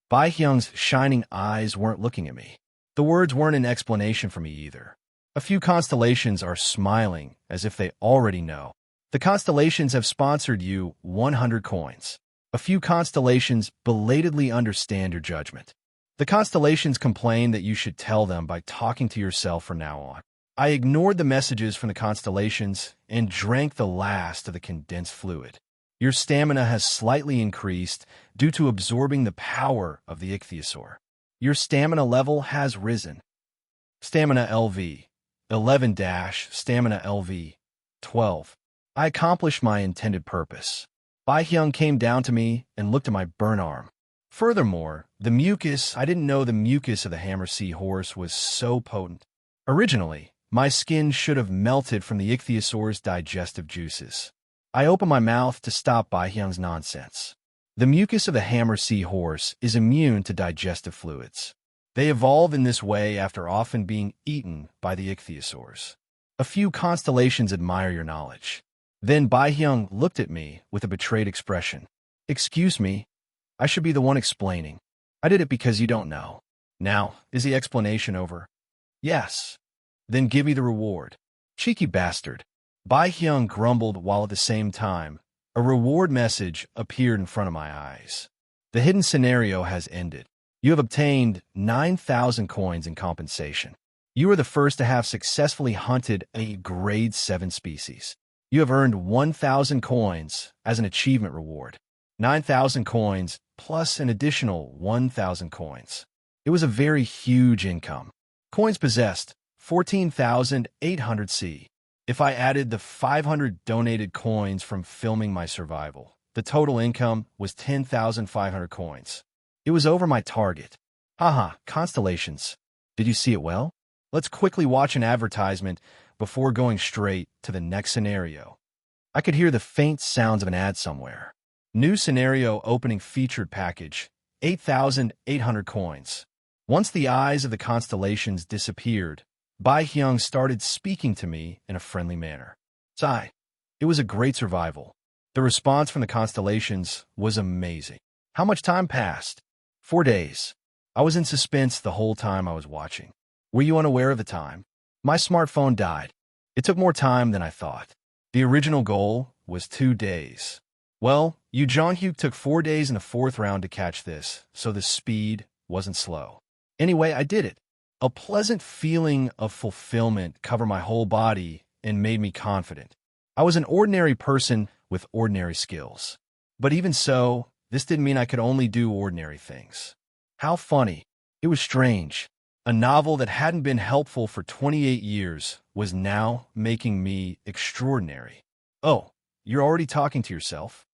Bai Hyung's shining eyes weren't looking at me. The words weren't an explanation for me either. A few constellations are smiling as if they already know. The constellations have sponsored you 100 coins. A few constellations belatedly understand your judgment. The constellations complain that you should tell them by talking to yourself from now on. I ignored the messages from the constellations and drank the last of the condensed fluid. Your stamina has slightly increased due to absorbing the power of the ichthyosaur. Your stamina level has risen. Stamina LV 11 - Stamina LV 12. I accomplished my intended purpose. Bai Hyung came down to me and looked at my burn arm. Furthermore, I didn't know the mucus of the hammer sea horse was so potent. Originally, my skin should have melted from the ichthyosaur's digestive juices. I opened my mouth to stop Bai Hyung's nonsense. The mucus of the hammer sea horse is immune to digestive fluids. They evolve in this way after often being eaten by the ichthyosaurs. A few constellations admire your knowledge. Then Bai Hyung looked at me with a betrayed expression. Excuse me, I should be the one explaining. I did it because you don't know. Now, is the explanation over? Yes. Then give me the reward. Cheeky bastard. Bai Hyung grumbled while at the same time, a reward message appeared in front of my eyes. The hidden scenario has ended. You have obtained 9,000 coins in compensation. You are the first to have successfully hunted a grade 7 species. You have earned 1,000 coins as an achievement reward. 9,000 coins plus an additional 1,000 coins. It was a very huge income. Coins possessed, 14,800 C. If I added the 500 donated coins from filming my survival, the total income was 10,500 coins. It was over my target. Haha, constellations. Did you see it well? Let's quickly watch an advertisement before going straight to the next scenario. I could hear the faint sounds of an ad somewhere. New scenario opening featured package, 8,800 coins. Once the eyes of the constellations disappeared, Bai Hyung started speaking to me in a friendly manner. Sigh. It was a great survival. The response from the constellations was amazing. How much time passed? 4 days. I was in suspense the whole time I was watching. Were you unaware of the time? My smartphone died. It took more time than I thought. The original goal was 2 days. Well, Yu Jonghyuk took 4 days in the 4th round to catch this, so the speed wasn't slow. Anyway, I did it. A pleasant feeling of fulfillment covered my whole body and made me confident. I was an ordinary person with ordinary skills. But even so, this didn't mean I could only do ordinary things. How funny. It was strange. A novel that hadn't been helpful for 28 years was now making me extraordinary. Oh, you're already talking to yourself?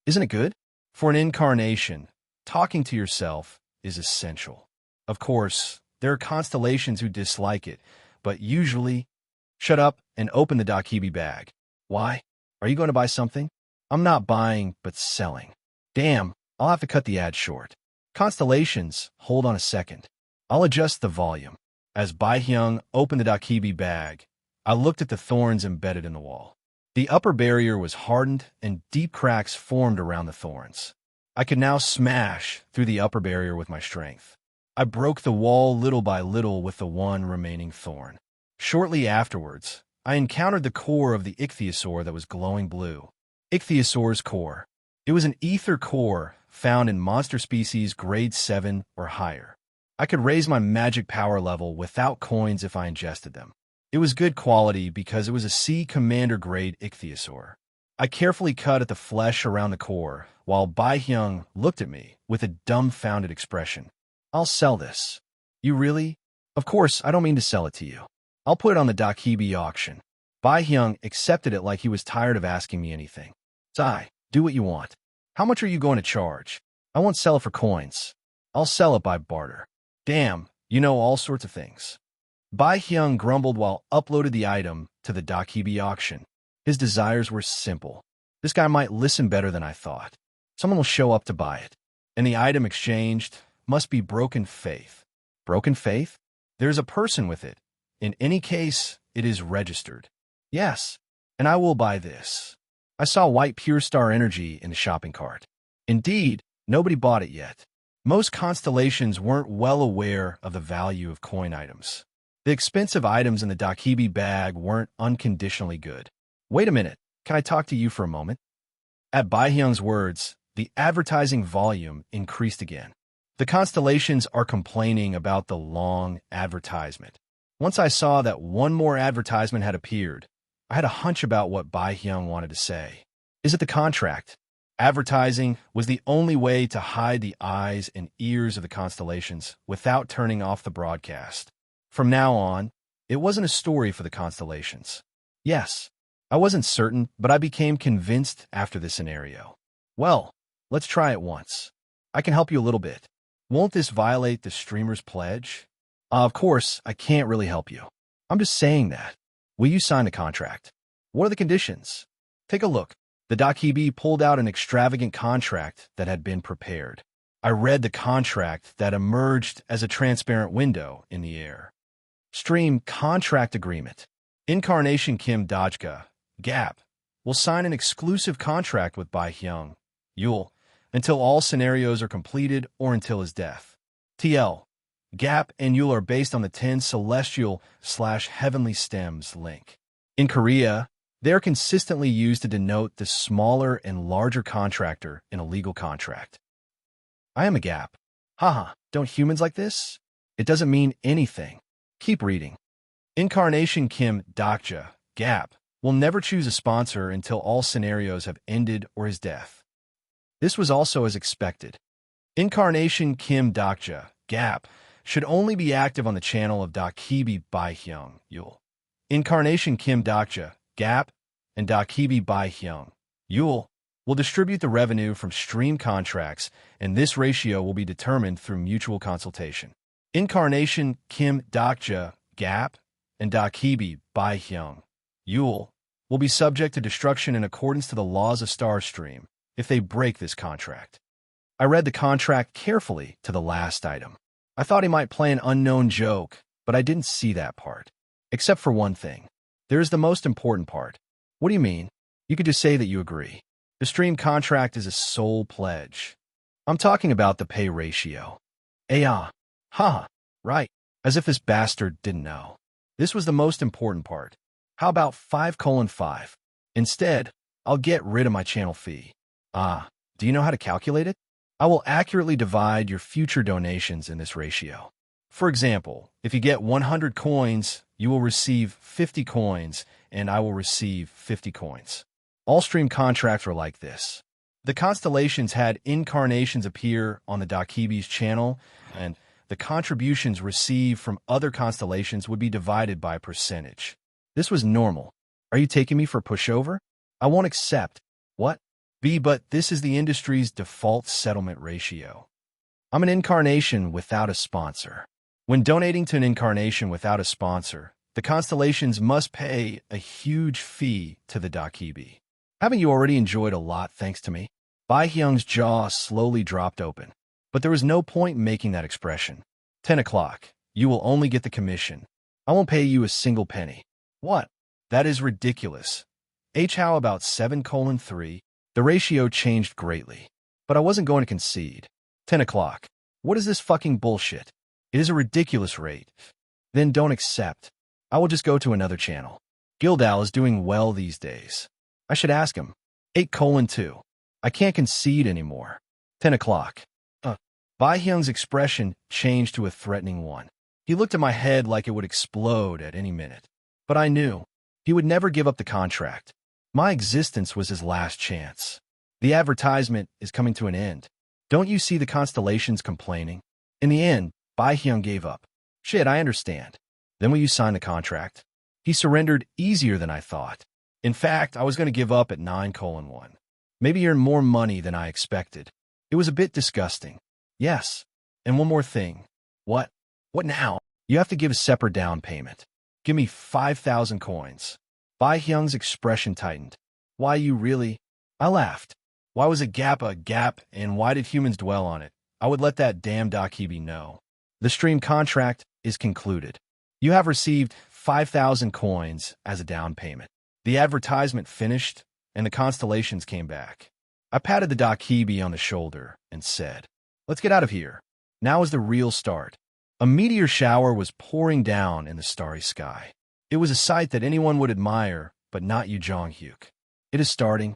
Isn't it good? For an incarnation, talking to yourself is essential. Of course, there are constellations who dislike it, but usually, shut up and open the Dakibi bag. Why? Are you going to buy something? I'm not buying, but selling. Damn, I'll have to cut the ad short. Constellations, hold on a second. I'll adjust the volume. As Bai Hyung opened the Dakibi bag, I looked at the thorns embedded in the wall. The upper barrier was hardened and deep cracks formed around the thorns. I could now smash through the upper barrier with my strength. I broke the wall little by little with the one remaining thorn. Shortly afterwards, I encountered the core of the ichthyosaur that was glowing blue. Ichthyosaur's core. It was an ether core found in monster species grade 7 or higher. I could raise my magic power level without coins if I ingested them. It was good quality because it was a C Commander grade ichthyosaur. I carefully cut at the flesh around the core, while Bai Hyung looked at me with a dumbfounded expression. I'll sell this. You really? Of course, I don't mean to sell it to you. I'll put it on the Dakibi auction. Bai Hyung accepted it like he was tired of asking me anything. Sai, do what you want. How much are you going to charge? I won't sell it for coins. I'll sell it by barter. Damn, you know all sorts of things. Bai Hyung grumbled while uploaded the item to the Dakibi auction. His desires were simple. This guy might listen better than I thought. Someone will show up to buy it. And the item exchanged must be broken faith. Broken faith? There's a person with it. In any case, it is registered. Yes, and I will buy this. I saw white pure star energy in the shopping cart. Indeed, nobody bought it yet. Most constellations weren't well aware of the value of coin items. The expensive items in the Dakibi bag weren't unconditionally good. Wait a minute, can I talk to you for a moment? At Bai Hyung's words, the advertising volume increased again. The constellations are complaining about the long advertisement. Once I saw that one more advertisement had appeared, I had a hunch about what Bai Hyung wanted to say. Is it the contract? Advertising was the only way to hide the eyes and ears of the constellations without turning off the broadcast. From now on, it wasn't a story for the constellations. Yes, I wasn't certain, but I became convinced after this scenario. Well, let's try it once. I can help you a little bit. Won't this violate the streamer's pledge? Of course, I can't really help you. I'm just saying that. Will you sign the contract? What are the conditions? Take a look. The Dakibi pulled out an extravagant contract that had been prepared. I read the contract that emerged as a transparent window in the air. Stream contract agreement. Incarnation Kim Dajka, Gap, will sign an exclusive contract with Bai Hyung, Yul, until all scenarios are completed or until his death. TL. Gap and Yul are based on the 10 celestial/heavenly stems link. In Korea, they are consistently used to denote the smaller and larger contractor in a legal contract. I am a Gap. Haha, don't humans like this? It doesn't mean anything. Keep reading. Incarnation Kim Dakja, Gap, will never choose a sponsor until all scenarios have ended or his death. This was also as expected. Incarnation Kim Dakja, Gap, should only be active on the channel of Dakibi Bai Hyung, Yul. Incarnation Kim Dakja, Gap, and Dakibi Bai Hyung, Yul, will distribute the revenue from stream contracts, and this ratio will be determined through mutual consultation. Incarnation Kim Dakja, Gap, and Dakibi by Hyung Yul will be subject to destruction in accordance to the laws of Starstream if they break this contract. I read the contract carefully to the last item. I thought he might play an unknown joke, but I didn't see that part. Except for one thing. There is the most important part. What do you mean? You could just say that you agree. The stream contract is a sole pledge. I'm talking about the pay ratio. Ha, right. As if this bastard didn't know. This was the most important part. How about 5:5? Instead, I'll get rid of my channel fee. Do you know how to calculate it? I will accurately divide your future donations in this ratio. For example, if you get 100 coins, you will receive 50 coins, and I will receive 50 coins. All stream contracts are like this. The constellations had incarnations appear on the Dakibi's channel, and the contributions received from other constellations would be divided by a percentage. This was normal. Are you taking me for a pushover? I won't accept. What? But this is the industry's default settlement ratio. I'm an incarnation without a sponsor. When donating to an incarnation without a sponsor, the constellations must pay a huge fee to the Dakibi. Haven't you already enjoyed a lot thanks to me? Bai Hyung's jaw slowly dropped open, but there was no point in making that expression. 10 o'clock. You will only get the commission. I won't pay you a single penny. What? That is ridiculous. How about 7:3? The ratio changed greatly, but I wasn't going to concede. 10 o'clock. What is this fucking bullshit? It is a ridiculous rate. Then don't accept. I will just go to another channel. Gildal is doing well these days. I should ask him. 8:2. I can't concede anymore. 10 o'clock. Bai Hyung's expression changed to a threatening one. He looked at my head like it would explode at any minute. But I knew. He would never give up the contract. My existence was his last chance. The advertisement is coming to an end. Don't you see the constellations complaining? In the end, Bai Hyung gave up. Shit, I understand. Then will you sign the contract? He surrendered easier than I thought. In fact, I was going to give up at 9:1. Maybe earn more money than I expected. It was a bit disgusting. Yes. And one more thing. What? What now? You have to give a separate down payment. Give me 5,000 coins. Bai Hyung's expression tightened. Why you really? I laughed. Why was a gap, and why did humans dwell on it? I would let that damn Dakibi know. The stream contract is concluded. You have received 5,000 coins as a down payment. The advertisement finished, and the constellations came back. I patted the Dakibi on the shoulder and said, "Let's get out of here. Now is the real start." A meteor shower was pouring down in the starry sky. It was a sight that anyone would admire, but not Yu Jong-hyuk. It is starting.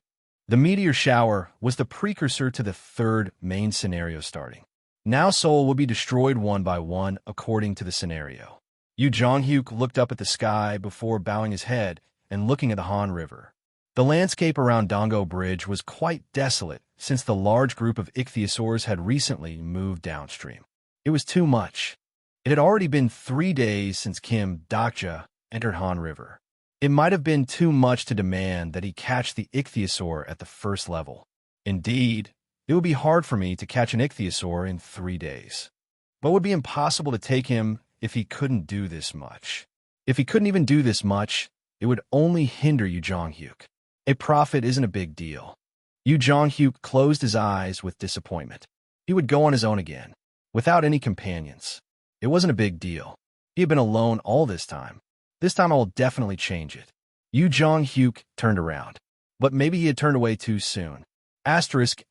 The meteor shower was the precursor to the third main scenario starting. Now Seoul will be destroyed one by one according to the scenario. Yu Jong-hyuk looked up at the sky before bowing his head and looking at the Han River. The landscape around Dongo Bridge was quite desolate since the large group of ichthyosaurs had recently moved downstream. It was too much. It had already been 3 days since Kim Dokja entered Han River. It might have been too much to demand that he catch the ichthyosaur at the first level. Indeed, it would be hard for me to catch an ichthyosaur in 3 days. But it would be impossible to take him if he couldn't do this much. If he couldn't even do this much, it would only hinder Yu Jong-hyuk. A profit isn't a big deal. Yu Jong-hyuk closed his eyes with disappointment. He would go on his own again, without any companions. It wasn't a big deal. He had been alone all this time. This time I will definitely change it. Yu Jong-hyuk turned around. But maybe he had turned away too soon. Asterisk.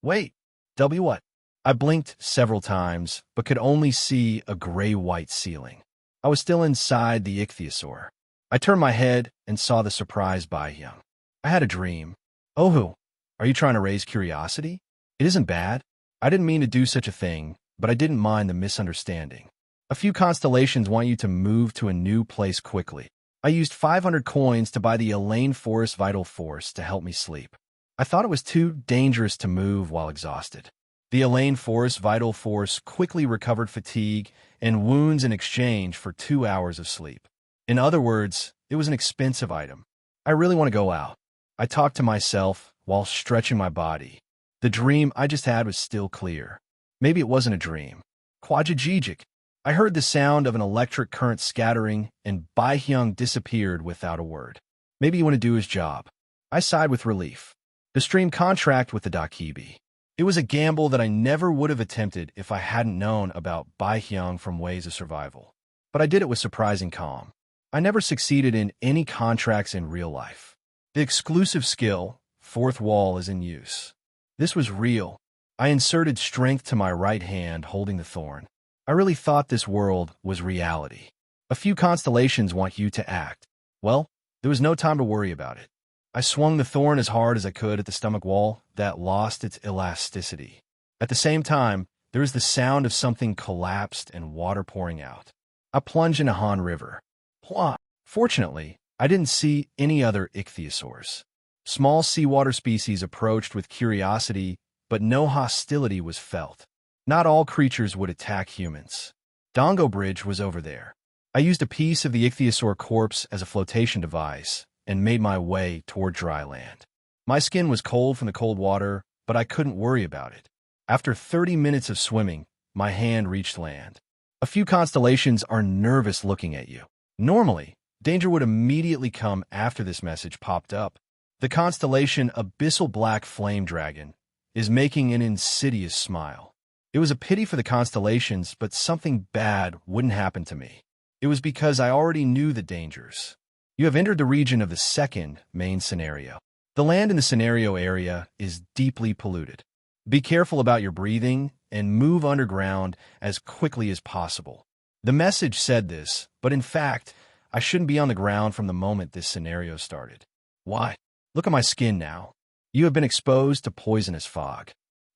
Wait. What? I blinked several times, but could only see a gray-white ceiling. I was still inside the ichthyosaur. I turned my head and saw the surprised Bai Hyung. I had a dream. Oh, are you trying to raise curiosity? It isn't bad. I didn't mean to do such a thing, but I didn't mind the misunderstanding. A few constellations want you to move to a new place quickly. I used 500 coins to buy the Elaine Forest Vital Force to help me sleep. I thought it was too dangerous to move while exhausted. The Elaine Forest Vital Force quickly recovered fatigue and wounds in exchange for 2 hours of sleep. In other words, it was an expensive item. I really want to go out. I talked to myself while stretching my body. The dream I just had was still clear. Maybe it wasn't a dream. Quadragigic. I heard the sound of an electric current scattering, and Bai Hyung disappeared without a word. Maybe he wanted to do his job. I sighed with relief. The stream contract with the Dakibi. It was a gamble that I never would have attempted if I hadn't known about Bai Hyung from Ways of Survival. But I did it with surprising calm. I never succeeded in any contracts in real life. The exclusive skill, fourth wall, is in use. This was real. I inserted strength to my right hand, holding the thorn. I really thought this world was reality. A few constellations want you to act. Well, there was no time to worry about it. I swung the thorn as hard as I could at the stomach wall that lost its elasticity. At the same time, there was the sound of something collapsed and water pouring out. I plunged into Han River. Pwah! Fortunately, I didn't see any other ichthyosaurs. Small seawater species approached with curiosity, but no hostility was felt. Not all creatures would attack humans. Dongo Bridge was over there. I used a piece of the ichthyosaur corpse as a flotation device and made my way toward dry land. My skin was cold from the cold water, but I couldn't worry about it. After 30 minutes of swimming, my hand reached land. A few constellations are nervous looking at you. Normally, danger would immediately come after this message popped up. The constellation Abyssal Black Flame Dragon is making an insidious smile. It was a pity for the constellations, but something bad wouldn't happen to me. It was because I already knew the dangers. You have entered the region of the second main scenario. The land in the scenario area is deeply polluted. Be careful about your breathing and move underground as quickly as possible. The message said this, but in fact, I shouldn't be on the ground from the moment this scenario started. Why? Look at my skin now. You have been exposed to poisonous fog.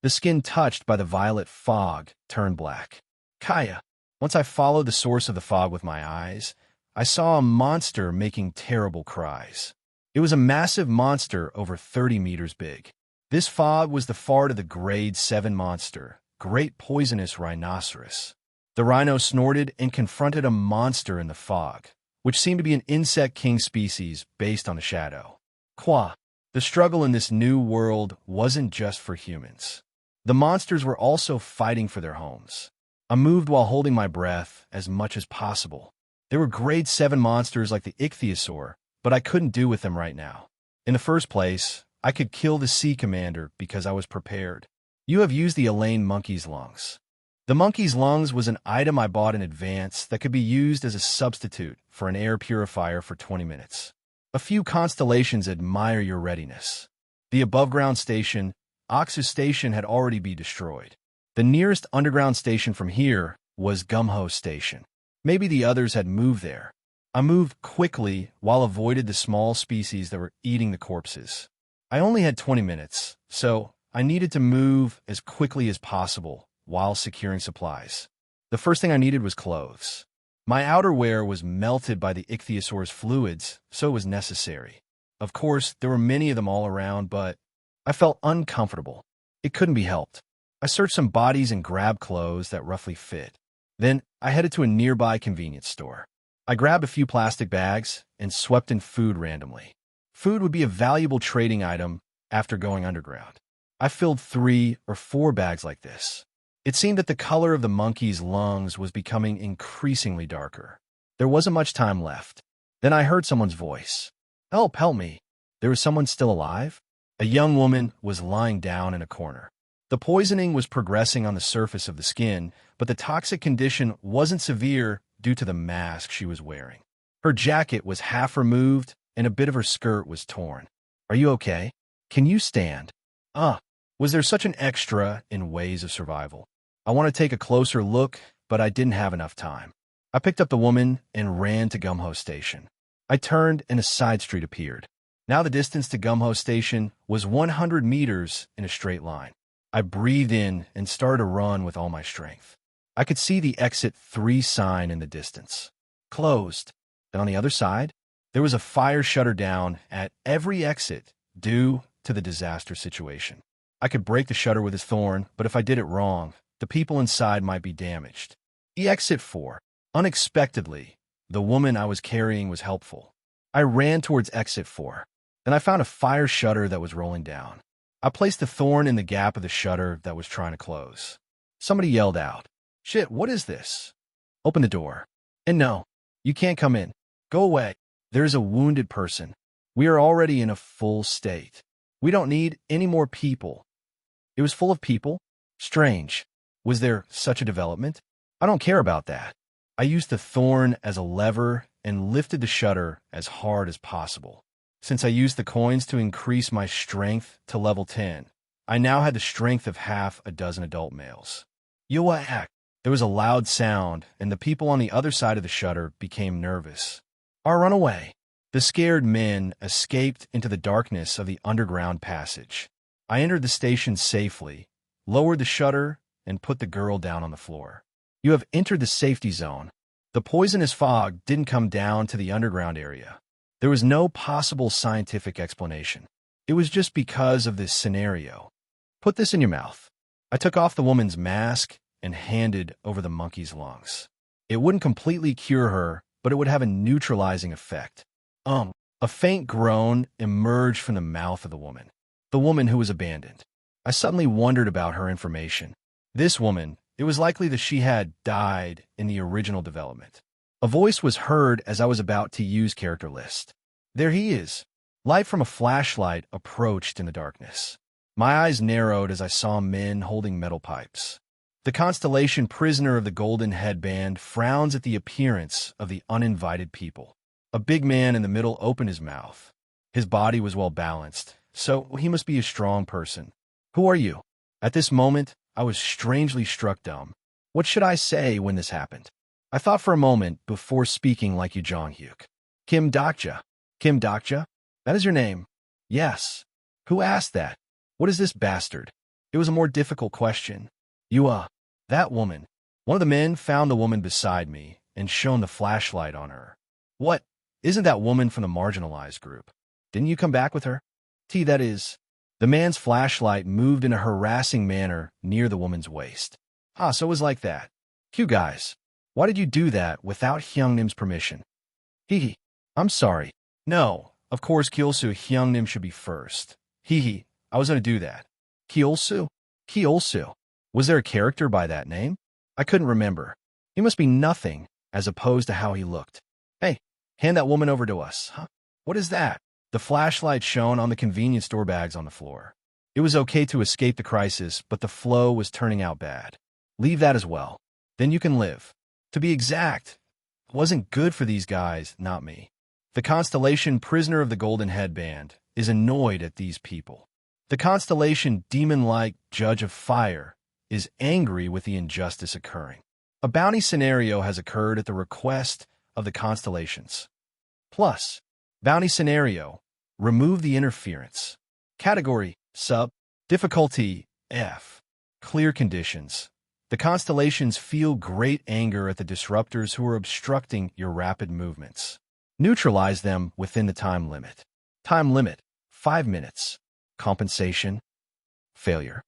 The skin touched by the violet fog turned black. Kaya. Once I followed the source of the fog with my eyes, I saw a monster making terrible cries. It was a massive monster over 30 meters big. This fog was the fart of the Grade 7 monster, Great Poisonous Rhinoceros. The rhino snorted and confronted a monster in the fog, which seemed to be an insect king species based on the shadow. Qua. The struggle in this new world wasn't just for humans. The monsters were also fighting for their homes. I moved while holding my breath as much as possible. There were Grade 7 monsters like the ichthyosaur, but I couldn't do with them right now. In the first place, I could kill the sea commander because I was prepared. You have used the Elaine monkey's lungs. The monkey's lungs was an item I bought in advance that could be used as a substitute for an air purifier for 20 minutes. A few constellations admire your readiness. The above-ground station, Oxus Station, had already been destroyed. The nearest underground station from here was Gumho Station. Maybe the others had moved there. I moved quickly while avoided the small species that were eating the corpses. I only had 20 minutes, so I needed to move as quickly as possible while securing supplies. The first thing I needed was clothes. My outerwear was melted by the ichthyosaur's fluids, so it was necessary. Of course, there were many of them all around, but I felt uncomfortable. It couldn't be helped. I searched some bodies and grabbed clothes that roughly fit. Then I headed to a nearby convenience store. I grabbed a few plastic bags and swept in food randomly. Food would be a valuable trading item after going underground. I filled 3 or 4 bags like this. It seemed that the color of the monkey's lungs was becoming increasingly darker. There wasn't much time left. Then I heard someone's voice. Help me. There was someone still alive? A young woman was lying down in a corner. The poisoning was progressing on the surface of the skin, but the toxic condition wasn't severe due to the mask she was wearing. Her jacket was half removed, and a bit of her skirt was torn. Are you okay? Can you stand? Was there such an extra in Ways of Survival? I want to take a closer look, but I didn't have enough time. I picked up the woman and ran to Gumho Station. I turned and a side street appeared. Now the distance to Gumho Station was 100 meters in a straight line. I breathed in and started to run with all my strength. I could see the exit 3 sign in the distance. Closed. Then on the other side, there was a fire shutter down at every exit due to the disaster situation. I could break the shutter with his thorn, but if I did it wrong, the people inside might be damaged. Exit 4. Unexpectedly, the woman I was carrying was helpful. I ran towards exit 4. Then I found a fire shutter that was rolling down. I placed the thorn in the gap of the shutter that was trying to close. Somebody yelled out, "Shit, what is this?" Open the door. And no, you can't come in. Go away. There's a wounded person. We are already in a full state. We don't need any more people. It was full of people? Strange. Was there such a development? I don't care about that. I used the thorn as a lever and lifted the shutter as hard as possible. Since I used the coins to increase my strength to level 10, I now had the strength of half a dozen adult males. Yoak! There was a loud sound, and the people on the other side of the shutter became nervous. Our runaway. The scared men escaped into the darkness of the underground passage. I entered the station safely, lowered the shutter, and put the girl down on the floor. You have entered the safety zone. The poisonous fog didn't come down to the underground area. There was no possible scientific explanation. It was just because of this scenario. Put this in your mouth. I took off the woman's mask and handed over the monkey's lungs. It wouldn't completely cure her, but it would have a neutralizing effect. A faint groan emerged from the mouth of the woman who was abandoned. I suddenly wondered about her information. This woman, it was likely that she had died in the original development. A voice was heard as I was about to use character list. There he is. Light from a flashlight approached in the darkness. My eyes narrowed as I saw men holding metal pipes. The constellation prisoner of the golden headband frowns at the appearance of the uninvited people. A big man in the middle opened his mouth. His body was well balanced, so he must be a strong person. Who are you? At this moment, I was strangely struck dumb. What should I say when this happened? I thought for a moment before speaking like Yu Jong-hyuk. Kim Dokja. Kim Dokja? That is your name? Yes. Who asked that? What is this bastard? It was a more difficult question. That woman. One of the men found the woman beside me and shone the flashlight on her. What? Isn't that woman from the marginalized group? Didn't you come back with her? That is. The man's flashlight moved in a harassing manner near the woman's waist. So it was like that. You guys, why did you do that without Hyungnim's permission? I'm sorry. No, of course Kyolsu Hyungnim should be first. I was going to do that. Kyolsu? Kyolsu. Was there a character by that name? I couldn't remember. He must be nothing as opposed to how he looked. Hey, hand that woman over to us. What is that? The flashlight shone on the convenience store bags on the floor. It was okay to escape the crisis, but the flow was turning out bad. Leave that as well. Then you can live. To be exact, it wasn't good for these guys, not me. The constellation prisoner of the golden headband is annoyed at these people. The constellation demon-like judge of fire is angry with the injustice occurring. A bounty scenario has occurred at the request of the constellations. Plus, bounty scenario, remove the interference. Category, sub, difficulty, F. Clear conditions. The constellations feel great anger at the disruptors who are obstructing your rapid movements. Neutralize them within the time limit. Time limit, 5 minutes. Compensation, failure.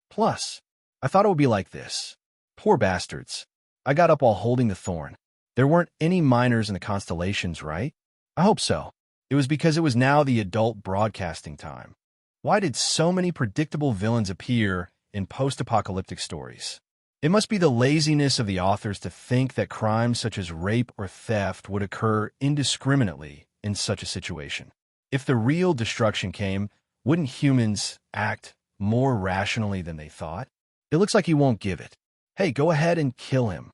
Plus, I thought it would be like this. Poor bastards. I got up while holding the thorn. There weren't any minors in the constellations, right? I hope so. It was because it was now the adult broadcasting time. Why did so many predictable villains appear in post-apocalyptic stories? It must be the laziness of the authors to think that crimes such as rape or theft would occur indiscriminately in such a situation. If the real destruction came, wouldn't humans act more rationally than they thought? It looks like he won't give it. Hey, go ahead and kill him.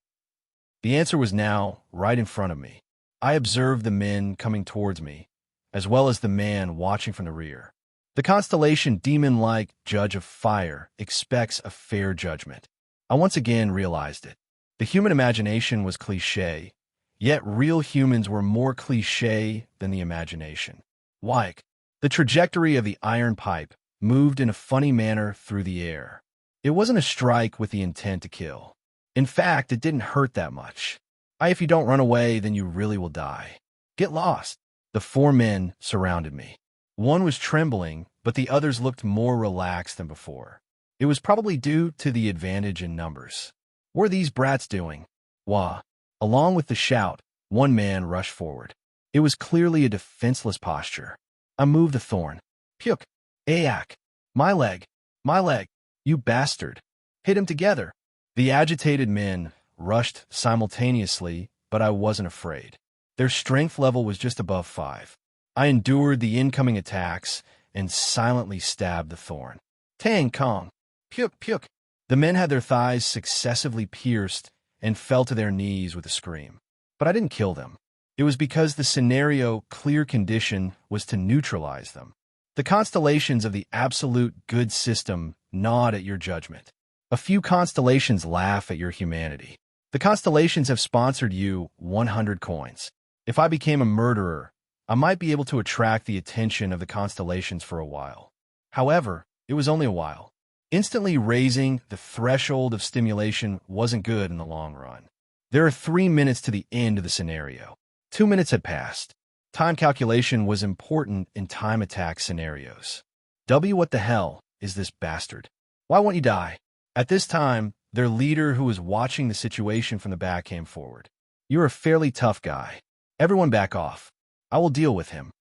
The answer was now right in front of me. I observed the men coming towards me, as well as the man watching from the rear. The constellation demon-like judge of fire expects a fair judgment. I once again realized it. The human imagination was cliché, yet real humans were more cliché than the imagination. Like, the trajectory of the iron pipe moved in a funny manner through the air. It wasn't a strike with the intent to kill. In fact, it didn't hurt that much. If you don't run away, then you really will die. Get lost. The 4 men surrounded me. One was trembling, but the others looked more relaxed than before. It was probably due to the advantage in numbers. What are these brats doing? Wah. Along with the shout, one man rushed forward. It was clearly a defenseless posture. I moved the thorn. Puke. Ayak. My leg. My leg. You bastard. Hit him together. The agitated men rushed simultaneously, but I wasn't afraid. Their strength level was just above 5. I endured the incoming attacks and silently stabbed the thorn. Tang Kong. Puk puk. The men had their thighs successively pierced and fell to their knees with a scream. But I didn't kill them. It was because the scenario clear condition was to neutralize them. The constellations of the absolute good system nod at your judgment. A few constellations laugh at your humanity. The constellations have sponsored you 100 coins. If I became a murderer, I might be able to attract the attention of the constellations for a while. However, it was only a while. Instantly raising the threshold of stimulation wasn't good in the long run. There are 3 minutes to the end of the scenario. 2 minutes had passed. Time calculation was important in time attack scenarios. What the hell is this bastard? Why won't you die? At this time, their leader who was watching the situation from the back came forward. You're a fairly tough guy. Everyone back off. I will deal with him.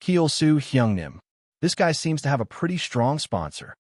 Kyeolsu Hyungnim. This guy seems to have a pretty strong sponsor.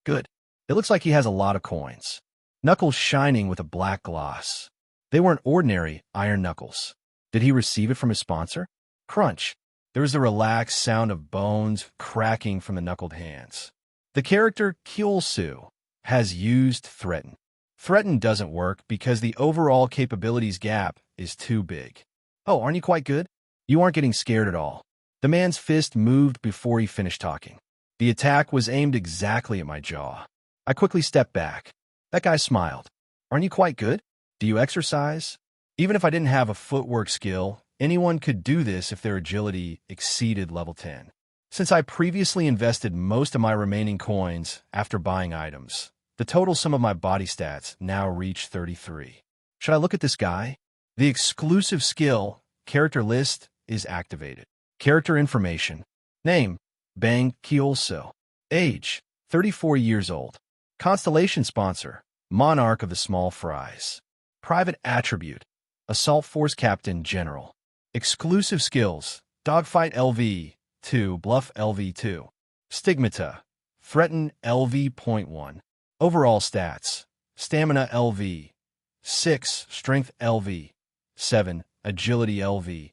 Good. It looks like he has a lot of coins. Knuckles shining with a black gloss. They weren't ordinary iron knuckles. Did he receive it from his sponsor? Crunch. There was the relaxed sound of bones cracking from the knuckled hands. The character Kyeolsu has used Threaten. Threaten doesn't work because the overall capabilities gap is too big. Oh, aren't you quite good? You aren't getting scared at all. The man's fist moved before he finished talking. The attack was aimed exactly at my jaw. I quickly stepped back. That guy smiled. Aren't you quite good? Do you exercise? Even if I didn't have a footwork skill, anyone could do this if their agility exceeded level 10. Since I previously invested most of my remaining coins after buying items, the total sum of my body stats now reach 33. Should I look at this guy? The exclusive skill, character list, is activated. Character information. Name, Bang Kyeolsu. Age, 34 years old. Constellation sponsor, Monarch of the Small Fries. Private attribute, Assault Force Captain General. Exclusive skills, Dogfight LV2, Bluff LV2. Stigmata, Threaten LV.1. Overall stats, Stamina LV. 6, Strength LV. 7, Agility LV.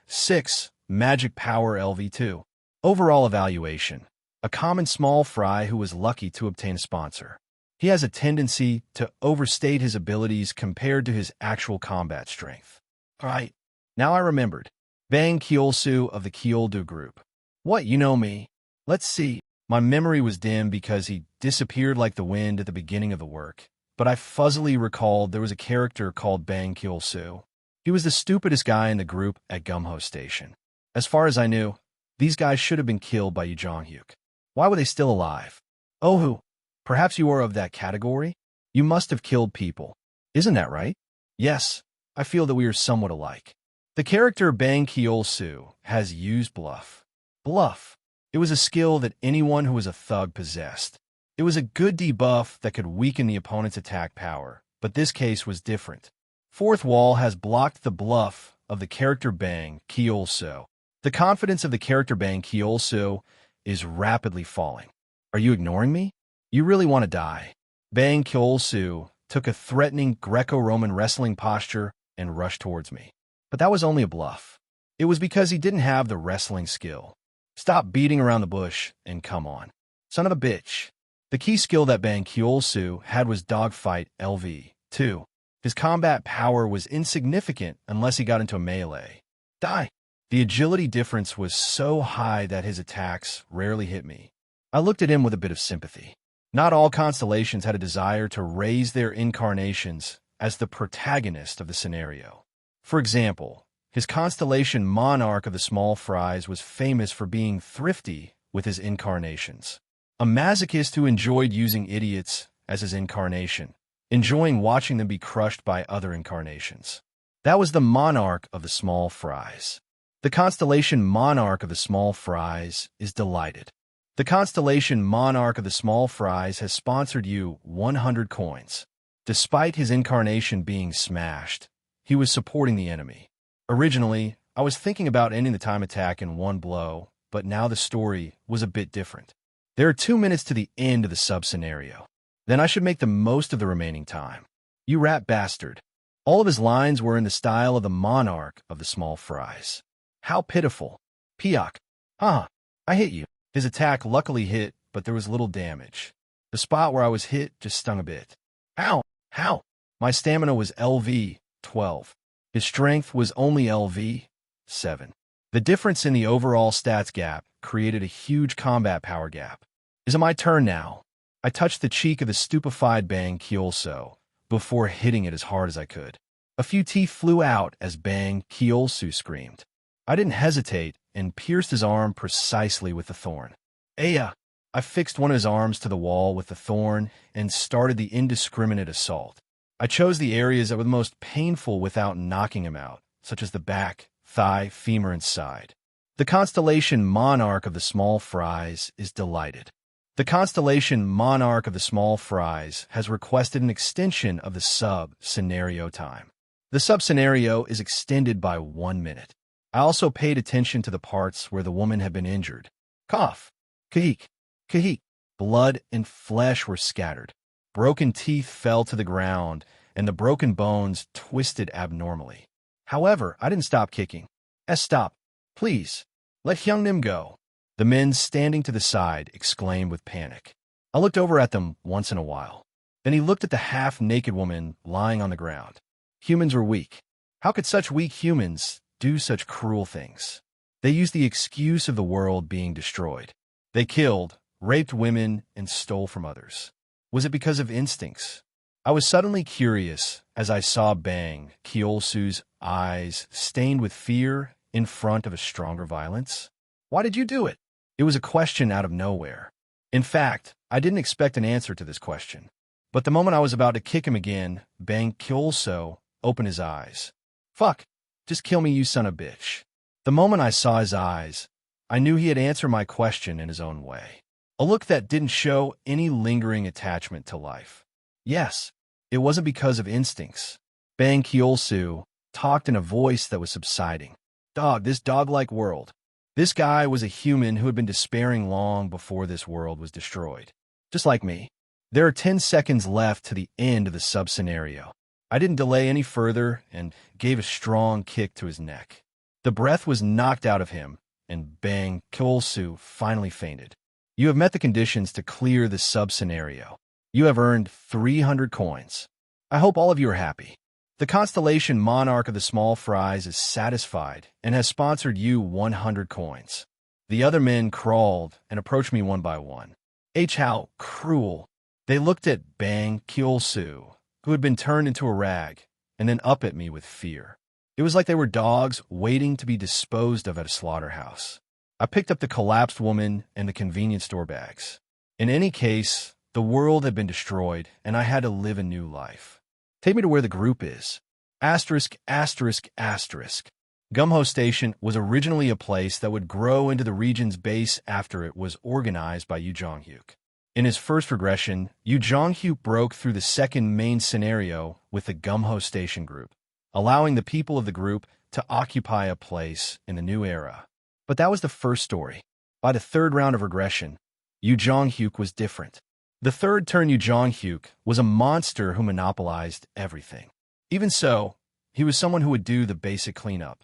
6, Magic Power LV2. Overall evaluation, a common small fry who was lucky to obtain a sponsor. He has a tendency to overstate his abilities compared to his actual combat strength. Alright, now I remembered. Bang Kyeolsu of the Kyeoldu group. What, you know me? Let's see. My memory was dim because he disappeared like the wind at the beginning of the work, but I fuzzily recalled there was a character called Bang Kyeolsu. He was the stupidest guy in the group at Gumho Station. As far as I knew, these guys should have been killed by Yu Jonghyuk. Why were they still alive? Oh, who? Perhaps you are of that category? You must have killed people. Isn't that right? Yes, I feel that we are somewhat alike. The character Bang Kyeolsu has used Bluff. Bluff. It was a skill that anyone who was a thug possessed. It was a good debuff that could weaken the opponent's attack power, but this case was different. Fourth Wall has blocked the bluff of the character Bang Kyeolsu. The confidence of the character Bang Kyeolsu is rapidly falling. Are you ignoring me? You really want to die. Bang Kyeolsu took a threatening Greco-Roman wrestling posture and rushed towards me. But that was only a bluff. It was because he didn't have the wrestling skill. Stop beating around the bush and come on. Son of a bitch. The key skill that Bang Kyeolsu had was Dogfight LV2. His combat power was insignificant unless he got into a melee. Die. The agility difference was so high that his attacks rarely hit me. I looked at him with a bit of sympathy. Not all constellations had a desire to raise their incarnations as the protagonist of the scenario. For example, his constellation Monarch of the Small Fries was famous for being thrifty with his incarnations. A masochist who enjoyed using idiots as his incarnation, enjoying watching them be crushed by other incarnations. That was the Monarch of the Small Fries. The constellation Monarch of the Small Fries is delighted. The constellation Monarch of the Small Fries has sponsored you 100 coins. Despite his incarnation being smashed, he was supporting the enemy. Originally, I was thinking about ending the time attack in one blow, but now the story was a bit different. There are 2 minutes to the end of the sub-scenario. Then I should make the most of the remaining time. You rat bastard. All of his lines were in the style of the monarch of the small fries. How pitiful. Piak. I hit you. His attack luckily hit, but there was little damage. The spot where I was hit just stung a bit. Ow! How? My stamina was LV 12. His strength was only LV 7. The difference in the overall stats gap created a huge combat power gap. Is it my turn now? I touched the cheek of the stupefied Bang Kyolso before hitting it as hard as I could. A few teeth flew out as Bang Kyolsu screamed. I didn't hesitate and pierced his arm precisely with the thorn. Aya! I fixed one of his arms to the wall with the thorn and started the indiscriminate assault. I chose the areas that were the most painful without knocking him out, such as the back, thigh, femur, and side. The constellation Monarch of the Small Fries is delighted. The constellation Monarch of the Small Fries has requested an extension of the sub-scenario time. The sub-scenario is extended by 1 minute. I also paid attention to the parts where the woman had been injured. Cough. Kahik. Kahik. Blood and flesh were scattered. Broken teeth fell to the ground, and the broken bones twisted abnormally. However, I didn't stop kicking. Stop. Please. Let Hyungnim go. The men standing to the side exclaimed with panic. I looked over at them once in a while. Then he looked at the half-naked woman lying on the ground. Humans were weak. How could such weak humans do such cruel things? They used the excuse of the world being destroyed. They killed, raped women, and stole from others. Was it because of instincts? I was suddenly curious as I saw Bang Kyolsu's eyes stained with fear in front of a stronger violence. Why did you do it? It was a question out of nowhere. In fact, I didn't expect an answer to this question. But the moment I was about to kick him again, Bang Kyolso opened his eyes. Fuck, just kill me, you son of a bitch. The moment I saw his eyes, I knew he had answered my question in his own way. A look that didn't show any lingering attachment to life. Yes, it wasn't because of instincts. Bang Kyolsu talked in a voice that was subsiding. Dog, this dog-like world. This guy was a human who had been despairing long before this world was destroyed. Just like me. There are 10 seconds left to the end of the sub-scenario. I didn't delay any further and gave a strong kick to his neck. The breath was knocked out of him, and Bang Kyolsu finally fainted. You have met the conditions to clear the sub-scenario. You have earned 300 coins. I hope all of you are happy. The constellation Monarch of the Small Fries is satisfied and has sponsored you 100 coins. The other men crawled and approached me one by one. How cruel. They looked at Bang Kyolsu, who had been turned into a rag, and then up at me with fear. It was like they were dogs waiting to be disposed of at a slaughterhouse. I picked up the collapsed woman and the convenience store bags. In any case, the world had been destroyed, and I had to live a new life. Take me to where the group is. Asterisk, asterisk, asterisk. Gumho Station was originally a place that would grow into the region's base after it was organized by Yu Jonghyuk. In his first regression, Yu Jonghyuk broke through the second main scenario with the Gumho Station group, allowing the people of the group to occupy a place in the new era. But that was the first story. By the third round of regression, Yu Jonghyuk was different. The third turn Yu Jonghyuk was a monster who monopolized everything. Even so, he was someone who would do the basic cleanup.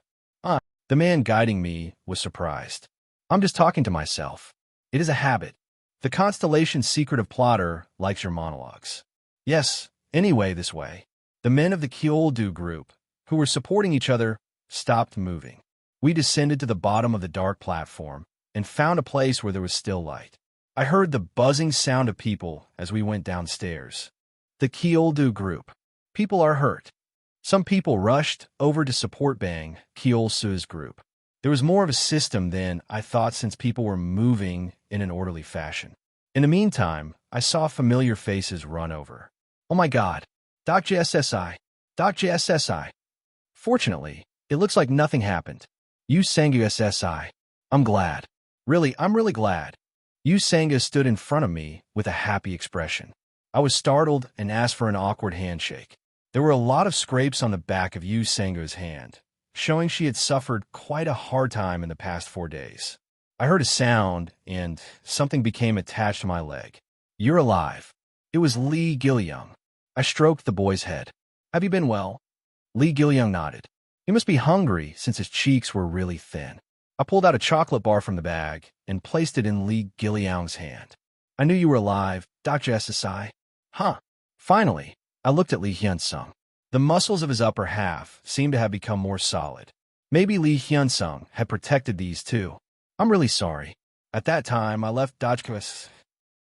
The man guiding me was surprised. I'm just talking to myself. It is a habit. The constellation secretive plotter likes your monologues. Yes, anyway this way. The men of the Kyoldu group, who were supporting each other, stopped moving. We descended to the bottom of the dark platform and found a place where there was still light. I heard the buzzing sound of people as we went downstairs. The Kyoldu group. People are hurt. Some people rushed over to support Bang Kyolsu's group. There was more of a system than I thought since people were moving in an orderly fashion. In the meantime, I saw familiar faces run over. Oh my God. Doc JSSI. Doc JSSI. Fortunately, it looks like nothing happened. You Sangu SSI. I'm glad. I'm really glad. Yu Sanga stood in front of me with a happy expression. I was startled and asked for an awkward handshake. There were a lot of scrapes on the back of Yu Sanga's hand, showing she had suffered quite a hard time in the past 4 days. I heard a sound, and something became attached to my leg. You're alive. It was Lee Gilyoung. I stroked the boy's head. Have you been well? Li Giliang nodded. He must be hungry since his cheeks were really thin. I pulled out a chocolate bar from the bag and placed it in Li Giliang's hand. I knew you were alive, Dr. SSI. Huh. Finally, I looked at Li Hyun-sung. The muscles of his upper half seemed to have become more solid. Maybe Li Hyun-sung had protected these too. I'm really sorry. At that time, I left Dojkwas.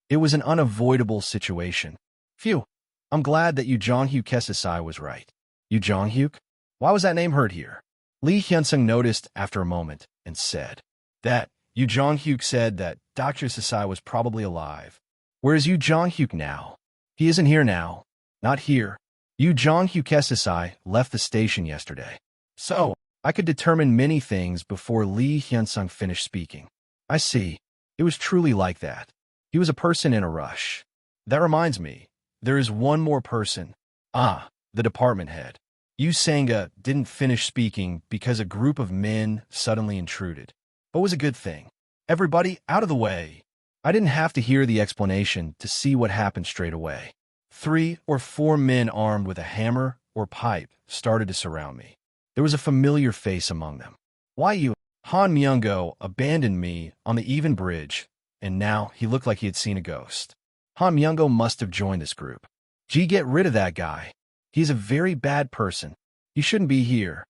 It was an unavoidable situation. Phew. I'm glad that Yu Jonghyuk SSI was right. Yu Jonghyuk? Why was that name heard here? Li Hyun-sung noticed after a moment and said that Yu Jonghyuk said that Dr. Sasai was probably alive. Where is Yu Jonghyuk now? He isn't here now. Not here. Yu Jonghyuk SSI left the station yesterday. So, I could determine many things before Li Hyun-sung finished speaking. I see. It was truly like that. He was a person in a rush. That reminds me, there is one more person. Ah, the department head. Yu Sanga didn't finish speaking because a group of men suddenly intruded. But it was a good thing. Everybody out of the way. I didn't have to hear the explanation to see what happened straight away. 3 or 4 men armed with a hammer or pipe started to surround me. There was a familiar face among them. Why you? Han Myung-go abandoned me on the even bridge, and now he looked like he had seen a ghost. Han Myung-go must have joined this group. Gee, get rid of that guy. He's a very bad person. He shouldn't be here.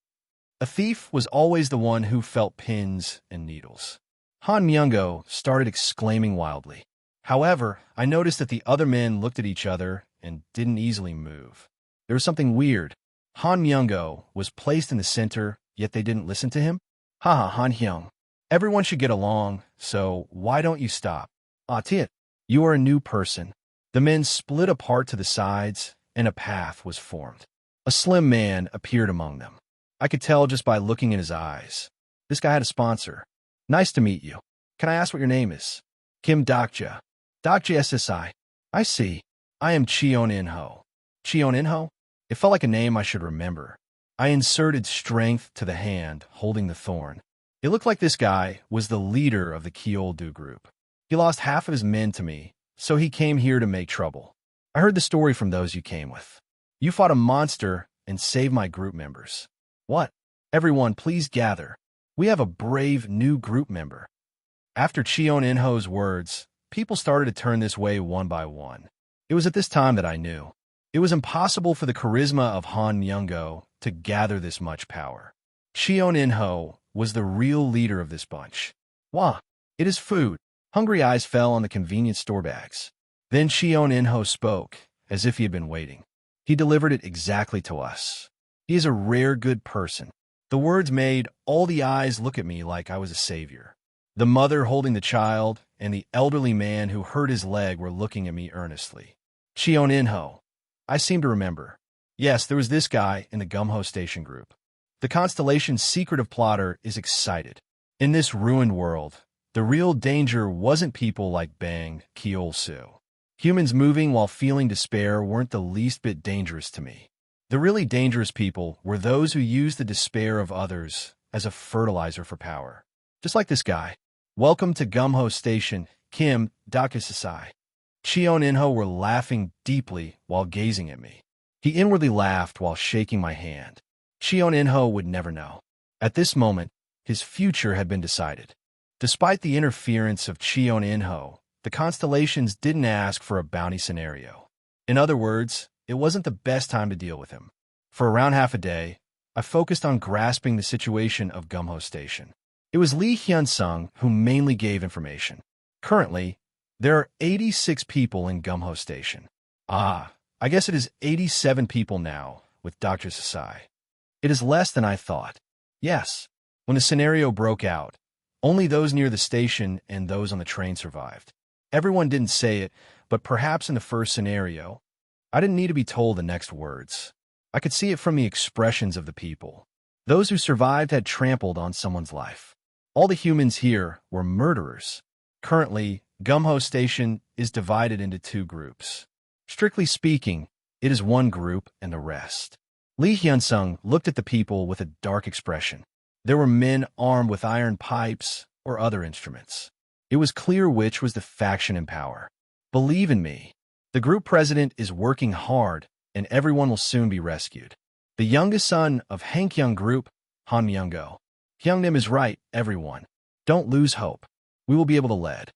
A thief was always the one who felt pins and needles. Han Myung-go started exclaiming wildly. However, I noticed that the other men looked at each other and didn't easily move. There was something weird. Han Myung-go was placed in the center, yet they didn't listen to him? Haha, Han Hyung. Everyone should get along, so why don't you stop? Ah, Tiet, you are a new person. The men split apart to the sides, and a path was formed. A slim man appeared among them. I could tell just by looking in his eyes. This guy had a sponsor. Nice to meet you. Can I ask what your name is? Kim Dokja. Dokja SSI. I see. I am Cheon In-ho. Cheon In-ho? It felt like a name I should remember. I inserted strength to the hand holding the thorn. It looked like this guy was the leader of the Kyeoldu group. He lost half of his men to me, so he came here to make trouble. I heard the story from those you came with. You fought a monster and saved my group members. What? Everyone, please gather. We have a brave new group member. After Cheon In-ho's words, people started to turn this way one by one. It was at this time that I knew. It was impossible for the charisma of Han Myung-go to gather this much power. Cheon In-ho was the real leader of this bunch. Wah, it is food. Hungry eyes fell on the convenience store bags. Then Cheon In-ho spoke, as if he had been waiting. He delivered it exactly to us. He is a rare good person. The words made all the eyes look at me like I was a savior. The mother holding the child and the elderly man who hurt his leg were looking at me earnestly. Cheon In-ho. I seem to remember. Yes, there was this guy in the Gumho Station group. The Constellation's secretive plotter is excited. In this ruined world, the real danger wasn't people like Bang Kyeol-soo. Humans moving while feeling despair weren't the least bit dangerous to me. The really dangerous people were those who used the despair of others as a fertilizer for power. Just like this guy. Welcome to Gumho Station, Kim Dokja-sasai. Cheon In-ho were laughing deeply while gazing at me. He inwardly laughed while shaking my hand. Cheon In-ho would never know. At this moment, his future had been decided. Despite the interference of Cheon In-ho, the Constellations didn't ask for a bounty scenario. In other words, it wasn't the best time to deal with him. For around half a day, I focused on grasping the situation of Gumho Station. It was Li Hyun-sung who mainly gave information. Currently, there are 86 people in Gumho Station. Ah, I guess it is 87 people now with Dr. Sasai. It is less than I thought. Yes, when the scenario broke out, only those near the station and those on the train survived. Everyone didn't say it, but perhaps in the first scenario, I didn't need to be told the next words. I could see it from the expressions of the people. Those who survived had trampled on someone's life. All the humans here were murderers. Currently, Gumho Station is divided into 2 groups. Strictly speaking, it is one group and the rest. Li Hyun-sung looked at the people with a dark expression. There were men armed with iron pipes or other instruments. It was clear which was the faction in power. Believe in me. The group president is working hard, and everyone will soon be rescued. The youngest son of Hank Young Group, Han Myung-go. Hyungnim is right, everyone. Don't lose hope. We will be able to lead.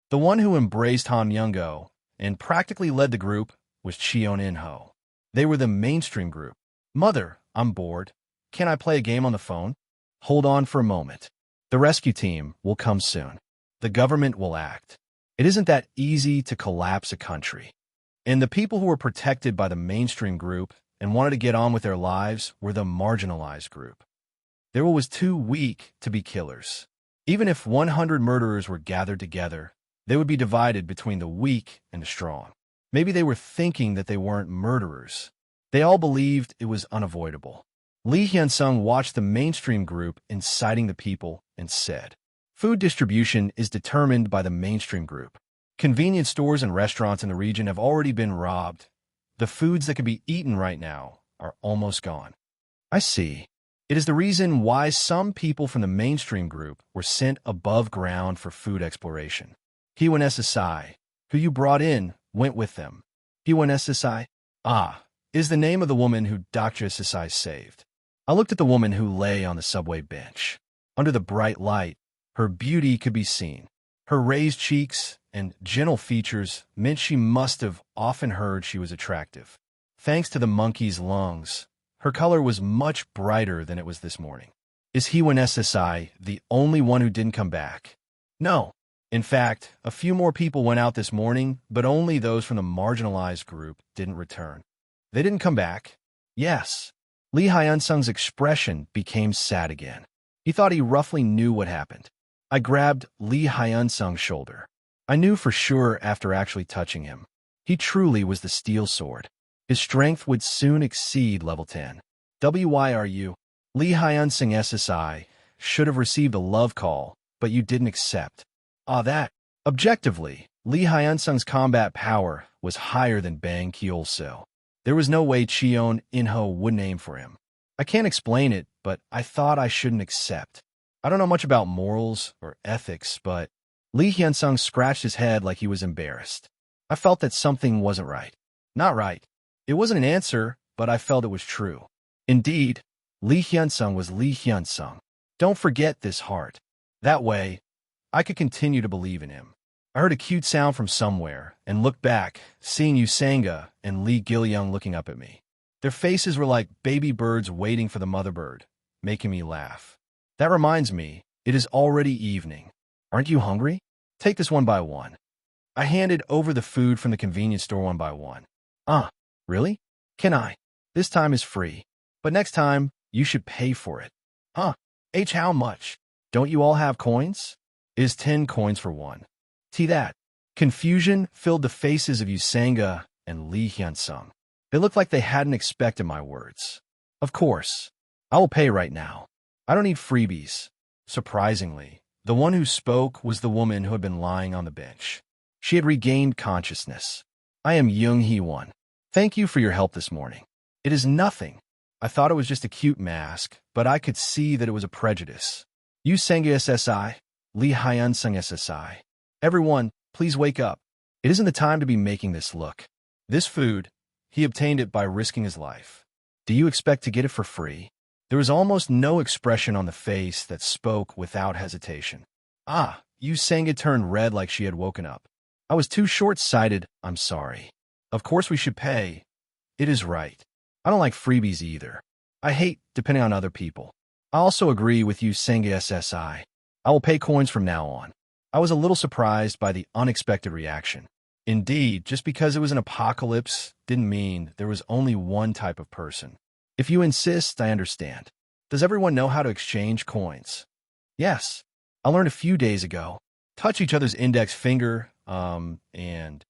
The one who embraced Han Myung-go and practically led the group was Cheon In-ho. They were the mainstream group. Mother, I'm bored. Can I play a game on the phone? Hold on for a moment. The rescue team will come soon. The government will act. It isn't that easy to collapse a country. And the people who were protected by the mainstream group and wanted to get on with their lives were the marginalized group. They were always too weak to be killers. Even if 100 murderers were gathered together, they would be divided between the weak and the strong. Maybe they were thinking that they weren't murderers. They all believed it was unavoidable. Lee Hyun-sung watched the mainstream group inciting the people and said, "Food distribution is determined by the mainstream group. Convenience stores and restaurants in the region have already been robbed. The foods that can be eaten right now are almost gone." I see. It is the reason why some people from the mainstream group were sent above ground for food exploration. Hyun SSI, who you brought in, went with them. Hyun SSI? Is the name of the woman who Dr. SSI saved. I looked at the woman who lay on the subway bench. Under the bright light, her beauty could be seen. Her raised cheeks and gentle features meant she must have often heard she was attractive. Thanks to the monkey's lungs, her color was much brighter than it was this morning. Is Hyun SSI the only one who didn't come back? No. In fact, a few more people went out this morning, but only those from the marginalized group didn't return. They didn't come back. Yes. Lee Hyun-sung's expression became sad again. He thought he roughly knew what happened. I grabbed Lee Hyun-sung's shoulder. I knew for sure after actually touching him. He truly was the steel sword. His strength would soon exceed level 10. WYRU. Lee Hyun-sung SSI should have received a love call, but you didn't accept. That. Objectively, Lee Hyun-sung's combat power was higher than Bang Kyol-soo. There was no way Cheon In-ho wouldn't aim for him. I can't explain it, but I thought I shouldn't accept. I don't know much about morals or ethics, but Lee Hyun-sung scratched his head like he was embarrassed. I felt that something wasn't right. Not right. It wasn't an answer, but I felt it was true. Indeed, Lee Hyun-sung was Lee Hyun-sung. Don't forget this heart. That way, I could continue to believe in him. I heard a cute sound from somewhere and looked back, seeing Usanga and Lee Gil-young looking up at me. Their faces were like baby birds waiting for the mother bird, making me laugh. That reminds me, it is already evening. Aren't you hungry? Take this one by one. I handed over the food from the convenience store one by one. Really? Can I? This time is free. But next time, you should pay for it. How much? Don't you all have coins? It is 10 coins for one. That. Confusion filled the faces of Usanga and Lee Hyun-sung. They looked like they hadn't expected my words. Of course. I will pay right now. I don't need freebies. Surprisingly, the one who spoke was the woman who had been lying on the bench. She had regained consciousness. I am Young Hee-won. Thank you for your help this morning. It is nothing. I thought it was just a cute mask, but I could see that it was a prejudice. Usanga SSI, Lee Hyun-sung SSI. Everyone, please wake up. It isn't the time to be making this look. This food, he obtained it by risking his life. Do you expect to get it for free? There was almost no expression on the face that spoke without hesitation. Usanga turned red like she had woken up. I was too short-sighted, I'm sorry. Of course we should pay. It is right. I don't like freebies either. I hate depending on other people. I also agree with Usanga SSI. I will pay coins from now on. I was a little surprised by the unexpected reaction. Indeed, just because it was an apocalypse didn't mean there was only one type of person. If you insist, I understand. Does everyone know how to exchange coins? Yes. I learned a few days ago. Touch each other's index finger, and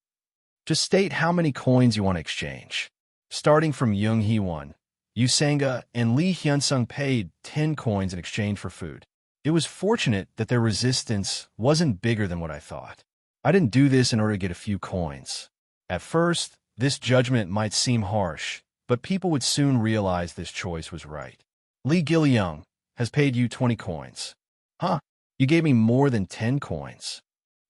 just state how many coins you want to exchange. Starting from Young Hee-won, Usanga and Lee Hyun-sung paid 10 coins in exchange for food. It was fortunate that their resistance wasn't bigger than what I thought. I didn't do this in order to get a few coins. At first, this judgment might seem harsh, but people would soon realize this choice was right. Lee Gil-young has paid you 20 coins. You gave me more than 10 coins.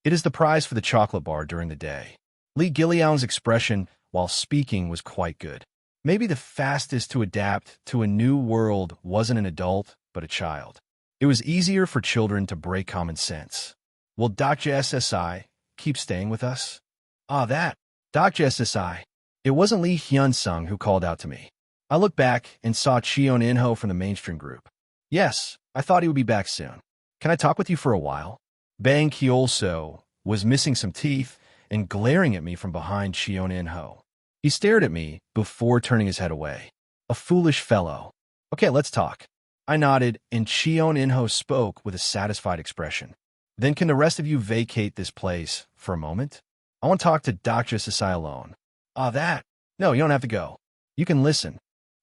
It is the prize for the chocolate bar during the day. Lee Gil-young's expression while speaking was quite good. Maybe the fastest to adapt to a new world wasn't an adult, but a child. It was easier for children to break common sense. Will Dr. SSI keep staying with us? That. Dr. SSI. It wasn't Lee Hyun-sung who called out to me. I looked back and saw Cheon In-ho from the mainstream group. Yes, I thought he would be back soon. Can I talk with you for a while? Bang Kyol-so was missing some teeth and glaring at me from behind Cheon In-ho. He stared at me before turning his head away. A foolish fellow. Okay, let's talk. I nodded, and Cheon In-ho spoke with a satisfied expression. Then can the rest of you vacate this place for a moment? I want to talk to Dr. Sasai alone. That. No, you don't have to go. You can listen.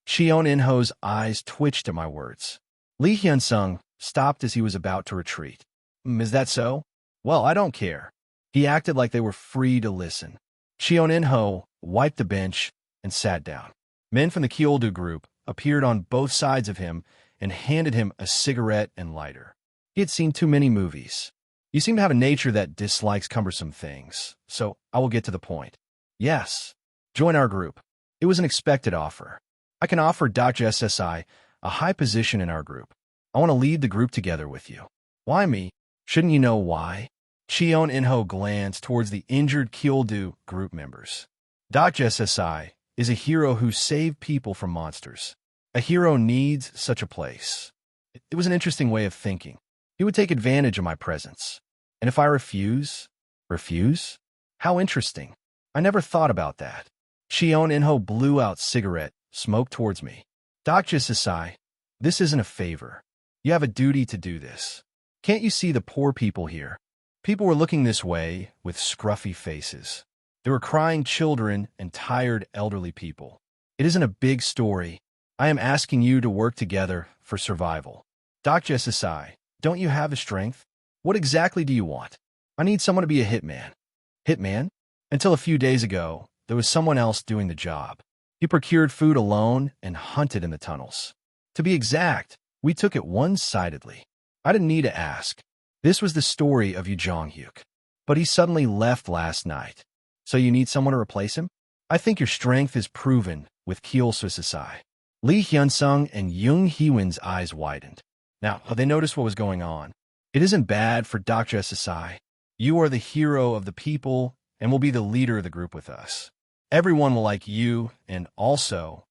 Cheon In-ho's eyes twitched at my words. Lee Hyun-sung stopped as he was about to retreat. Is that so? Well, I don't care. He acted like they were free to listen. Cheon In-ho wiped the bench and sat down. Men from the Kyoldu group appeared on both sides of him and handed him a cigarette and lighter. He had seen too many movies. You seem to have a nature that dislikes cumbersome things, so I will get to the point. Yes, join our group. It was an expected offer. I can offer Dr. SSI a high position in our group. I want to lead the group together with you. Why me? Shouldn't you know why? Cheon In-ho glanced towards the injured Kyoldu group members. Dr. SSI is a hero who saved people from monsters. A hero needs such a place. It was an interesting way of thinking. He would take advantage of my presence. And if I refuse? How interesting. I never thought about that. Cheon In-ho blew out cigarette, smoke towards me. Dr. Sasai, this isn't a favor. You have a duty to do this. Can't you see the poor people here? People were looking this way with scruffy faces. There were crying children and tired elderly people. It isn't a big story. I am asking you to work together for survival. Dr. Sasai, don't you have the strength? What exactly do you want? I need someone to be a hitman. Hitman? Until a few days ago, there was someone else doing the job. He procured food alone and hunted in the tunnels. To be exact, we took it one-sidedly. I didn't need to ask. This was the story of Yoo Jong-hyuk. But he suddenly left last night. So you need someone to replace him? I think your strength is proven with Kyol-soo Sasai. Lee Hyun-sung and Jung Hee-win's eyes widened. Now, they noticed what was going on. It isn't bad for Dr. Sasai. You are the hero of the people and will be the leader of the group with us. Everyone will like you, and also,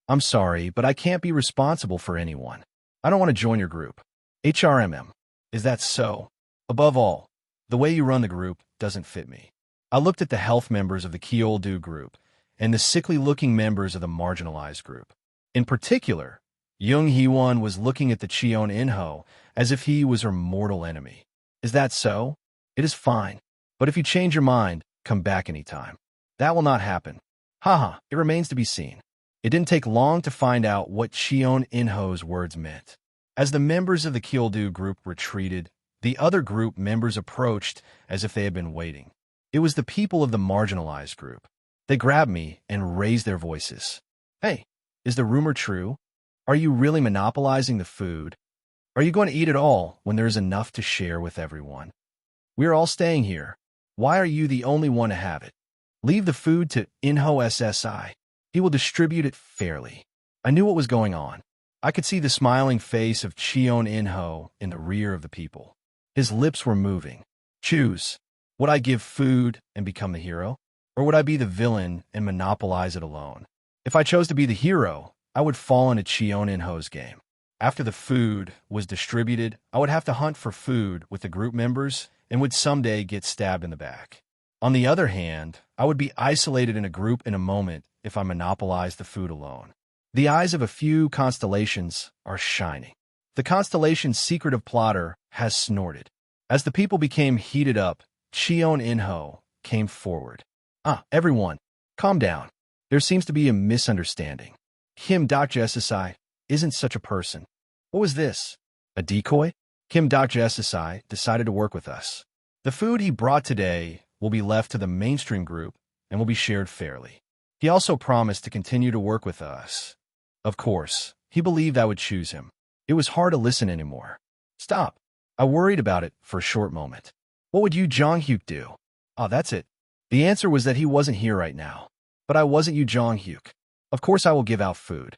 I'm sorry, but I can't be responsible for anyone. I don't want to join your group. HRMM. Is that so? Above all, the way you run the group doesn't fit me. I looked at the health members of the Kyoldu group and the sickly-looking members of the marginalized group. In particular, Jung Hee-won was looking at the Cheon In-ho as if he was her mortal enemy. Is that so? It is fine. But if you change your mind, come back anytime. That will not happen. Haha, it remains to be seen. It didn't take long to find out what Cheon In-ho's words meant. As the members of the Kyoldu group retreated, the other group members approached as if they had been waiting. It was the people of the marginalized group. They grabbed me and raised their voices. Hey, is the rumor true? Are you really monopolizing the food? Are you going to eat it all when there's enough to share with everyone? We are all staying here. Why are you the only one to have it? Leave the food to In-ho SSI. He will distribute it fairly. I knew what was going on. I could see the smiling face of Cheon In-ho in the rear of the people. His lips were moving. Choose. Would I give food and become the hero? Or would I be the villain and monopolize it alone? If I chose to be the hero, I would fall into Cheon In-ho's game. After the food was distributed, I would have to hunt for food with the group members and would someday get stabbed in the back. On the other hand, I would be isolated in a group in a moment if I monopolized the food alone. The eyes of a few constellations are shining. The constellation's secretive plotter has snorted. As the people became heated up, Cheon In-ho came forward. Everyone, calm down. There seems to be a misunderstanding. Kim Dr. SSI isn't such a person. What was this? A decoy? Kim Dr. SSI decided to work with us. The food he brought today will be left to the mainstream group and will be shared fairly. He also promised to continue to work with us. Of course, he believed I would choose him. It was hard to listen anymore. Stop. I worried about it for a short moment. What would Yoo Jong-hyuk do? That's it. The answer was that he wasn't here right now. But I wasn't Yoo Jong-hyuk. Of course I will give out food.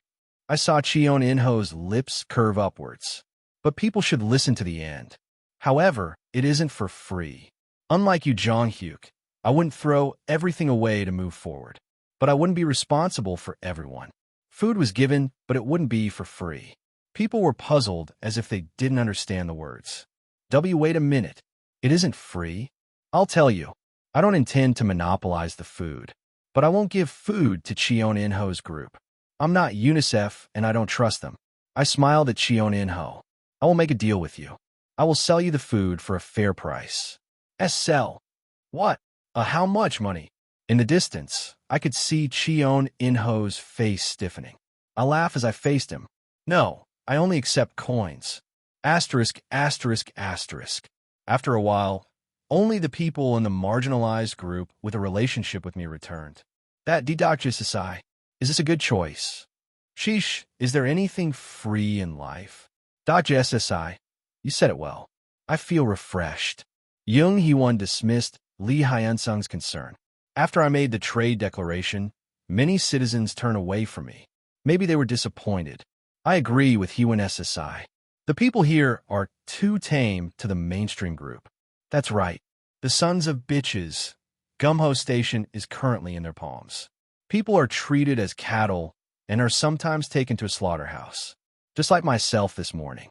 I saw Cheon In-ho's lips curve upwards. But people should listen to the end. However, it isn't for free. Unlike you, Jong-hyuk, I wouldn't throw everything away to move forward. But I wouldn't be responsible for everyone. Food was given, but it wouldn't be for free. People were puzzled as if they didn't understand the words. Wait a minute. It isn't free. I'll tell you. I don't intend to monopolize the food. But I won't give food to Cheon In-ho's group. I'm not UNICEF and I don't trust them. I smiled at Cheon In-ho. I will make a deal with you. I will sell you the food for a fair price. Sell. What? How much money? In the distance, I could see Cheon In-ho's face stiffening. I laughed as I faced him. No, I only accept coins. Asterisk, asterisk, asterisk. After a while, only the people in the marginalized group with a relationship with me returned. That Dr. Sasai. Is this a good choice? Sheesh, is there anything free in life? Dr. SSI, you said it well. I feel refreshed. Jung Hee-won dismissed Lee Hyun-sung's concern. After I made the trade declaration, many citizens turned away from me. Maybe they were disappointed. I agree with Hee-won SSI. The people here are too tame to the mainstream group. That's right. The sons of bitches. Gumho Station is currently in their palms. People are treated as cattle and are sometimes taken to a slaughterhouse. Just like myself this morning.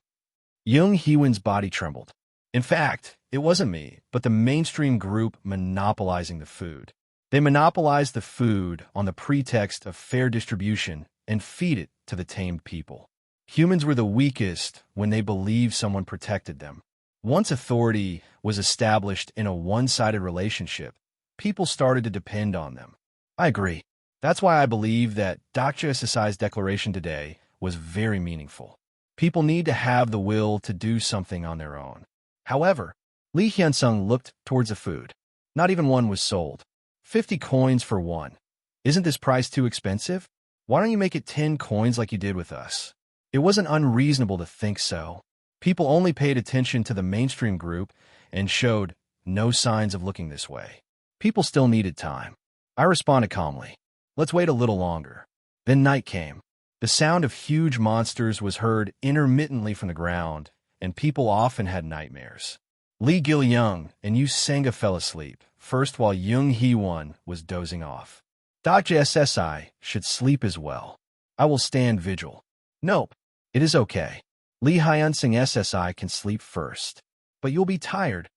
Jung Hee-won's body trembled. In fact, it wasn't me, but the mainstream group monopolizing the food. They monopolized the food on the pretext of fair distribution and feed it to the tamed people. Humans were the weakest when they believed someone protected them. Once authority was established in a one-sided relationship, people started to depend on them. I agree. That's why I believe that Dr. SSI's declaration today was very meaningful. People need to have the will to do something on their own. However, Lee Hyun-sung looked towards the food. Not even one was sold. 50 coins for one. Isn't this price too expensive? Why don't you make it 10 coins like you did with us? It wasn't unreasonable to think so. People only paid attention to the mainstream group and showed no signs of looking this way. People still needed time. I responded calmly. Let's wait a little longer. Then night came. The sound of huge monsters was heard intermittently from the ground, and people often had nightmares. Lee Gil-young and Yu Sanga fell asleep, first while Jung Hee-won was dozing off. Dr. SSI should sleep as well. I will stand vigil. Nope, it is okay. Lee Hyun-sung SSI can sleep first. But you'll be tired.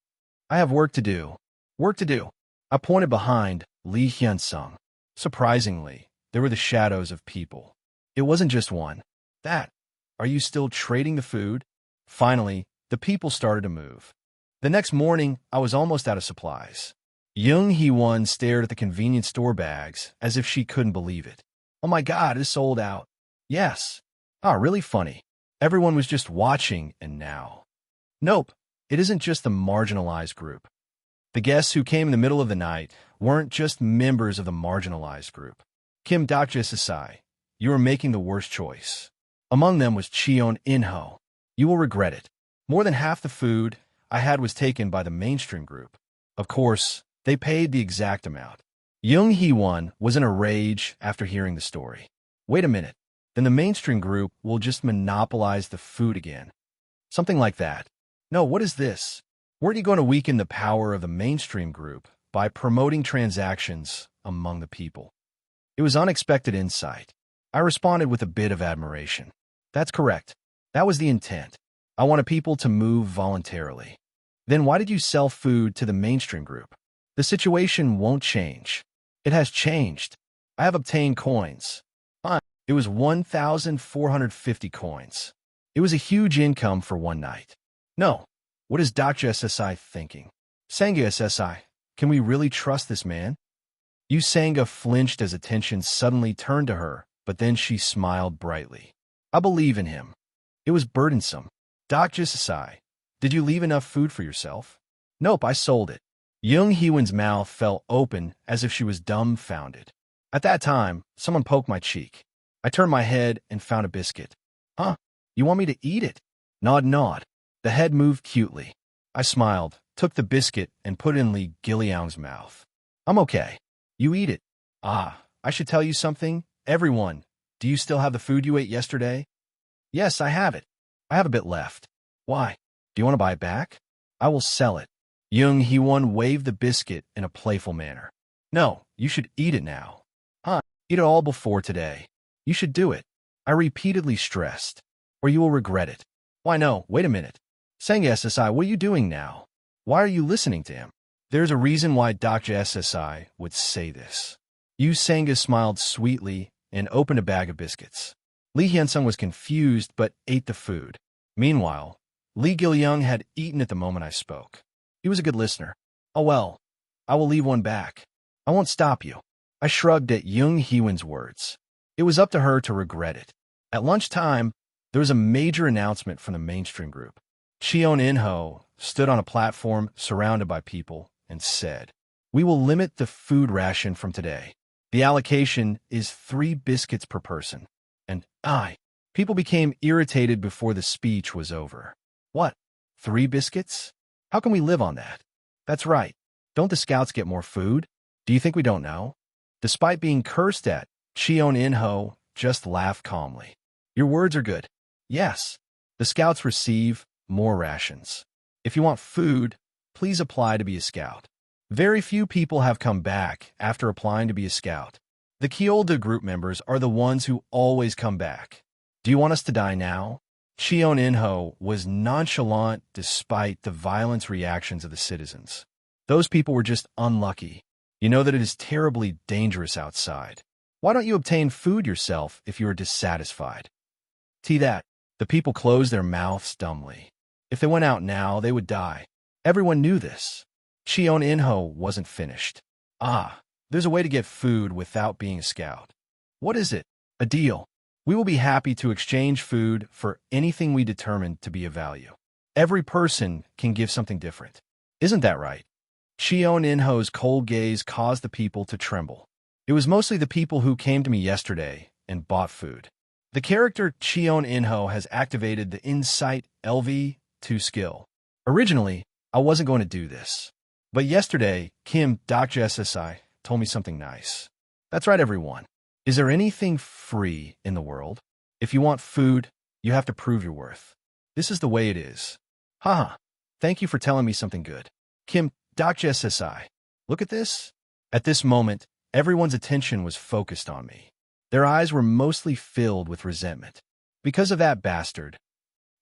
I have work to do. Work to do. I pointed behind Lee Hyun-sung. Surprisingly, there were the shadows of people. It wasn't just one. That. Are you still trading the food? Finally, the people started to move. The next morning, I was almost out of supplies. Jung Hee-won stared at the convenience store bags as if she couldn't believe it. Oh my God, it's sold out. Yes. Really funny. Everyone was just watching and now. Nope, it isn't just the marginalized group. The guests who came in the middle of the night weren't just members of the marginalized group. Kim Dr. Sasai, you are making the worst choice. Among them was Cheon In-ho. You will regret it. More than half the food I had was taken by the mainstream group. Of course, they paid the exact amount. Jung Hee-won was in a rage after hearing the story. Wait a minute, then the mainstream group will just monopolize the food again. Something like that. No, what is this? Weren't you going to weaken the power of the mainstream group by promoting transactions among the people? It was unexpected insight. I responded with a bit of admiration. That's correct. That was the intent. I wanted people to move voluntarily. Then why did you sell food to the mainstream group? The situation won't change. It has changed. I have obtained coins. It was 1,450 coins. It was a huge income for one night. No. What is Dr. SSI thinking? Sangha SSI, can we really trust this man? Yu Sangha flinched as attention suddenly turned to her, but then she smiled brightly. I believe in him. It was burdensome. Dr. SSI, did you leave enough food for yourself? Nope, I sold it. Jung Hee-won's mouth fell open as if she was dumbfounded. At that time, someone poked my cheek. I turned my head and found a biscuit. Huh? You want me to eat it? Nod, nod. The head moved cutely. I smiled, took the biscuit, and put it in Lee Gil-young's mouth. I'm okay. You eat it. I should tell you something. Everyone, do you still have the food you ate yesterday? Yes, I have it. I have a bit left. Why? Do you want to buy it back? I will sell it. Jung Hee-won waved the biscuit in a playful manner. No, you should eat it now. Huh? Eat it all before today. You should do it. I repeatedly stressed. Or you will regret it. Why no, wait a minute. Sangha SSI, what are you doing now? Why are you listening to him? There's a reason why Dr. SSI would say this. Yu Sangha smiled sweetly and opened a bag of biscuits. Lee Hyun-sung was confused but ate the food. Meanwhile, Lee Gil-young had eaten at the moment I spoke. He was a good listener. Oh well, I will leave one back. I won't stop you. I shrugged at Jung Hee-won's words. It was up to her to regret it. At lunchtime, there was a major announcement from the mainstream group. Cheon In-ho stood on a platform surrounded by people and said, "We will limit the food ration from today. The allocation is 3 biscuits per person." And people became irritated before the speech was over. What? 3 biscuits? How can we live on that? That's right. Don't the scouts get more food? Do you think we don't know? Despite being cursed at, Cheon In-ho just laughed calmly. Your words are good. Yes, the scouts receive more rations. If you want food, please apply to be a scout. Very few people have come back after applying to be a scout. The Kyolda group members are the ones who always come back. Do you want us to die now? Cheon In-ho was nonchalant despite the violent reactions of the citizens. Those people were just unlucky. You know that it is terribly dangerous outside. Why don't you obtain food yourself if you are dissatisfied? That. The people closed their mouths dumbly. If they went out now, they would die. Everyone knew this. Cheon In-ho wasn't finished. There's a way to get food without being a scout. What is it? A deal. We will be happy to exchange food for anything we determine to be of value. Every person can give something different. Isn't that right? Cheon In-ho's cold gaze caused the people to tremble. It was mostly the people who came to me yesterday and bought food. The character Cheon In-ho has activated the Insight LV2 skill. Originally, I wasn't going to do this. But yesterday, Kim, Dr. SSI, told me something nice. That's right, everyone. Is there anything free in the world? If you want food, you have to prove your worth. This is the way it is. Thank you for telling me something good. Kim, Dr. SSI, look at this. At this moment, everyone's attention was focused on me. Their eyes were mostly filled with resentment. Because of that bastard.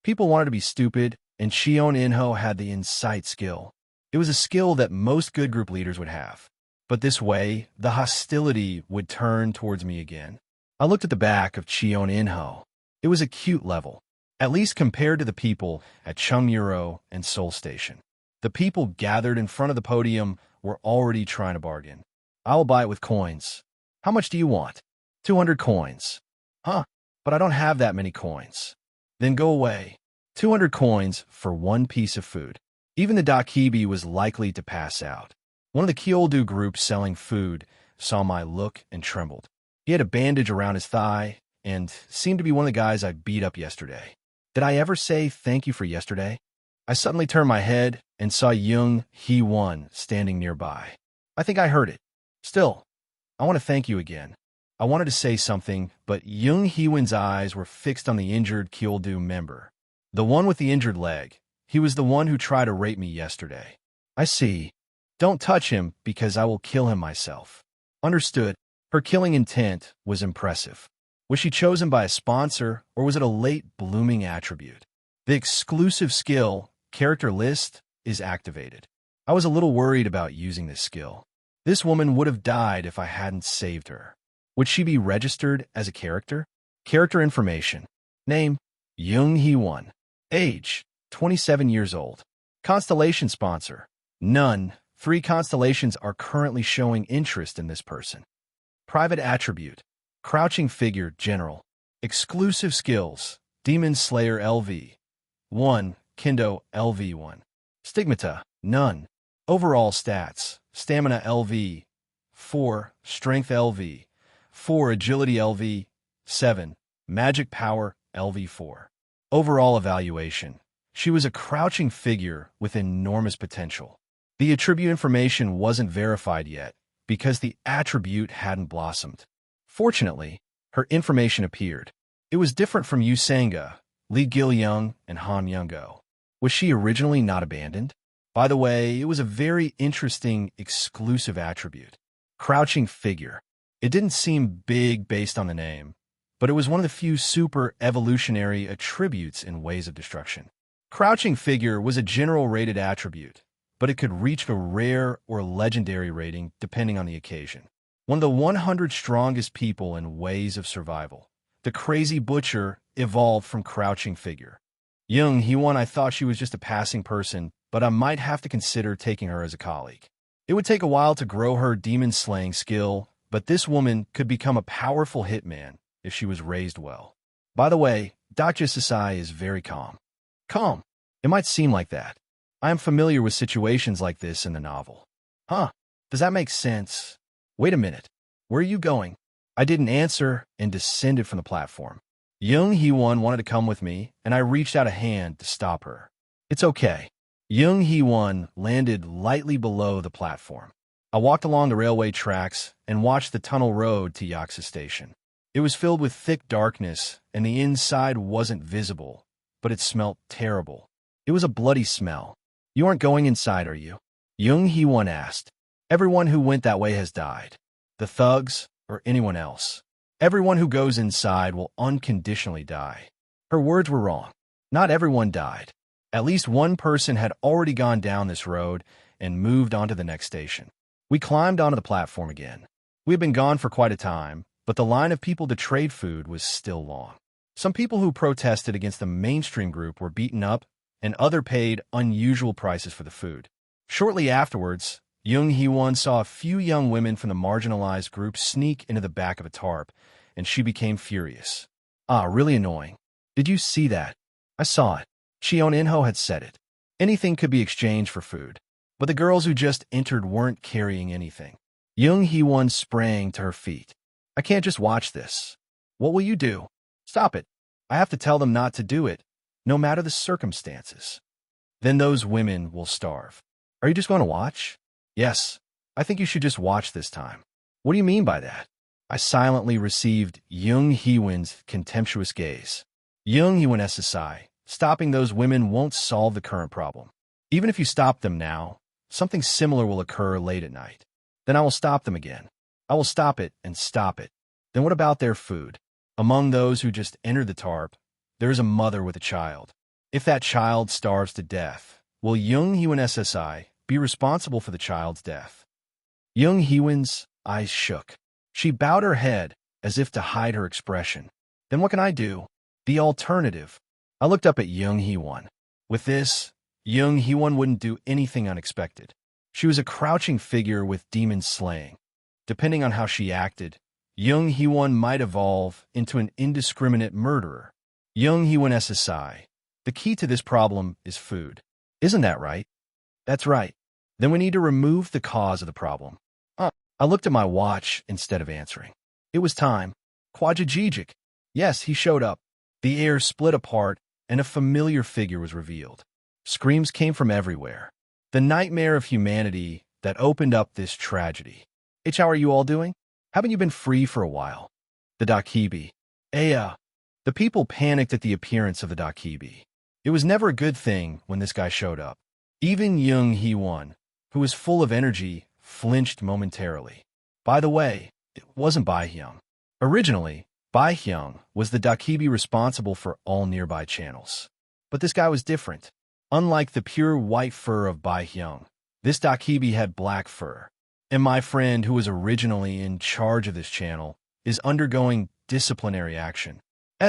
People wanted to be stupid, and Cheon In-ho had the insight skill. It was a skill that most good group leaders would have. But this way, the hostility would turn towards me again. I looked at the back of Cheon In-ho. It was a cute level, at least compared to the people at Chungmuro and Seoul Station. The people gathered in front of the podium were already trying to bargain. I will buy it with coins. How much do you want? 200 coins. But I don't have that many coins. Then go away. 200 coins for 1 piece of food. Even the Dakibi was likely to pass out. One of the Kyoldu group selling food saw my look and trembled. He had a bandage around his thigh and seemed to be one of the guys I beat up yesterday. Did I ever say thank you for yesterday? I suddenly turned my head and saw Jung Hee-won standing nearby. I think I heard it. Still, I want to thank you again. I wanted to say something, but Jung Hee-won's eyes were fixed on the injured Kyoldu member. The one with the injured leg. He was the one who tried to rape me yesterday. I see. Don't touch him because I will kill him myself. Understood. Her killing intent was impressive. Was she chosen by a sponsor, or was it a late blooming attribute? The exclusive skill, character list, is activated. I was a little worried about using this skill. This woman would have died if I hadn't saved her. Would she be registered as a character? Character information. Name, Jung Hee-won. Age, 27 years old. Constellation sponsor, none. 3 constellations are currently showing interest in this person. Private attribute, crouching figure, general. Exclusive skills, Demon Slayer LV. 1, Kendo LV1. Stigmata, none. Overall stats, Stamina LV. 4, Strength LV. 4, Agility LV. 7, Magic Power LV4. Overall evaluation, she was a crouching figure with enormous potential. The attribute information wasn't verified yet because the attribute hadn't blossomed. Fortunately, Her information appeared. It was different from Yu Sanga, Li Gil-young, and Han Young-go. Was she originally not abandoned? By the way, it was a very interesting, exclusive attribute. Crouching figure. It didn't seem big based on the name, but it was one of the few super evolutionary attributes in Ways of Destruction. Crouching figure was a general rated attribute, but it could reach a rare or legendary rating depending on the occasion. One of the 100 strongest people in Ways of Survival, the Crazy Butcher, evolved from crouching figure. Jung Hee-won, I thought she was just a passing person, but I might have to consider taking her as a colleague. It would take a while to grow her demon-slaying skill, but this woman could become a powerful hitman if she was raised well. By the way, Dr. Sasai is very calm. Calm? It might seem like that. I am familiar with situations like this in the novel. Huh? Does that make sense? Wait a minute. Where are you going? I didn't answer and descended from the platform. Jung Hee-won wanted to come with me, and I reached out a hand to stop her. It's okay. Jung Hee-won landed lightly below the platform. I walked along the railway tracks and watched the tunnel road to Yaksa Station. It was filled with thick darkness, and the inside wasn't visible, but it smelled terrible. It was a bloody smell. You aren't going inside, are you? Jung Hee-won asked. Everyone who went that way has died. The thugs, or anyone else. Everyone who goes inside will unconditionally die. Her words were wrong. Not everyone died. At least one person had already gone down this road and moved on to the next station. We climbed onto the platform again. We had been gone for quite a time, but the line of people to trade food was still long. Some people who protested against the mainstream group were beaten up, and others paid unusual prices for the food. Shortly afterwards, Jung Hee-won saw a few young women from the marginalized group sneak into the back of a tarp, and she became furious. Really annoying. Did you see that? I saw it. Cheon In-ho had said it. Anything could be exchanged for food. But the girls who just entered weren't carrying anything. Jung Hee-won sprang to her feet. I can't just watch this. What will you do? Stop it. I have to tell them not to do it, no matter the circumstances. Then those women will starve. Are you just going to watch? Yes. I think you should just watch this time. What do you mean by that? I silently received Jung Hee-won's contemptuous gaze. Jung Hee-won SSI. Stopping those women won't solve the current problem. Even if you stop them now, something similar will occur late at night. Then I will stop them again. I will stop it and stop it. Then what about their food? Among those who just entered the tarp, there is a mother with a child. If that child starves to death, will Jung Hee-won SSI be responsible for the child's death? Jung Hee-won's eyes shook. She bowed her head as if to hide her expression. Then what can I do? The alternative. I looked up at Jung Hee-won. With this, Jung Hee-won wouldn't do anything unexpected. She was a crouching figure with demon slaying. Depending on how she acted, Jung Hee-won might evolve into an indiscriminate murderer. Jung Hee-won SSI. The key to this problem is food. Isn't that right? That's right. Then we need to remove the cause of the problem. I looked at my watch instead of answering. It was time. Quadragigic. Yes, he showed up. The air split apart, and a familiar figure was revealed. Screams came from everywhere. The nightmare of humanity that opened up this tragedy. How are you all doing? Haven't you been free for a while? The Dakibi. The people panicked at the appearance of the Dakibi. It was never a good thing when this guy showed up. Even Jung Hee-won, who was full of energy, flinched momentarily. By the way, it wasn't Bai-hyung. Originally, Bai-hyung was the Dakibi responsible for all nearby channels. But this guy was different. Unlike the pure white fur of Bai-hyung, this Dakibi had black fur. And my friend, who was originally in charge of this channel, is undergoing disciplinary action.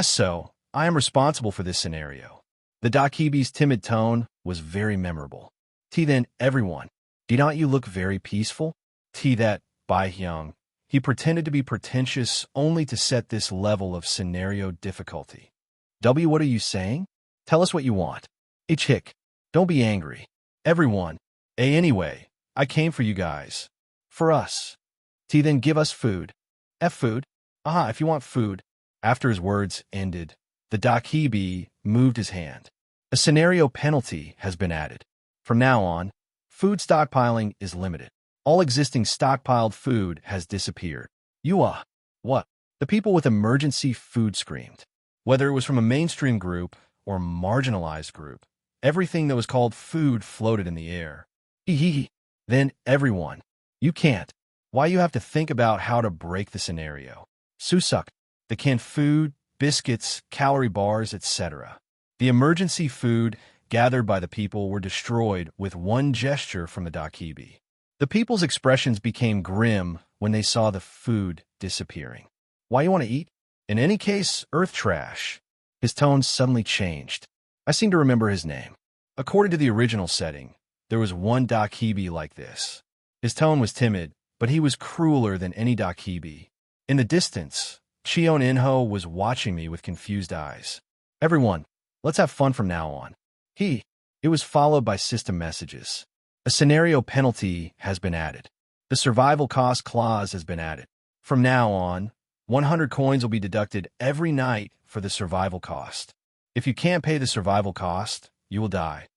So, I am responsible for this scenario. The Dakibi's timid tone was very memorable. Then everyone, did not you look very peaceful? That, Bai-hyung, he pretended to be pretentious only to set this level of scenario difficulty. What are you saying? Tell us what you want. Hick, don't be angry. Everyone. Anyway, I came for you guys. For us. Then give us food. Food? If you want food. After his words ended, the Dakibi moved his hand. A scenario penalty has been added. From now on, food stockpiling is limited. All existing stockpiled food has disappeared. What? The people with emergency food screamed. Whether it was from a mainstream group or marginalized group, everything that was called food floated in the air. Hee. Then everyone. You can't. Why you have to think about how to break the scenario. Susuk. The canned food, biscuits, calorie bars, etc. The emergency food gathered by the people were destroyed with one gesture from the Dakibi. The people's expressions became grim when they saw the food disappearing. Why you want to eat? In any case, earth trash. His tone suddenly changed. I seem to remember his name. According to the original setting, there was one Dakibi like this. His tone was timid, but he was crueler than any Dakibi. In the distance, Chion Inho was watching me with confused eyes. Everyone, let's have fun from now on. It was followed by system messages. A scenario penalty has been added. The survival cost clause has been added. From now on, 100 coins will be deducted every night for the survival cost. If you can't pay the survival cost, you will die.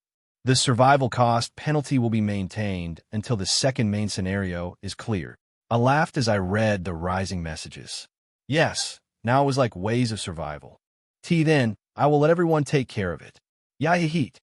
The survival cost penalty will be maintained until the second main scenario is cleared. I laughed as I read the rising messages. Yes, now it was like ways of survival. Then, I will let everyone take care of it. Yahihit.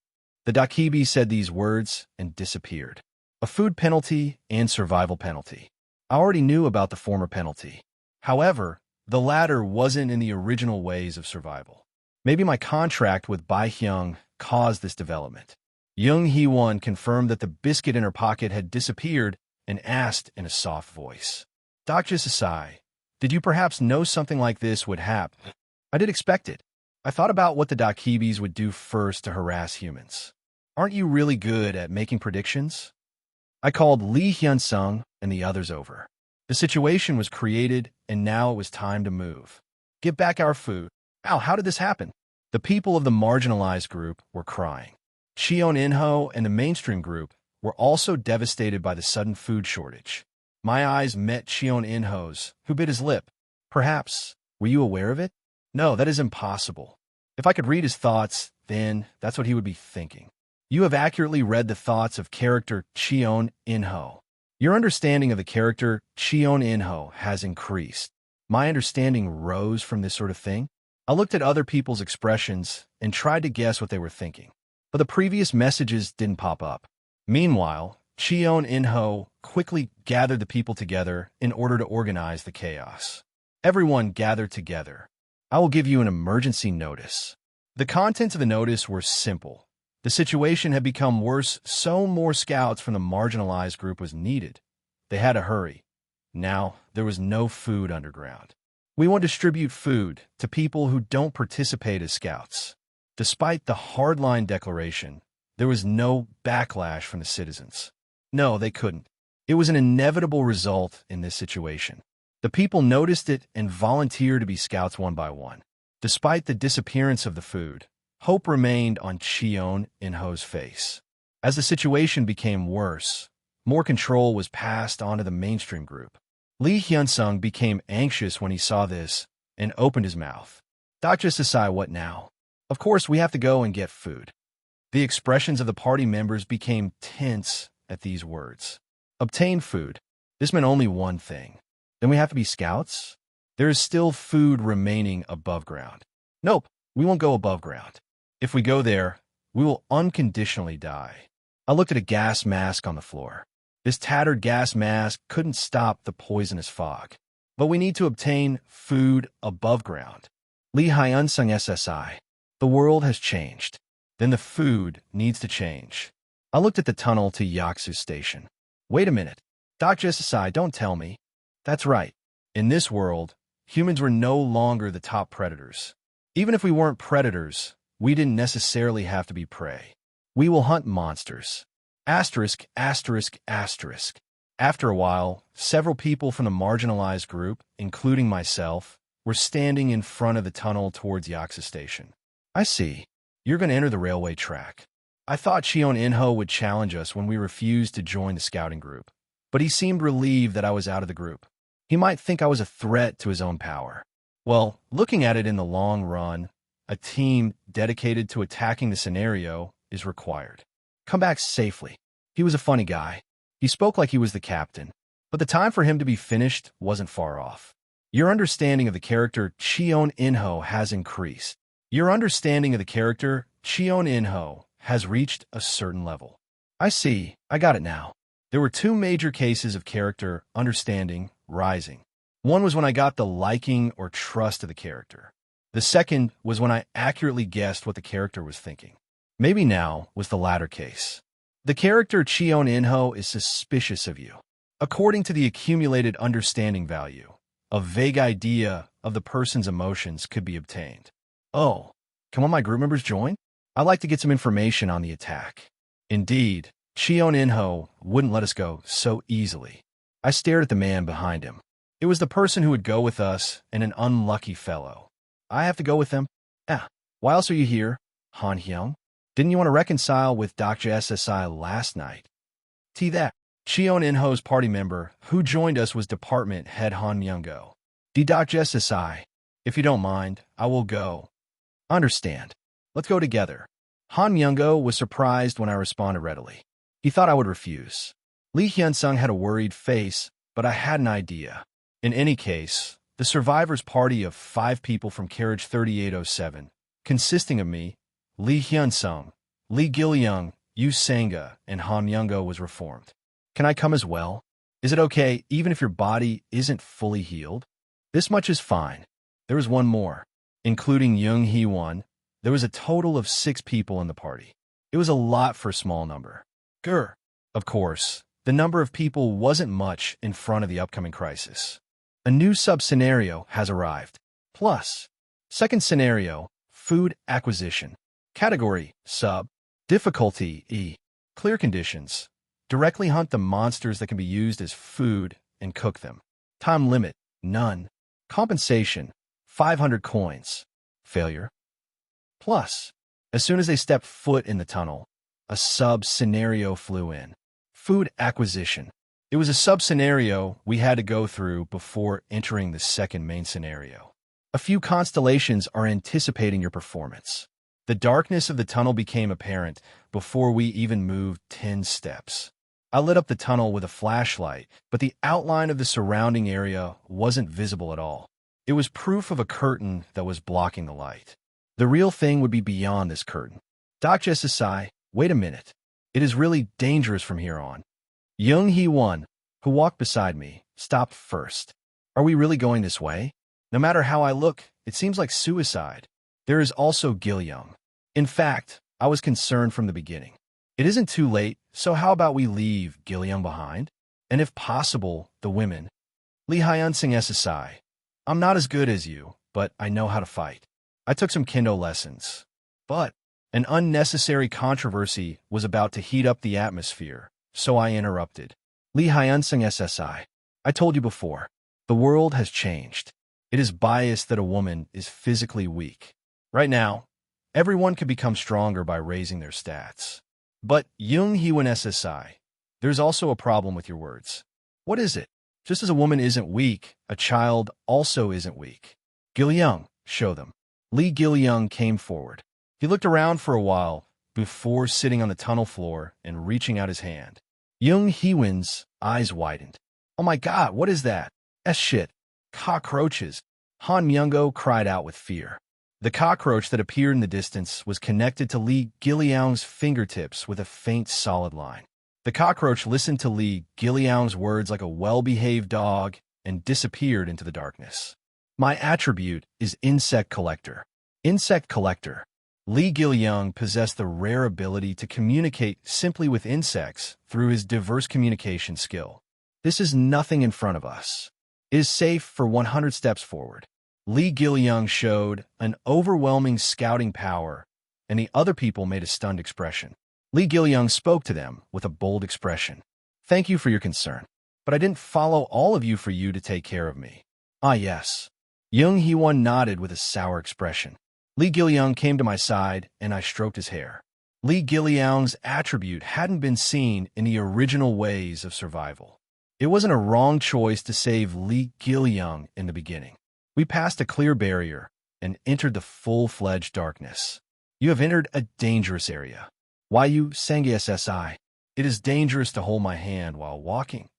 The Dakibi said these words and disappeared. A food penalty and survival penalty. I already knew about the former penalty. However, the latter wasn't in the original ways of survival. Maybe my contract with Bai Hyung caused this development. Young Hee-won confirmed that the biscuit in her pocket had disappeared and asked in a soft voice. Dr. Sasai, did you perhaps know something like this would happen? I did expect it. I thought about what the Dakibis would do first to harass humans. Aren't you really good at making predictions? I called Lee Hyun-sung and the others over. The situation was created, and now it was time to move. Give back our food. Ow, how did this happen? The people of the marginalized group were crying. Chion Inho and the mainstream group were also devastated by the sudden food shortage. My eyes met Chion Inho's, who bit his lip. Perhaps, were you aware of it? No, that is impossible. If I could read his thoughts, then that's what he would be thinking. You have accurately read the thoughts of character Chion Inho. Your understanding of the character Chion Inho has increased. My understanding rose from this sort of thing. I looked at other people's expressions and tried to guess what they were thinking, but the previous messages didn't pop up. Meanwhile, Chion Inho quickly gathered the people together in order to organize the chaos. Everyone gathered together. I will give you an emergency notice. The contents of the notice were simple. The situation had become worse, so more scouts from the marginalized group was needed. They had to hurry. Now, there was no food underground. We want to distribute food to people who don't participate as scouts. Despite the hardline declaration, there was no backlash from the citizens. No, they couldn't. It was an inevitable result in this situation. The people noticed it and volunteered to be scouts one by one. Despite the disappearance of the food, hope remained on Chion Inho's face. As the situation became worse, more control was passed on to the mainstream group. Lee Hyun-sung became anxious when he saw this and opened his mouth. Dr. Sasai, what now? Of course, we have to go and get food. The expressions of the party members became tense at these words. Obtain food. This meant only one thing. Then we have to be scouts? There is still food remaining above ground. Nope, we won't go above ground. If we go there, we will unconditionally die. I looked at a gas mask on the floor. This tattered gas mask couldn't stop the poisonous fog. But we need to obtain food above ground. Lee Hyun-sung SSI. The world has changed. Then the food needs to change. I looked at the tunnel to Yaksu Station. Wait a minute. Dr. SSI, don't tell me. That's right. In this world, humans were no longer the top predators. Even if we weren't predators, we didn't necessarily have to be prey. We will hunt monsters. Asterisk, asterisk, asterisk. After a while, several people from the marginalized group, including myself, were standing in front of the tunnel towards Yaksu Station. I see. You're going to enter the railway track. I thought Chion Inho would challenge us when we refused to join the scouting group, but he seemed relieved that I was out of the group. He might think I was a threat to his own power. Well, looking at it in the long run, a team dedicated to attacking the scenario is required. Come back safely. He was a funny guy. He spoke like he was the captain, but the time for him to be finished wasn't far off. Your understanding of the character Cheon In-ho has increased. Your understanding of the character Cheon In-ho has reached a certain level. I see, I got it now. There were two major cases of character understanding rising. One was when I got the liking or trust of the character. The second was when I accurately guessed what the character was thinking. Maybe now was the latter case. The character Cheon In-ho is suspicious of you. According to the accumulated understanding value, a vague idea of the person's emotions could be obtained. Oh, can one of my group members join? I'd like to get some information on the attack. Indeed, Cheon In-ho wouldn't let us go so easily. I stared at the man behind him. It was the person who would go with us and an unlucky fellow. I have to go with them? Why else are you here, Han Hyung? Didn't you want to reconcile with Dr. SSI last night? That. Cheon In-ho's party member who joined us was Department Head Han Myung-go. Dr. SSI, if you don't mind, I will go. Understand. Let's go together. Han Myung-go was surprised when I responded readily. He thought I would refuse. Lee Hyun-sung had a worried face, but I had an idea. In any case, the survivors' party of 5 people from carriage 3807, consisting of me, Lee Hyun-sung, Lee Gil-young, Yu Sang-ga, and Han Myung-go was reformed. Can I come as well? Is it okay even if your body isn't fully healed? This much is fine. There was one more. Including Young Hee-won, there was a total of 6 people in the party. It was a lot for a small number. Of course, the number of people wasn't much in front of the upcoming crisis. A new sub-scenario has arrived. Plus, second scenario, food acquisition. Category, sub. Difficulty, E. Clear conditions. Directly hunt the monsters that can be used as food and cook them. Time limit, none. Compensation, 500 coins. Failure. Plus, as soon as they stepped foot in the tunnel, a sub-scenario flew in. Food acquisition. It was a sub-scenario we had to go through before entering the second main scenario. A few constellations are anticipating your performance. The darkness of the tunnel became apparent before we even moved 10 steps. I lit up the tunnel with a flashlight, but the outline of the surrounding area wasn't visible at all. It was proof of a curtain that was blocking the light. The real thing would be beyond this curtain. Dr. SSI, wait a minute. It is really dangerous from here on. Young Hee-won, who walked beside me, stopped first. Are we really going this way? No matter how I look, it seems like suicide. There is also Gil-young. In fact, I was concerned from the beginning. It isn't too late, so how about we leave Gil-young behind? And if possible, the women. Lee Hyun-sung SSI. I'm not as good as you, but I know how to fight. I took some kendo lessons. But an unnecessary controversy was about to heat up the atmosphere, so I interrupted. Lee Hyun-sung SSI. I told you before, the world has changed. It is biased that a woman is physically weak. Right now, everyone can become stronger by raising their stats. But Young Hee-won SSI, there's also a problem with your words. What is it? Just as a woman isn't weak, a child also isn't weak. Gil-young, show them. Lee Gil-young came forward. He looked around for a while before sitting on the tunnel floor and reaching out his hand. Young Hee-won's eyes widened. Oh my God, what is that? Shit. Cockroaches. Han Myung-go cried out with fear. The cockroach that appeared in the distance was connected to Lee Gil-young's fingertips with a faint solid line. The cockroach listened to Lee Gil-young's words like a well-behaved dog and disappeared into the darkness. My attribute is Insect Collector. Insect Collector. Lee Gil-young possessed the rare ability to communicate simply with insects through his diverse communication skill. This is nothing in front of us. It is safe for 100 steps forward. Lee Gil-young showed an overwhelming scouting power, and the other people made a stunned expression. Lee Gil-young spoke to them with a bold expression. Thank you for your concern, but I didn't follow all of you for you to take care of me. Ah, yes. Young Hee-won nodded with a sour expression. Lee Gil-young came to my side, and I stroked his hair. Lee Gil-young's attribute hadn't been seen in the original ways of survival. It wasn't a wrong choice to save Lee Gil-young in the beginning. We passed a clear barrier and entered the full-fledged darkness. You have entered a dangerous area. Why you Sangi SSI? It is dangerous to hold my hand while walking.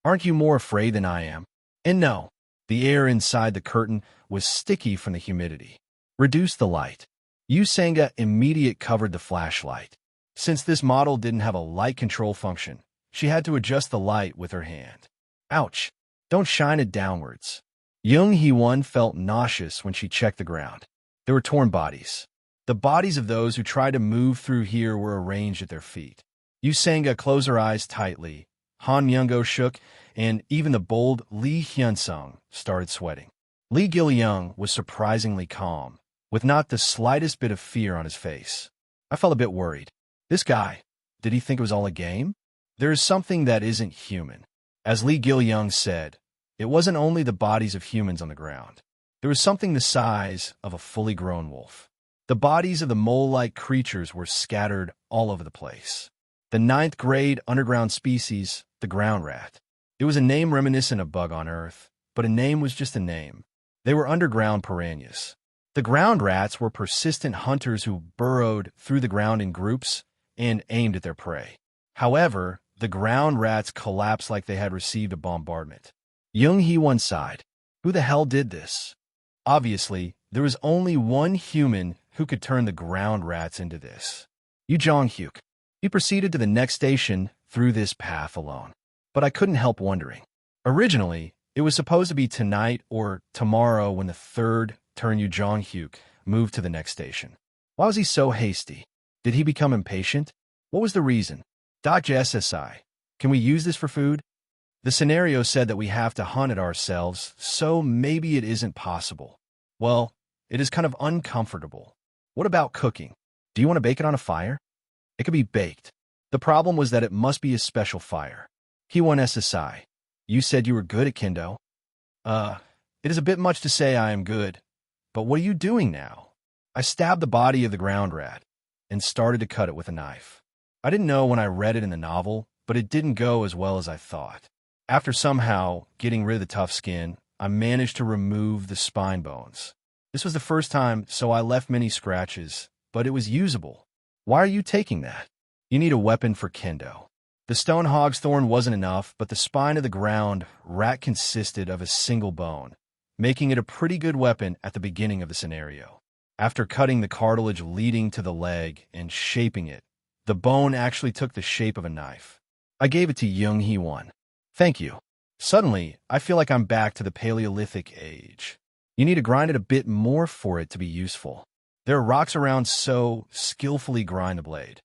Aren't you more afraid than I am? And no, The air inside the curtain was sticky from the humidity. Reduce the light. Usanga immediately covered the flashlight. Since this model didn't have a light control function, she had to adjust the light with her hand. Ouch! Don't shine it downwards. Young Hee-won felt nauseous when she checked the ground. There were torn bodies. The bodies of those who tried to move through here were arranged at their feet. Usanga closed her eyes tightly. Han Myung-go shook, and even the bold Lee Hyun-sung started sweating. Lee Gil-young was surprisingly calm, with not the slightest bit of fear on his face. I felt a bit worried. This guy, did he think it was all a game? There is something that isn't human. As Lee Gil-young said, it wasn't only the bodies of humans on the ground. There was something the size of a fully grown wolf. The bodies of the mole-like creatures were scattered all over the place. The ninth-grade underground species, the ground rat. It was a name reminiscent of bug on Earth, but a name was just a name. They were underground piranhas. The ground rats were persistent hunters who burrowed through the ground in groups and aimed at their prey. However, the ground rats collapsed like they had received a bombardment. Young Hee-won sighed. Who the hell did this? Obviously, there was only one human who could turn the ground rats into this. Yu Jong-hyuk. He proceeded to the next station through this path alone. But I couldn't help wondering. Originally, it was supposed to be tonight or tomorrow when the third turn Yu Jong-hyuk moved to the next station. Why was he so hasty? Did he become impatient? What was the reason? Dr. SSI, can we use this for food? The scenario said that we have to hunt it ourselves, so maybe it isn't possible. Well, it is kind of uncomfortable. What about cooking? Do you want to bake it on a fire? It could be baked. The problem was that it must be a special fire. Hee-won SSI, you said you were good at kendo. It is a bit much to say I am good, but what are you doing now? I stabbed the body of the ground rat and started to cut it with a knife. I didn't know when I read it in the novel, but it didn't go as well as I thought. After somehow getting rid of the tough skin, I managed to remove the spine bones. This was the first time, so I left many scratches, but it was usable. Why are you taking that? You need a weapon for kendo. The stone hog's thorn wasn't enough, but the spine of the ground rat consisted of a single bone, making it a pretty good weapon at the beginning of the scenario. After cutting the cartilage leading to the leg and shaping it, the bone actually took the shape of a knife. I gave it to Young Hee-won. Thank you. Suddenly, I feel like I'm back to the Paleolithic age. You need to grind it a bit more for it to be useful. There are rocks around, so skillfully grind the blade.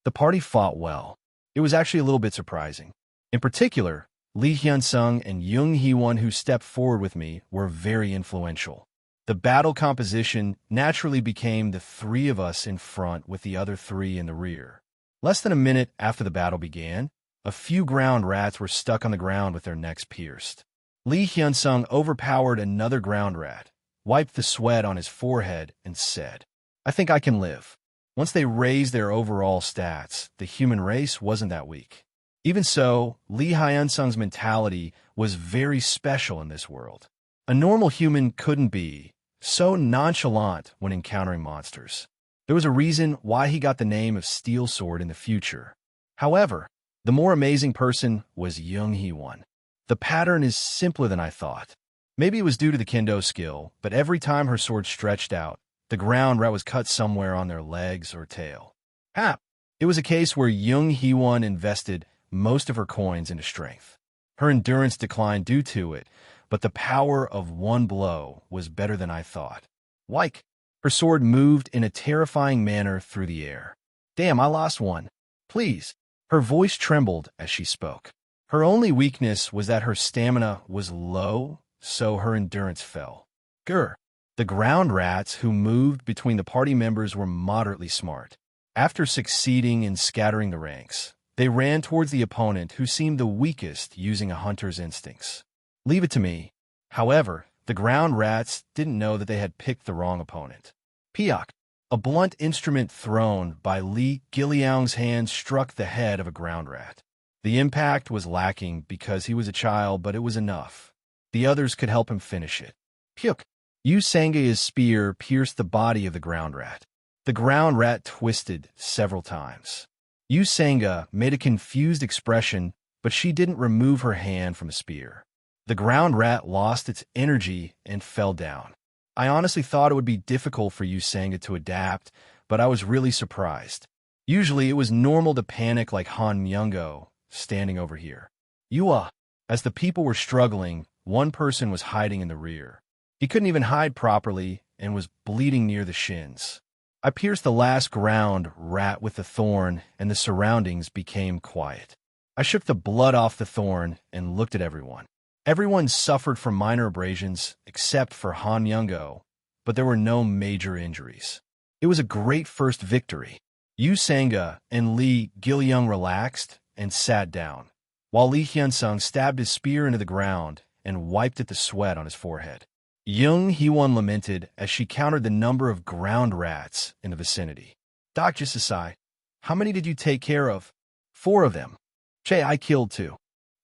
The party fought well. It was actually a little bit surprising. In particular, Lee Hyun-sung and Young Hee-won, who stepped forward with me, were very influential. The battle composition naturally became the three of us in front with the other three in the rear. Less than a minute after the battle began, a few ground rats were stuck on the ground with their necks pierced. Lee Hyun-sung overpowered another ground rat, wiped the sweat on his forehead, and said, I think I can live. Once they raised their overall stats, the human race wasn't that weak. Even so, Lee Hyun-sung's mentality was very special in this world. A normal human couldn't be so nonchalant when encountering monsters. There was a reason why he got the name of Steel Sword in the future. However, the more amazing person was Young Hee-won. The pattern is simpler than I thought. Maybe it was due to the kendo skill, but every time her sword stretched out, the ground rat was cut somewhere on their legs or tail. Hap! It was a case where Young Hee-won invested most of her coins into strength. Her endurance declined due to it, but the power of one blow was better than I thought. Like, her sword moved in a terrifying manner through the air. Damn, I lost one. Please. Her voice trembled as she spoke. Her only weakness was that her stamina was low, so her endurance fell. Grr. The ground rats who moved between the party members were moderately smart. After succeeding in scattering the ranks, they ran towards the opponent who seemed the weakest using a hunter's instincts. Leave it to me. However, the ground rats didn't know that they had picked the wrong opponent. Piak. A blunt instrument thrown by Lee Gil-young's hand struck the head of a ground rat. The impact was lacking because he was a child, but it was enough. The others could help him finish it. Pyuk! Usanga's spear pierced the body of the ground rat. The ground rat twisted several times. Usanga made a confused expression, but she didn't remove her hand from the spear. The ground rat lost its energy and fell down. I honestly thought it would be difficult for Yu Sanga to adapt, but I was really surprised. Usually it was normal to panic like Han Myungo, standing over here. Yua. As the people were struggling, one person was hiding in the rear. He couldn't even hide properly and was bleeding near the shins. I pierced the last ground rat with the thorn, and the surroundings became quiet. I shook the blood off the thorn and looked at everyone. Everyone suffered from minor abrasions except for Han Myungo, but there were no major injuries. It was a great first victory. Yu Sanga and Lee Gilyoung relaxed and sat down, while Lee Hyunsung stabbed his spear into the ground and wiped at the sweat on his forehead. Jung Hee-won lamented as she counted the number of ground rats in the vicinity. Dr. Sasai, how many did you take care of? 4 of them. Che, I killed 2.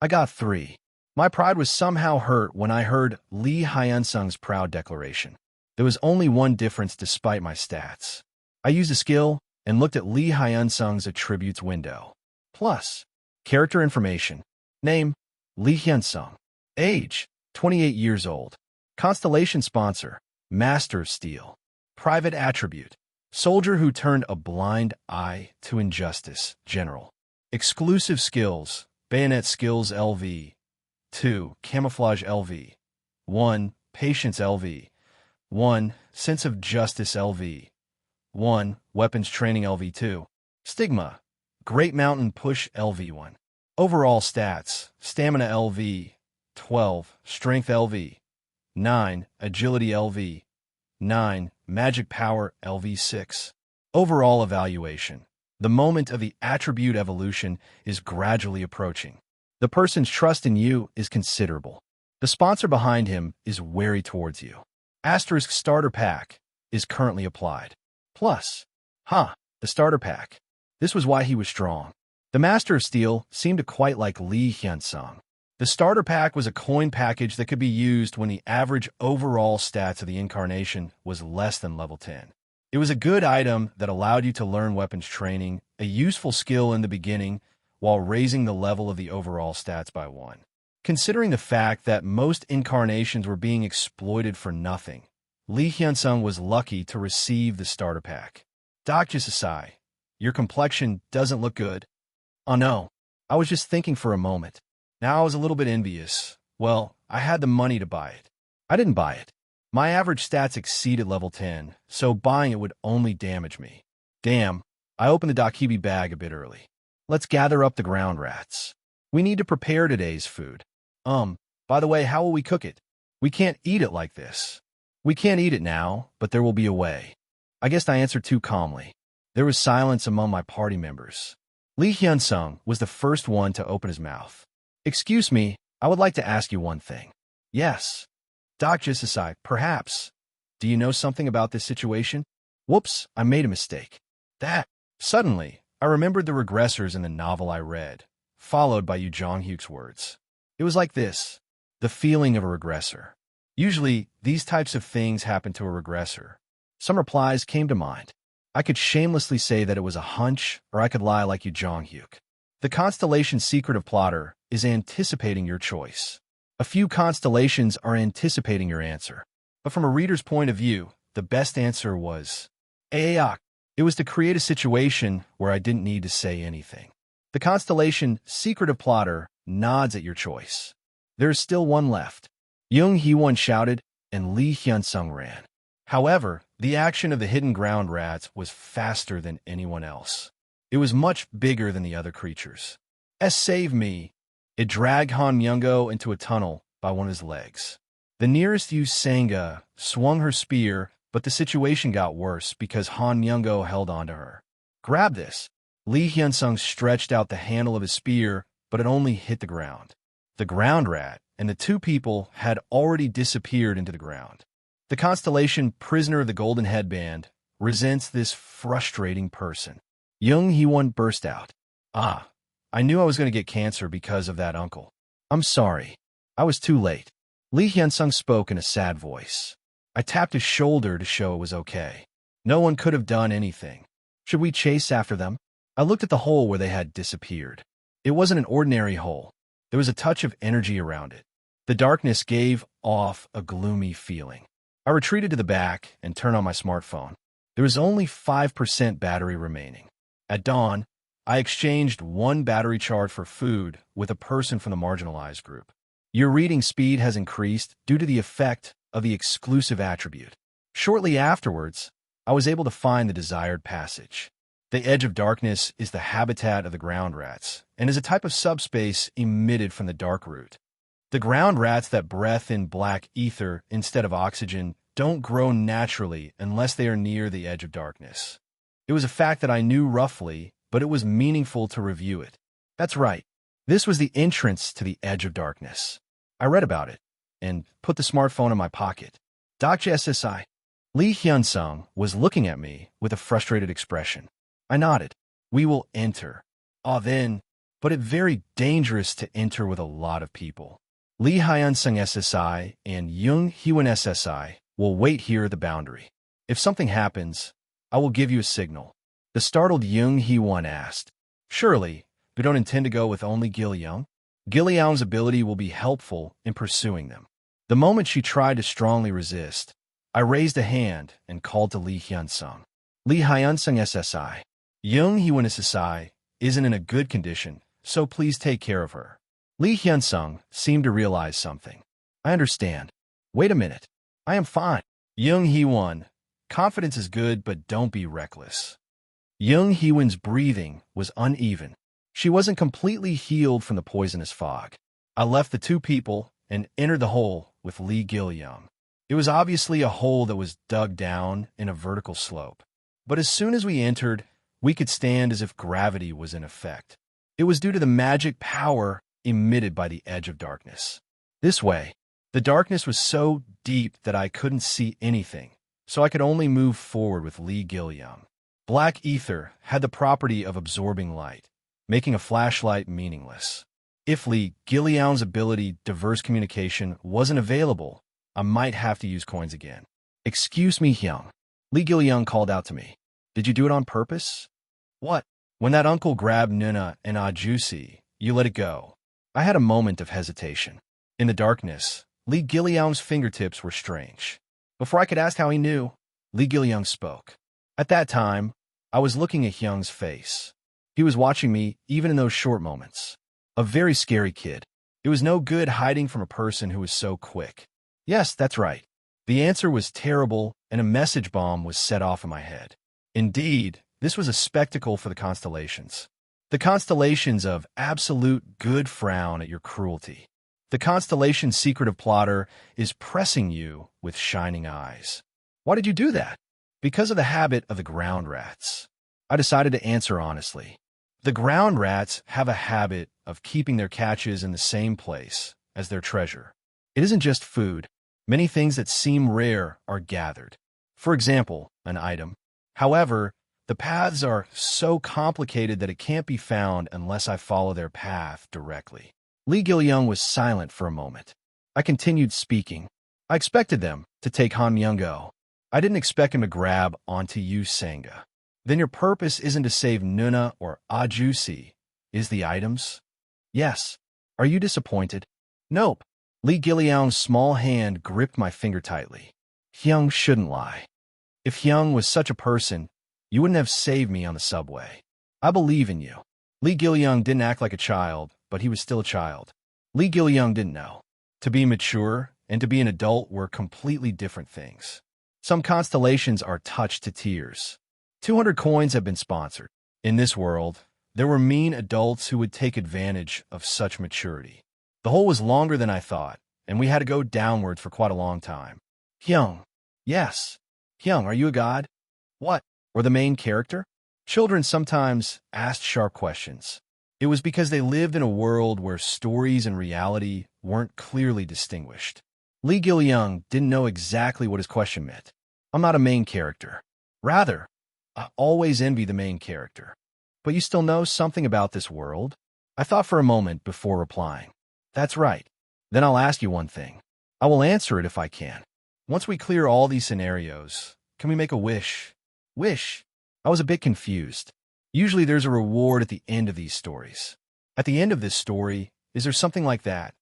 I got 3. My pride was somehow hurt when I heard Lee Hyunsung's proud declaration. There was only one difference despite my stats. I used a skill and looked at Lee Hyunsung's attributes window. Plus, character information. Name, Lee Hyunsung. Age, 28 years old. Constellation sponsor, Master of Steel. Private attribute, soldier who turned a blind eye to injustice, general. Exclusive skills, bayonet skills LV. 2. Camouflage LV. 1. Patience LV. 1. Sense of justice LV. 1. Weapons training LV2. Stigma, Great Mountain Push LV1. Overall stats, Stamina LV. 12. Strength LV. 9. Agility LV. 9. Magic Power LV6. Overall evaluation. The moment of the attribute evolution is gradually approaching. The person's trust in you is considerable. The sponsor behind him is wary towards you. Asterisk starter pack is currently applied. Plus, the starter pack. This was why he was strong. The Master of Steel seemed to quite like Lee Hyunsung. The starter pack was a coin package that could be used when the average overall stats of the incarnation was less than level 10. It was a good item that allowed you to learn weapons training, a useful skill in the beginning, while raising the level of the overall stats by 1. Considering the fact that most incarnations were being exploited for nothing, Lee Hyunsung was lucky to receive the starter pack. Dr. Sasai, your complexion doesn't look good. Oh no, I was just thinking for a moment. Now I was a little bit envious. Well, I had the money to buy it. I didn't buy it. My average stats exceeded level 10, so buying it would only damage me. Damn, I opened the Dakibi bag a bit early. Let's gather up the ground rats. We need to prepare today's food. By the way, how will we cook it? We can't eat it like this. We can't eat it now, but there will be a way. I guess I answered too calmly. There was silence among my party members. Lee Hyunsung was the first one to open his mouth. Excuse me, I would like to ask you one thing. Yes. Dr. Sasai, perhaps. Do you know something about this situation? Whoops, I made a mistake. Suddenly, I remembered the regressors in the novel I read, followed by Yu Jong-hyuk's words. It was like this, the feeling of a regressor. Usually, these types of things happen to a regressor. Some replies came to mind. I could shamelessly say that it was a hunch, or I could lie like Yu Jong-hyuk. The constellation secret of plotter is anticipating your choice. A few constellations are anticipating your answer. But from a reader's point of view, the best answer was Aeok. It was to create a situation where I didn't need to say anything. The constellation secret of plotter nods at your choice. There is still one left. Jung Hee-won shouted, and Lee Hyunsung ran. However, the action of the hidden ground rats was faster than anyone else. It was much bigger than the other creatures. Save me! It dragged Han Myungo into a tunnel by one of his legs. The nearest Yu Sanga swung her spear, but the situation got worse because Han Myungo held onto her. Grab this! Lee Hyunsung stretched out the handle of his spear, but it only hit the ground. The ground rat and the 2 people had already disappeared into the ground. The constellation Prisoner of the Golden Headband resents this frustrating person. Jung Hee-won burst out. I knew I was going to get cancer because of that uncle. I'm sorry. I was too late. Lee Hyunsung spoke in a sad voice. I tapped his shoulder to show it was okay. No one could have done anything. Should we chase after them? I looked at the hole where they had disappeared. It wasn't an ordinary hole. There was a touch of energy around it. The darkness gave off a gloomy feeling. I retreated to the back and turned on my smartphone. There was only 5% battery remaining. At dawn, I exchanged one battery charge for food with a person from the marginalized group. Your reading speed has increased due to the effect of the exclusive attribute. Shortly afterwards, I was able to find the desired passage. The edge of darkness is the habitat of the ground rats and is a type of subspace emitted from the dark root. The ground rats that breathe in black ether instead of oxygen don't grow naturally unless they are near the edge of darkness. It was a fact that I knew roughly, but it was meaningful to review it. That's right. This was the entrance to the edge of darkness. I read about it and put the smartphone in my pocket. Dr. SSI. Lee Hyun-sung was looking at me with a frustrated expression. I nodded. We will enter. Then, but it's very dangerous to enter with a lot of people. Lee Hyun-sung SSI and Jung Hyun SSI will wait here at the boundary. If something happens, I will give you a signal. The startled Jung Hyun asked. Surely, we don't intend to go with only Gil-young? Gil-young's ability will be helpful in pursuing them. The moment she tried to strongly resist, I raised a hand and called to Lee Hyun-sung. Lee Hyun-sung SSI. Jung Hyun SSI isn't in a good condition, so please take care of her. Lee Hyun-sung seemed to realize something. I understand. Wait a minute. I am fine. Jung Hyun. Confidence is good, but don't be reckless. Jung Hyun's breathing was uneven. She wasn't completely healed from the poisonous fog. I left the two people and entered the hole with Lee Gil-young. It was obviously a hole that was dug down in a vertical slope. But as soon as we entered, we could stand as if gravity was in effect. It was due to the magic power emitted by the edge of darkness. This way, the darkness was so deep that I couldn't see anything, so I could only move forward with Lee Gil-young. Black ether had the property of absorbing light, making a flashlight meaningless. If Lee Gil-young's ability diverse communication wasn't available, I might have to use coins again. Excuse me, Hyung. Lee Gil-young called out to me. Did you do it on purpose? What? When that uncle grabbed Nuna and Juicy, you let it go. I had a moment of hesitation. In the darkness, Lee Gil-young's fingertips were strange. Before I could ask how he knew, Lee Gil-young spoke. At that time, I was looking at Hyung's face. He was watching me even in those short moments. A very scary kid. It was no good hiding from a person who was so quick. Yes, that's right. The answer was terrible, and a message bomb was set off in my head. Indeed, this was a spectacle for the constellations. The constellations of absolute good frown at your cruelty. The constellation's secretive plotter is pressing you with shining eyes. Why did you do that? Because of the habit of the ground rats. I decided to answer honestly. The ground rats have a habit of keeping their catches in the same place as their treasure. It isn't just food. Many things that seem rare are gathered. For example, an item. However, the paths are so complicated that it can't be found unless I follow their path directly. Lee Gil-young was silent for a moment. I continued speaking. I expected them to take Han Myung-go. I didn't expect him to grab onto Yu Sanga. Then your purpose isn't to save Nuna or Juicy, is the items? Yes. Are you disappointed? Nope. Lee Gil-young's small hand gripped my finger tightly. Hyung shouldn't lie. If Hyung was such a person, you wouldn't have saved me on the subway. I believe in you. Lee Gil-young didn't act like a child, but he was still a child. Lee Gil-young didn't know. To be mature and to be an adult were completely different things. Some constellations are touched to tears. 200 coins have been sponsored. In this world, there were mean adults who would take advantage of such maturity. The hole was longer than I thought, and we had to go downward for quite a long time. Hyung. Yes. Hyung, are you a god? What? Or the main character? Children sometimes asked sharp questions. It was because they lived in a world where stories and reality weren't clearly distinguished. Lee Gil-young didn't know exactly what his question meant. I'm not a main character. Rather, I always envy the main character. But you still know something about this world? I thought for a moment before replying. That's right. Then I'll ask you one thing. I will answer it if I can. Once we clear all these scenarios, can we make a wish? Wish? I was a bit confused. Usually there's a reward at the end of these stories. At the end of this story, is there something like that?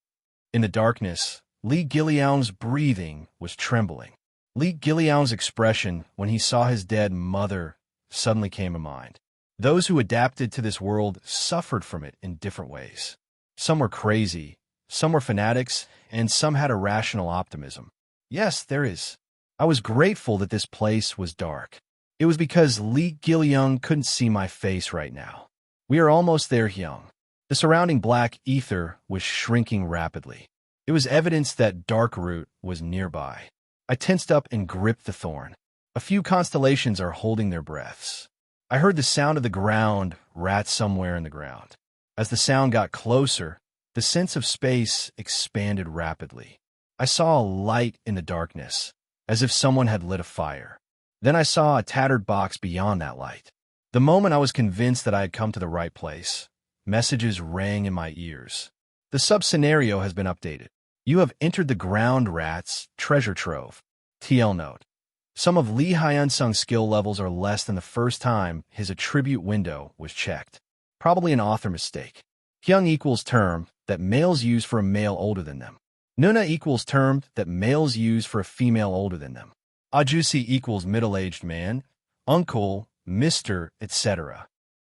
In the darkness, Li Giliang's breathing was trembling. Li Giliang's expression when he saw his dead mother suddenly came to mind. Those who adapted to this world suffered from it in different ways. Some were crazy, some were fanatics, and some had irrational optimism. Yes, there is. I was grateful that this place was dark. It was because Li Giliang couldn't see my face right now. We are almost there, Hyung. The surrounding black ether was shrinking rapidly. It was evidence that dark root was nearby. I tensed up and gripped the thorn. A few constellations are holding their breaths. I heard the sound of the ground, rats somewhere in the ground. As the sound got closer, the sense of space expanded rapidly. I saw a light in the darkness, as if someone had lit a fire. Then I saw a tattered box beyond that light. The moment I was convinced that I had come to the right place, messages rang in my ears. The sub-scenario has been updated. You have entered the ground rat's treasure trove. TL note. Some of Li Hyansung's skill levels are less than the first time his attribute window was checked. Probably an author mistake. Hyung equals term that males use for a male older than them. Nuna equals term that males use for a female older than them. Ajusi equals middle-aged man, uncle, Mr., etc.